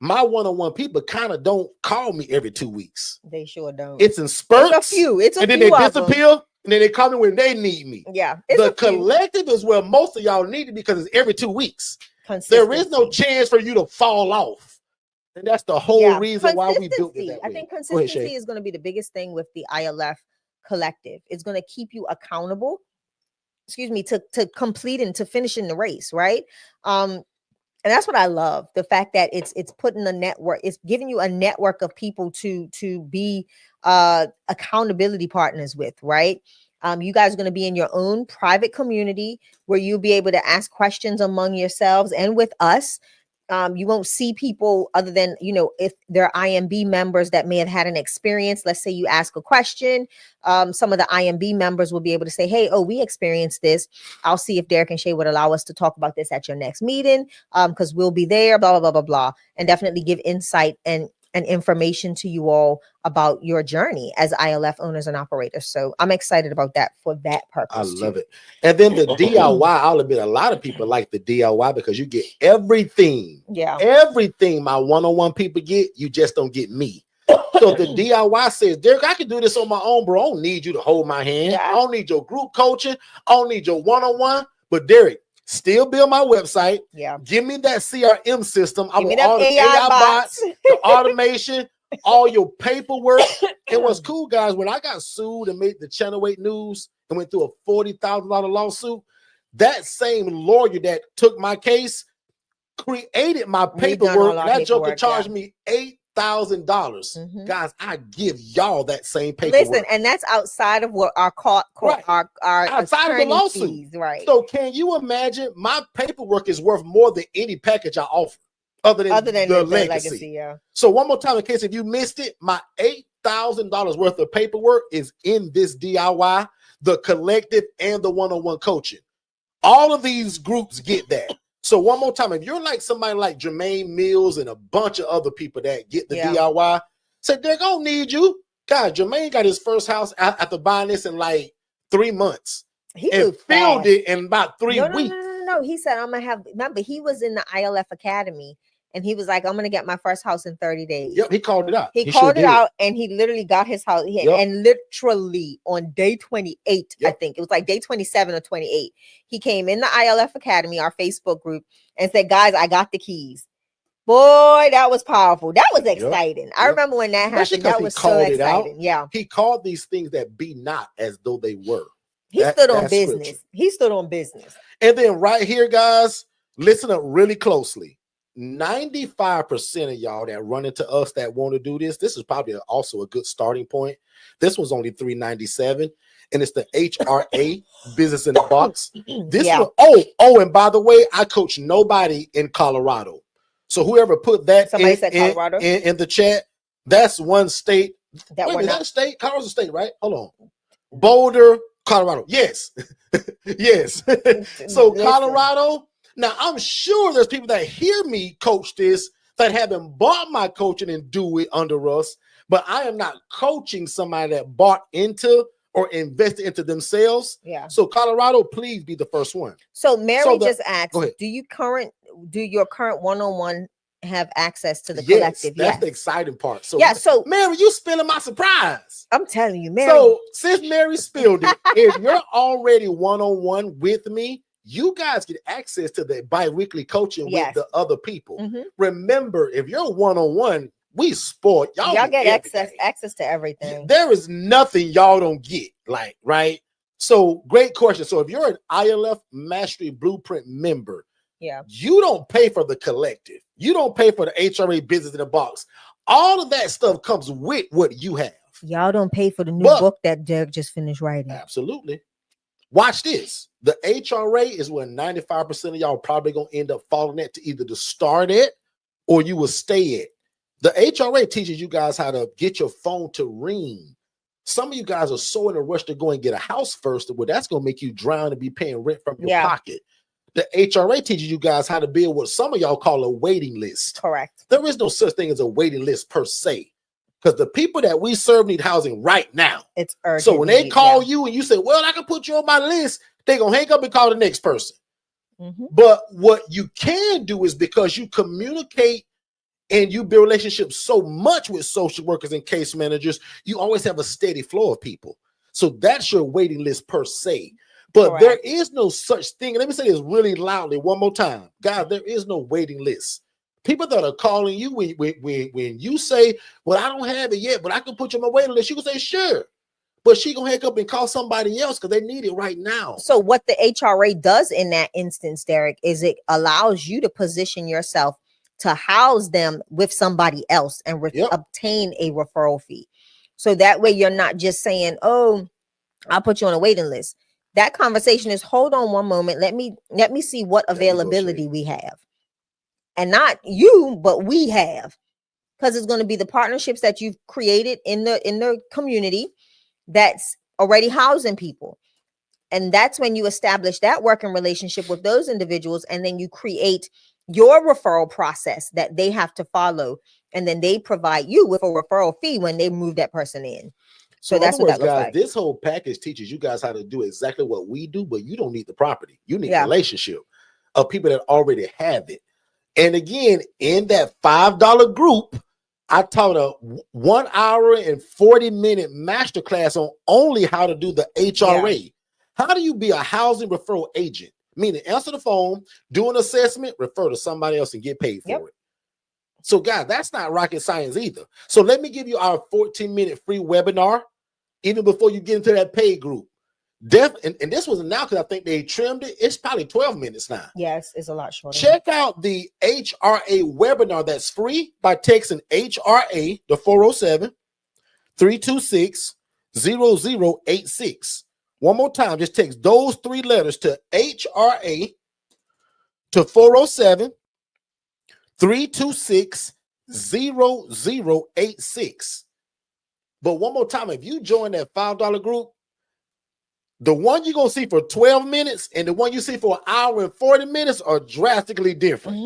my one-on-one people kind of don't call me every 2 weeks. They sure don't. It's in spurts. It's a few. It's a and few. Then they disappear. And then they call me when they need me. Yeah. The collective is where most of y'all need it because it's every 2 weeks. There is no chance for you to fall off. And that's the whole reason why we built it that way. I think consistency is going to be the biggest thing with the ILF collective. It's going to keep you accountable, to complete and to finish in the race, right? And that's what I love. The fact that it's putting a network, it's giving you a network of people to be accountability partners with, right? You guys are going to be in your own private community where you'll be able to ask questions among yourselves and with us. You won't see people other than, if they're IMB members that may have had an experience. Let's say you ask a question. Some of the IMB members will be able to say, hey, we experienced this. I'll see if Derek and Shay would allow us to talk about this at your next meeting, because we'll be there, blah, blah, blah, blah, blah, and definitely give insight and information to you all about your journey as ILF owners and operators. So I'm excited about that for that purpose. I love it. And then the DIY, I'll admit, a lot of people like the DIY because you get everything. Yeah. Everything my one-on-one people get, you just don't get me. So the DIY says, Derek, I can do this on my own, bro. I don't need you to hold my hand. Yeah. I don't need your group coaching. I don't need your one-on-one. But Derek, still build my website. Yeah. Give me that CRM system. I want them all the AI bots, the automation, all your paperwork. And what's cool, guys, when I got sued and made the Channel 8 news and went through a $40,000 lawsuit, that same lawyer that took my case created my paperwork. That joker charged me $8,000. Guys, I give y'all that same paperwork. Listen, and that's outside of what our our outside of the lawsuit, fees, right? So can you imagine? My paperwork is worth more than any package I offer, other than the legacy. Yeah. So one more time, in case if you missed it, my $8,000 worth of paperwork is in this DIY, the collective, and the one-on-one coaching. All of these groups get that. So one more time, if you're like somebody like Jermaine Mills and a bunch of other people that get the DIY, say, Derek, I don't need you. God, Jermaine got his first house after buying this in like 3 months. He filled it in about 3 weeks. No. He said, I'm going to have, remember, he was in the ILF Academy and he was like, I'm going to get my first house in 30 days. Yep, he called it out. He called it out and he literally got his house. And literally on day 28, I think it was like day 27 or 28, he came in the ILF Academy, our Facebook group, and said, guys, I got the keys. Boy, that was powerful. That was exciting. I remember when that happened. That was so exciting. Yeah. He called these things that be not as though they were. He stood on business. Scripture. He stood on business. And then right here, guys, listen up really closely. 95% of y'all that run into us that want to do this, this is probably also a good starting point. This was only $397, and it's the HRA Business in the Box. This one, and by the way, I coach nobody in Colorado. So whoever put that in the chat, that's one state. Is that a state? Colorado's a state, right? Hold on. Boulder, Colorado. Yes. Yes. So Colorado. Now, I'm sure there's people that hear me coach this that haven't bought my coaching and do it under us, but I am not coaching somebody that bought into or invested into themselves. Yeah. So Colorado, please be the first one. So Mary just asked, do your current one-on-one have access to the collective? That's the exciting part. So so Mary, you spilling my surprise. I'm telling you, Mary. So since Mary spilled it, if you're already one-on-one with me, you guys get access to the bi-weekly coaching with the other people. Remember, if you're one-on-one, we sport. Y'all get access to everything. There is nothing y'all don't get, right? So great question. So if you're an ILF Mastery Blueprint member, Yeah. you don't pay for the collective. You don't pay for the HRA Business in a Box. All of that stuff comes with what you have. Y'all don't pay for the new But- book that Derek just finished writing. Absolutely. Watch this. The HRA is where 95% of y'all probably going to end up falling at, to either to start at or you will stay at. The HRA teaches you guys how to get your phone to ring. Some of you guys are so in a rush to go and get a house first, well, that's going to make you drown and be paying rent from your pocket. The HRA teaches you guys how to build what some of y'all call a waiting list. Correct. There is no such thing as a waiting list per se, because the people that we serve need housing right now. It's urgent. So when they call you and you say, well, I can put you on my list, they're going to hang up and call the next person. But what you can do is, because you communicate and you build relationships so much with social workers and case managers, you always have a steady flow of people. So that's your waiting list per se. But there is no such thing. Let me say this really loudly one more time. Guys, there is no waiting list. People that are calling you when you say, well, I don't have it yet, but I can put you on my waiting list, you can say, sure. But she gonna hang up and call somebody else because they need it right now. So what the HRA does in that instance, Derek, is it allows you to position yourself to house them with somebody else and obtain a referral fee. So that way you're not just saying, oh, I'll put you on a waiting list. That conversation is, hold on one moment. Let me see what availability we have. And not you, but we have. Because it's going to be the partnerships that you've created in the community that's already housing people. And that's when you establish that working relationship with those individuals, and then you create your referral process that they have to follow, and then they provide you with a referral fee when they move that person in. So that's what that looks like. This whole package teaches you guys how to do exactly what we do, but you don't need the property. You need a relationship of people that already have it. And again, in that $5 group, I taught a 1 hour and 40-minute masterclass on only how to do the HRA. How do you be a housing referral agent? Meaning, answer the phone, do an assessment, refer to somebody else, and get paid for it. So, guys, that's not rocket science either. So let me give you our 14-minute free webinar, even before you get into that paid group. And this was now because I think they trimmed it. It's probably 12 minutes now. Yes, it's a lot shorter. Check out the HRA webinar that's free by texting HRA to 407-326-0086. One more time, just text those 3 letters to HRA to 407-326-0086. But one more time, if you join that $5 group, the one you're going to see for 12 minutes and the one you see for 1 hour and 40 minutes are drastically different.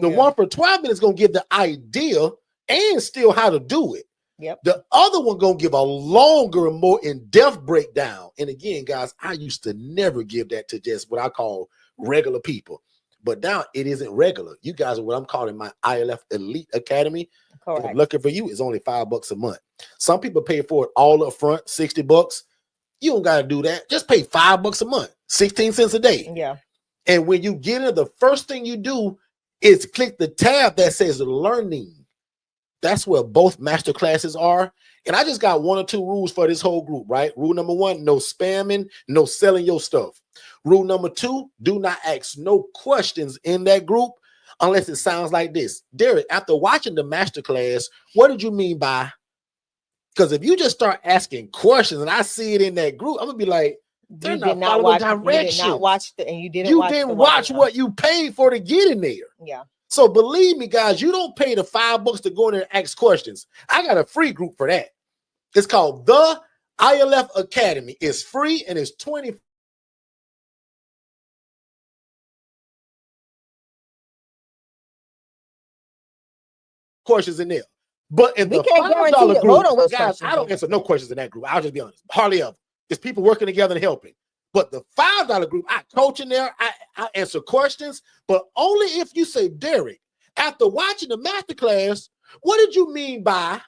The one for 12 minutes is going to give the idea and still how to do it. The other one going to give a longer and more in-depth breakdown. And again, guys, I used to never give that to just what I call regular people. But now it isn't regular. You guys are what I'm calling my ILF Elite Academy. If I'm looking for you, it's only $5 a month. Some people pay for it all up front, $60. You don't got to do that. Just pay $5 a month, 16 cents a day. And when you get in, the first thing you do is click the tab that says learning. That's where both master classes are. And I just got 1 or 2 rules for this whole group, right? Rule number 1, no spamming, no selling your stuff. Rule number 2, do not ask no questions in that group unless it sounds like this. Derek, after watching the master class, what did you mean by? Because if you just start asking questions and I see it in that group, I'm going to be like, they're not following directions. You did not watch you didn't watch what you paid for to get in there. So believe me, guys, you don't pay the $5 to go in there and ask questions. I got a free group for that. It's called the ILF Academy. It's free and it's 20. Questions in there. But in the $5 group, guys, I don't answer no questions in that group. I'll just be honest. Hardly ever. It's people working together and helping. But the $5 group, I coach in there. I answer questions, but only if you say, Derek, after watching the masterclass, what did you mean by?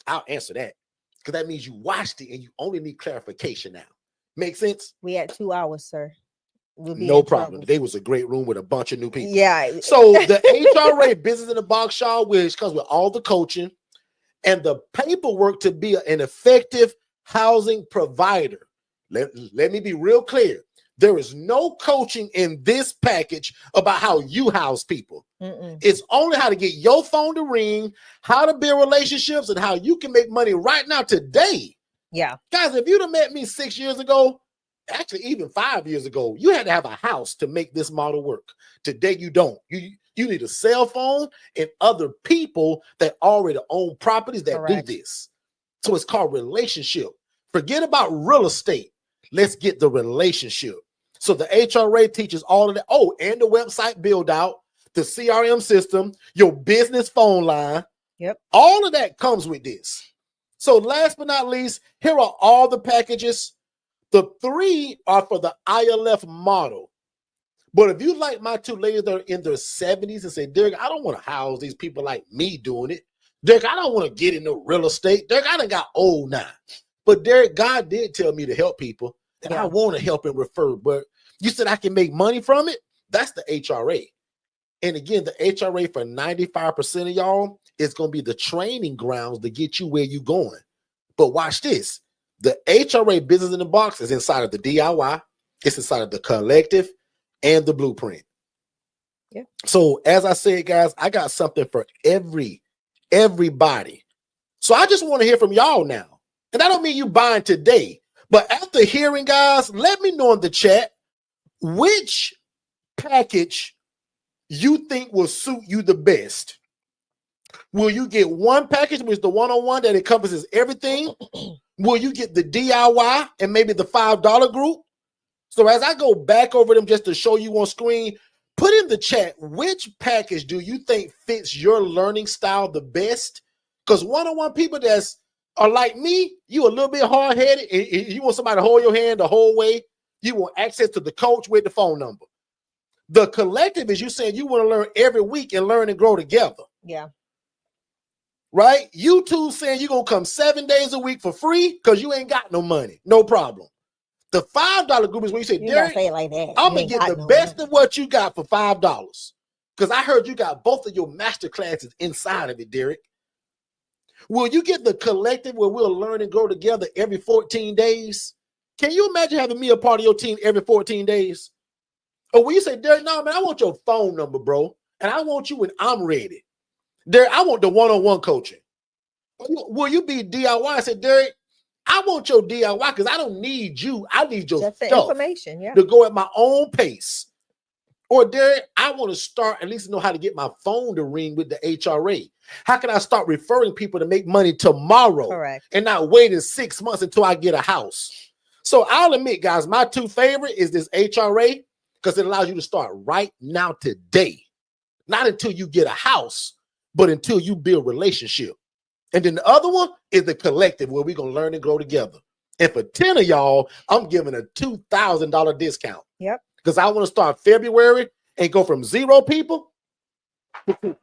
I'll answer that because that means you watched it and you only need clarification now. Make sense? We had 2 hours, sir. No problem. Today was a great room with a bunch of new people. So the HRA Business in a Box, y'all, which comes with all the coaching and the paperwork to be an effective housing provider. Let me be real clear. There is no coaching in this package about how you house people. It's only how to get your phone to ring, how to build relationships, and how you can make money right now today. Yeah. Guys, if you'd have met me 6 years ago, actually even 5 years ago, you had to have a house to make this model work. Today, you don't. You need a cell phone and other people that already own properties that Correct. do this. So it's called relationship. Forget about real estate. Let's get the relationship. So the HRA teaches all of that. Oh, and the website build out, the CRM system, your business phone line. Yep. All of that comes with this. So last but not least, here are all the packages. The 3 are for the ILF model. But if you like my 2 ladies that are in their 70s and say, Derek, I don't want to house these people like me doing it. Derek, I don't want to get into real estate. Derek, I done got old now. But Derek, God did tell me to help people, and I want to help and refer. But you said I can make money from it? That's the HRA. And again, the HRA for 95% of y'all is going to be the training grounds to get you where you're going. But watch this. The HRA Business in the Box is inside of the DIY. It's inside of the collective and the blueprint. Yeah. So as I said, guys, I got something for everybody. So I just want to hear from y'all now. And I don't mean you buying today, but after hearing, guys, let me know in the chat which package you think will suit you the best. Will you get one package, which is the one-on-one that encompasses everything? Will you get the DIY and maybe the $5 group? So as I go back over them just to show you on screen, put in the chat, which package do you think fits your learning style the best? Because one-on-one people that's are like me, you a little bit hard-headed, and you want somebody to hold your hand the whole way. You want access to the coach with the phone number. The collective is you saying you want to learn every week and learn and grow together. Yeah. Right? You two saying you're going to come 7 days a week for free because you ain't got no money. No problem. The $5 group is when you say, Derek, say it like that. I'm going to get the best of what you got for $5. Because I heard you got both of your master classes inside of it, Derek. Will you get the collective where we'll learn and grow together every 14 days? Can you imagine having me a part of your team every 14 days? Or will you say, Derek, no, man, I want your phone number, bro. And I want you when I'm ready. Derek, I want the one-on-one coaching. Will you be DIY? I said, Derek, I want your DIY because I don't need you. I need your Just the stuff information, to go at my own pace. Or Derek, I want to start at least know how to get my phone to ring with the HRA. How can I start referring people to make money tomorrow? Correct. And not waiting 6 months until I get a house? So I'll admit, guys, my 2 favorite is this HRA because it allows you to start right now today. Not until you get a house, but until you build relationship. And then the other one is the collective where we're going to learn and grow together. And for 10 of y'all, I'm giving a $2,000 discount. Yep. Because I want to start February and go from 0 people. Tia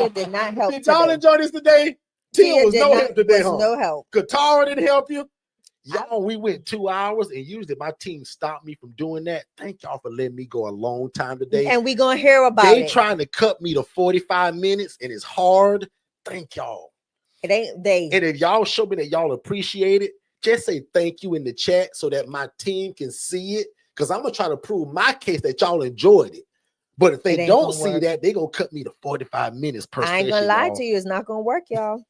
did not help. Did y'all enjoy this today? Tia was no help today, huh? No help. Katara didn't help you. Y'all, we went 2 hours, and usually my team stopped me from doing that. Thank y'all for letting me go a long time today. And we gonna hear about they it. Trying to cut me to 45 minutes, and it's hard. Thank y'all. It ain't they. And if y'all show me that y'all appreciate it, just say thank you in the chat so that my team can see it. Because I'm gonna try to prove my case that y'all enjoyed it. But if they don't see that, they're gonna cut me to 45 minutes per session. I ain't gonna lie to you, it's not gonna work, y'all.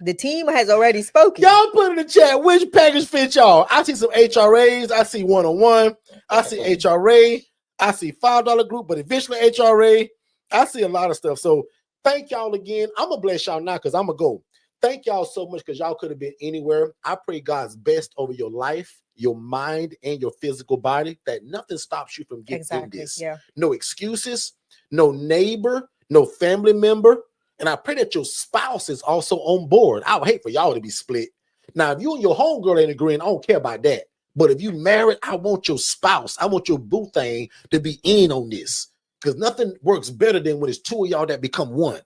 The team has already spoken. Y'all put in the chat which package fits y'all. I see some HRAs, I see one-on-one, I see HRA, I see $5 group, but eventually HRA. I see a lot of stuff. So thank y'all again. I'm gonna bless y'all now because I'm gonna go. Thank y'all so much because y'all could have been anywhere. I pray God's best over your life, your mind, and your physical body, that nothing stops you from getting through this. Yeah. No excuses, no neighbor, no family member. And I pray that your spouse is also on board. I would hate for y'all to be split. Now, if you and your homegirl ain't agreeing, I don't care about that. But if you married, I want your spouse, I want your boo thing to be in on this. Because nothing works better than when it's 2 of y'all that become one.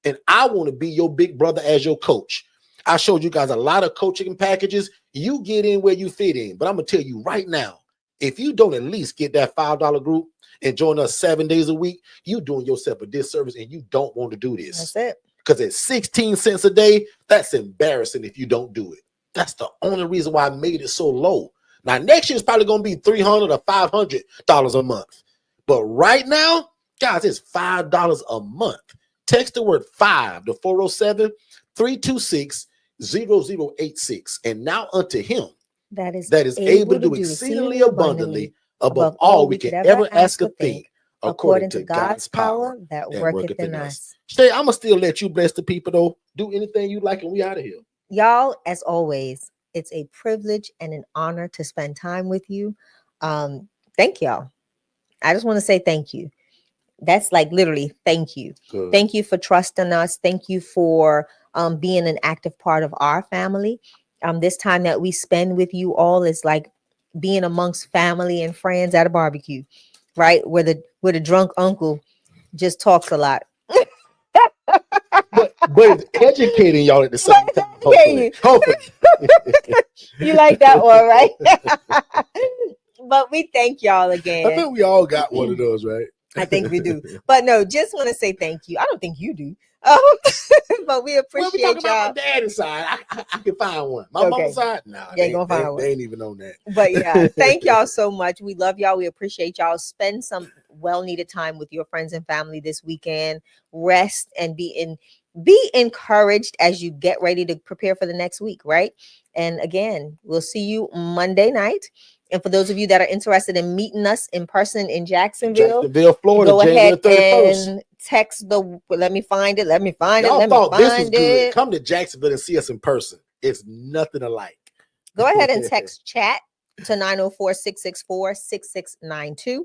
And I want to be your big brother as your coach. I showed you guys a lot of coaching packages. You get in where you fit in. But I'm going to tell you right now, if you don't at least get that $5 group and join us 7 days a week, you're doing yourself a disservice and you don't want to do this. That's it. Because at 16 cents a day, that's embarrassing if you don't do it. That's the only reason why I made it so low. Now, next year is probably going to be $300 or $500 a month. But right now, guys, it's $5 a month. Text the word 5 to 407-326-0086. And now unto him that is able to do exceedingly abundantly above all we can ever ask or think, according to God's power that worketh in us. Shay, I'm going to still let you bless the people, though. Do anything you like, and we out of here. Y'all, as always, it's a privilege and an honor to spend time with you. Thank y'all. I just want to say thank you. That's like literally thank you. Good. Thank you for trusting us. Thank you for being an active part of our family. This time that we spend with you all is like being amongst family and friends at a barbecue, right? Where the drunk uncle just talks a lot. but it's educating y'all at the same time. Hopefully. You like that one, right? But we thank y'all again. I think we all got one of those, right? I think we do. But no, just want to say thank you. I don't think you do. But we appreciate we talking y'all. about my daddy's side. I can find one. My mama's side, nah, you ain't gonna find one. They ain't even on that. But yeah, thank y'all so much. We love y'all. We appreciate y'all. Spend some well-needed time with your friends and family this weekend. Rest and be encouraged as you get ready to prepare for the next week, right? And again, we'll see you Monday night. And for those of you that are interested in meeting us in person in Jacksonville, Florida, go January ahead 31st. And text let me find it. This was good. Come to Jacksonville and see us in person. It's nothing alike. Go ahead and text chat to 904-664-6692.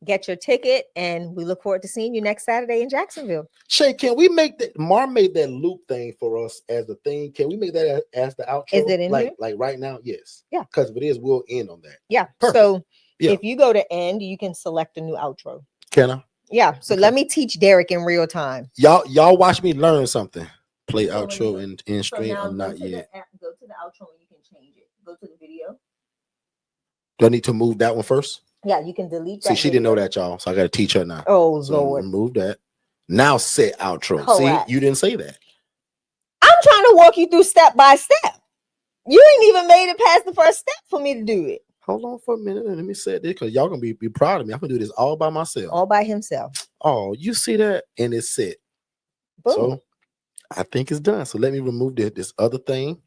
Get your ticket, and we look forward to seeing you next Saturday in Jacksonville. Shay, can we make that? Mar made that loop thing for us as the thing. Can we make that as the outro? Is it in here? Like right now? Yes. Yeah. Because if it is, we'll end on that. Yeah. Perfect. So if you go to end, you can select a new outro. Can I? Yeah. So let me teach Derek in real time. Y'all watch me learn something. Play outro and stream. I'm not yet. Go to the outro and you can change it. Go to the video. Do I need to move that one first? Yeah, you can delete that. See, she didn't know that, y'all. So I got to teach her now. Oh, so Lord. Remove that. Now set outro. Correct. See, you didn't say that. I'm trying to walk you through step by step. You ain't even made it past the first step for me to do it. Hold on for a minute. Let me set this because y'all going to be proud of me. I'm going to do this all by myself. All by himself. Oh, you see that? And it's set. Boom. So I think it's done. So let me remove this other thing.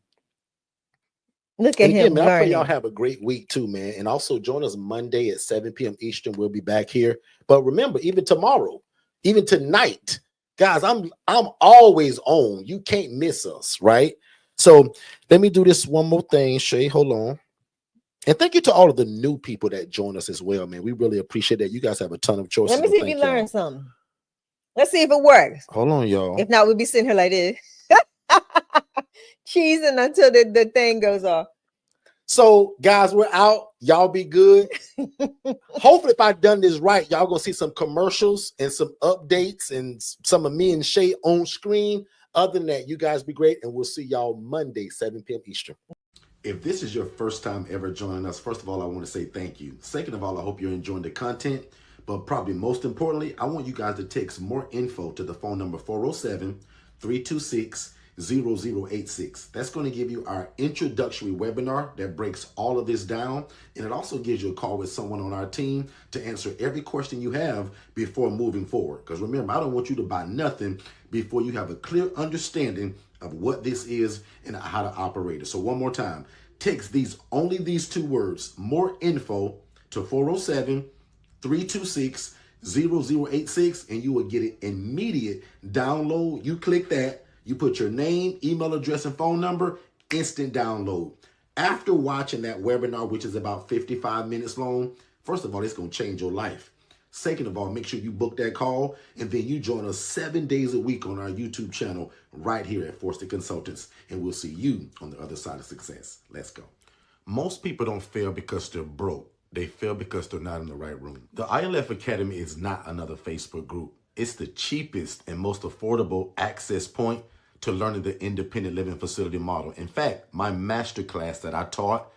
Look at him. Man, I pray y'all have a great week too, man. And also join us Monday at 7 p.m. Eastern. We'll be back here. But remember, even tomorrow, even tonight, guys, I'm always on. You can't miss us, right? So let me do this one more thing, Shay. Hold on. And thank you to all of the new people that join us as well, man. We really appreciate that. You guys have a ton of choices. Let me see if you learned something. Let's see if it works. Hold on, y'all. If not, we'll be sitting here like this. Cheesing until the thing goes off. So, guys, we're out. Y'all be good. Hopefully, if I've done this right, y'all gonna see some commercials and some updates and some of me and Shay on screen. Other than that, you guys be great, and we'll see y'all Monday, 7 p.m. Eastern. If this is your first time ever joining us, first of all, I want to say thank you. Second of all, I hope you're enjoying the content. But probably most importantly, I want you guys to text more info to the phone number 407-326-0086. That's going to give you our introductory webinar that breaks all of this down. And it also gives you a call with someone on our team to answer every question you have before moving forward. Because remember, I don't want you to buy nothing before you have a clear understanding of what this is and how to operate it. So one more time, text only these two words, more info, to 407-326-0086, and you will get an immediate download. You click that, you put your name, email address, and phone number, instant download. After watching that webinar, which is about 55 minutes long, first of all, it's going to change your life. Second of all, make sure you book that call, and then you join us 7 days a week on our YouTube channel right here at Forston Consultants, and we'll see you on the other side of success. Let's go. Most people don't fail because they're broke. They fail because they're not in the right room. The ILF Academy is not another Facebook group. It's the cheapest and most affordable access point to learning the independent living facility model. In fact, my masterclass that I taught,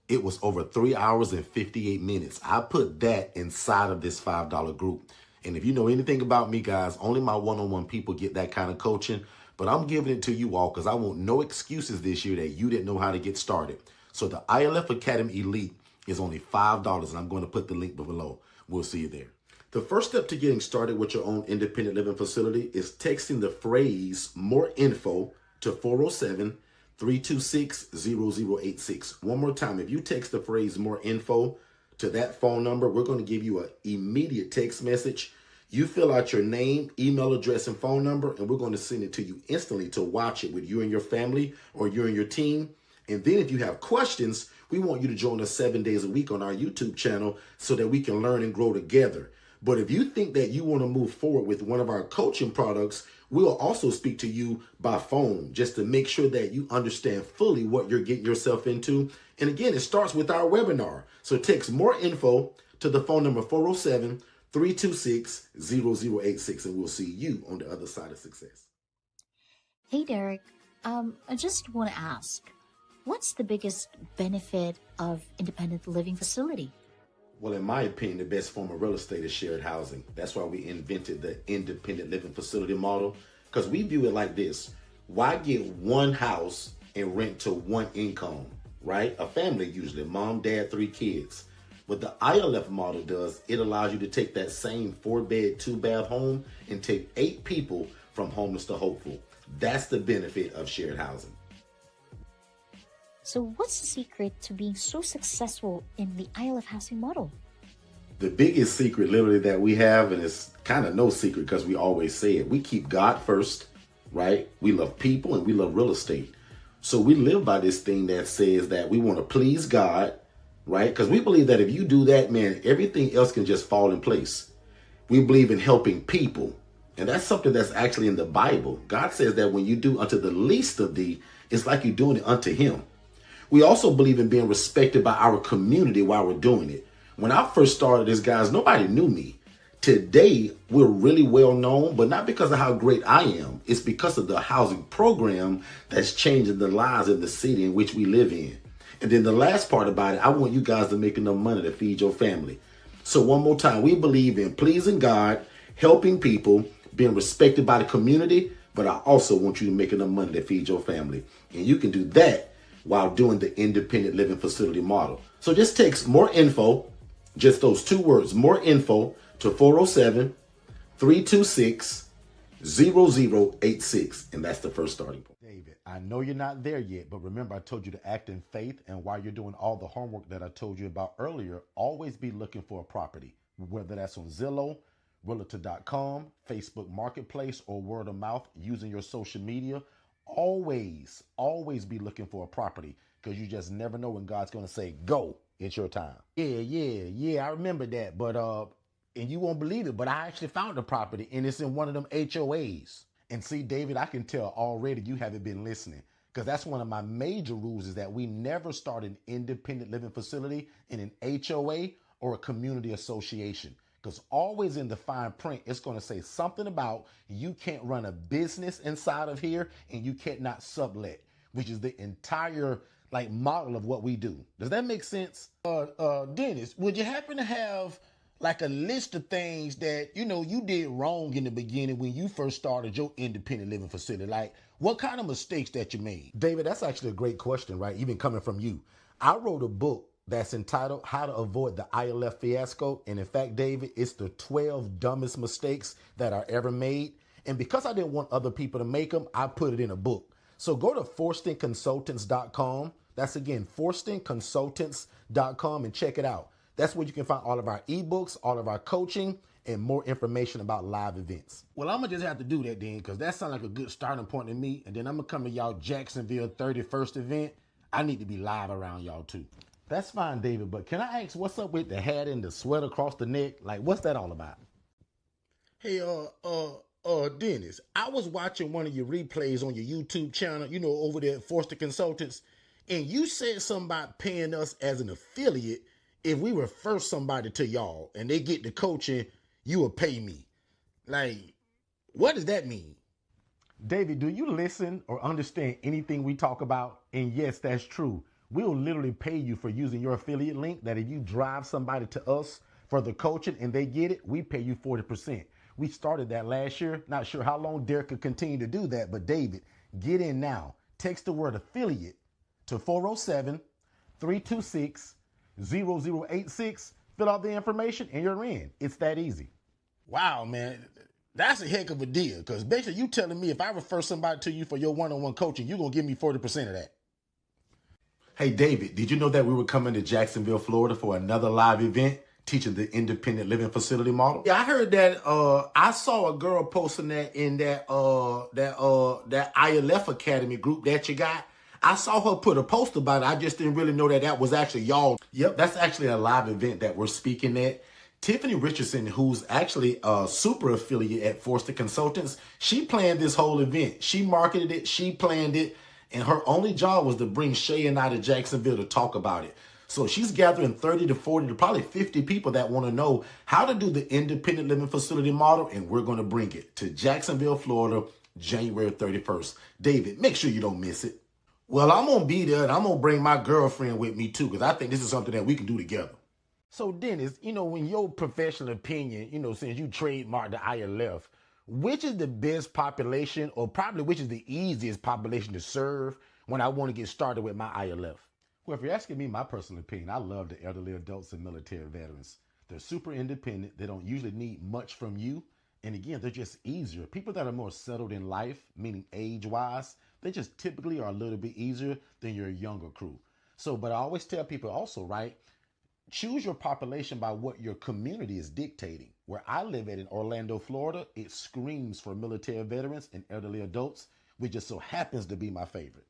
it was over 3 hours and 58 minutes. I put that inside of this $5 group. And if you know anything about me, guys, only my one-on-one people get that kind of coaching. But I'm giving it to you all because I want no excuses this year that you didn't know how to get started. So the ILF Academy Elite is only $5, and I'm going to put the link below. We'll see you there. The first step to getting started with your own independent living facility is texting the phrase "more info" to 407-326-0086. One more time, if you text the phrase "more info" to that phone number, we're going to give you an immediate text message. You fill out your name, email address, and phone number, and we're going to send it to you instantly to watch it with you and your family or you and your team. And then if you have questions, we want you to join us 7 days a week on our YouTube channel so that we can learn and grow together. But if you think that you want to move forward with one of our coaching products, we'll also speak to you by phone just to make sure that you understand fully what you're getting yourself into. And again, it starts with our webinar. So text "more info" to the phone number 407-326-0086, and we'll see you on the other side of success. Hey, Derek. I just want to ask, what's the biggest benefit of independent living facility? Well, in my opinion, the best form of real estate is shared housing. That's why we invented the independent living facility model, because we view it like this. Why get one house and rent to one income, right? A family usually, mom, dad, 3 kids. What the ILF model does, it allows you to take that same 4-bed, 2-bath home and take 8 people from homeless to hopeful. That's the benefit of shared housing. So what's the secret to being so successful in the ILF housing model? The biggest secret literally that we have, and it's kind of no secret because we always say it, we keep God first, right? We love people and we love real estate. So we live by this thing that says that we want to please God, right? Because we believe that if you do that, man, everything else can just fall in place. We believe in helping people. And that's something that's actually in the Bible. God says that when you do unto the least of thee, it's like you're doing it unto him. We also believe in being respected by our community while we're doing it. When I first started this, guys, nobody knew me. Today, we're really well known, but not because of how great I am. It's because of the housing program that's changing the lives in the city in which we live in. And then the last part about it, I want you guys to make enough money to feed your family. So one more time, we believe in pleasing God, helping people, being respected by the community, but I also want you to make enough money to feed your family. And you can do that while doing the independent living facility model. So just text "more info," just those 2 words, "more info," to 407-326-0086. And that's the first starting point. David, I know you're not there yet, but remember I told you to act in faith. And while you're doing all the homework that I told you about earlier, always be looking for a property, whether that's on Zillow, Realtor.com, Facebook Marketplace, or word of mouth using your social media. Always be looking for a property, because you just never know when God's going to say, "Go, it's your time." Yeah, I remember that. But, and you won't believe it, but I actually found a property and it's in one of them HOAs. And see, David, I can tell already you haven't been listening, because that's one of my major rules, is that we never start an independent living facility in an HOA or a community association. Because always in the fine print, it's going to say something about you can't run a business inside of here and you can't not sublet, which is the entire model of what we do. Does that make sense? Dennis, would you happen to have a list of things that, you did wrong in the beginning when you first started your independent living facility? What kind of mistakes that you made? David, that's actually a great question, right? Even coming from you. I wrote a book that's entitled "How to Avoid the ILF Fiasco." And in fact, David, it's the 12 dumbest mistakes that are ever made. And because I didn't want other people to make them, I put it in a book. So go to forstonconsultants.com. That's again, forstonconsultants.com, and check it out. That's where you can find all of our ebooks, all of our coaching, and more information about live events. Well, I'm going to just have to do that then, because that sounds like a good starting point to me. And then I'm going to come to y'all Jacksonville 31st event. I need to be live around y'all too. That's fine, David, but can I ask what's up with the hat and the sweat across the neck? What's that all about? Hey, Dennis, I was watching one of your replays on your YouTube channel, over there at Forston Consultants, and you said something about paying us as an affiliate if we refer somebody to y'all and they get the coaching, you will pay me. What does that mean? David, do you listen or understand anything we talk about? And yes, that's true. We'll literally pay you for using your affiliate link, that if you drive somebody to us for the coaching and they get it, we pay you 40%. We started that last year. Not sure how long Derek could continue to do that, but David, get in now. Text the word affiliate to 407-326-0086. Fill out the information and you're in. It's that easy. Wow, man. That's a heck of a deal, because basically you telling me if I refer somebody to you for your one-on-one coaching, you're going to give me 40% of that. Hey, David, did you know that we were coming to Jacksonville, Florida for another live event teaching the independent living facility model? Yeah, I heard that. I saw a girl posting that in that ILF Academy group that you got. I saw her put a post about it. I just didn't really know that that was actually y'all. Yep, that's actually a live event that we're speaking at. Tiffany Richardson, who's actually a super affiliate at Forston Consultants, she planned this whole event. She marketed it, she planned it, and her only job was to bring Shay and I to Jacksonville to talk about it. So she's gathering 30 to 40 to probably 50 people that want to know how to do the independent living facility model, and we're going to bring it to Jacksonville, Florida, January 31st. David, make sure you don't miss it. Well, I'm going to be there, and I'm going to bring my girlfriend with me too, because I think this is something that we can do together. So Dennis, in your professional opinion, since you trademarked the ILF, which is the best population, or probably which is the easiest population to serve when I want to get started with my ILF? Well, if you're asking me my personal opinion, I love the elderly adults and military veterans. They're super independent. They don't usually need much from you. And again, they're just easier. People that are more settled in life, meaning age-wise, they just typically are a little bit easier than your younger crew. So, but I always tell people also, right, choose your population by what your community is dictating. Where I live at in Orlando, Florida, it screams for military veterans and elderly adults, which just so happens to be my favorite.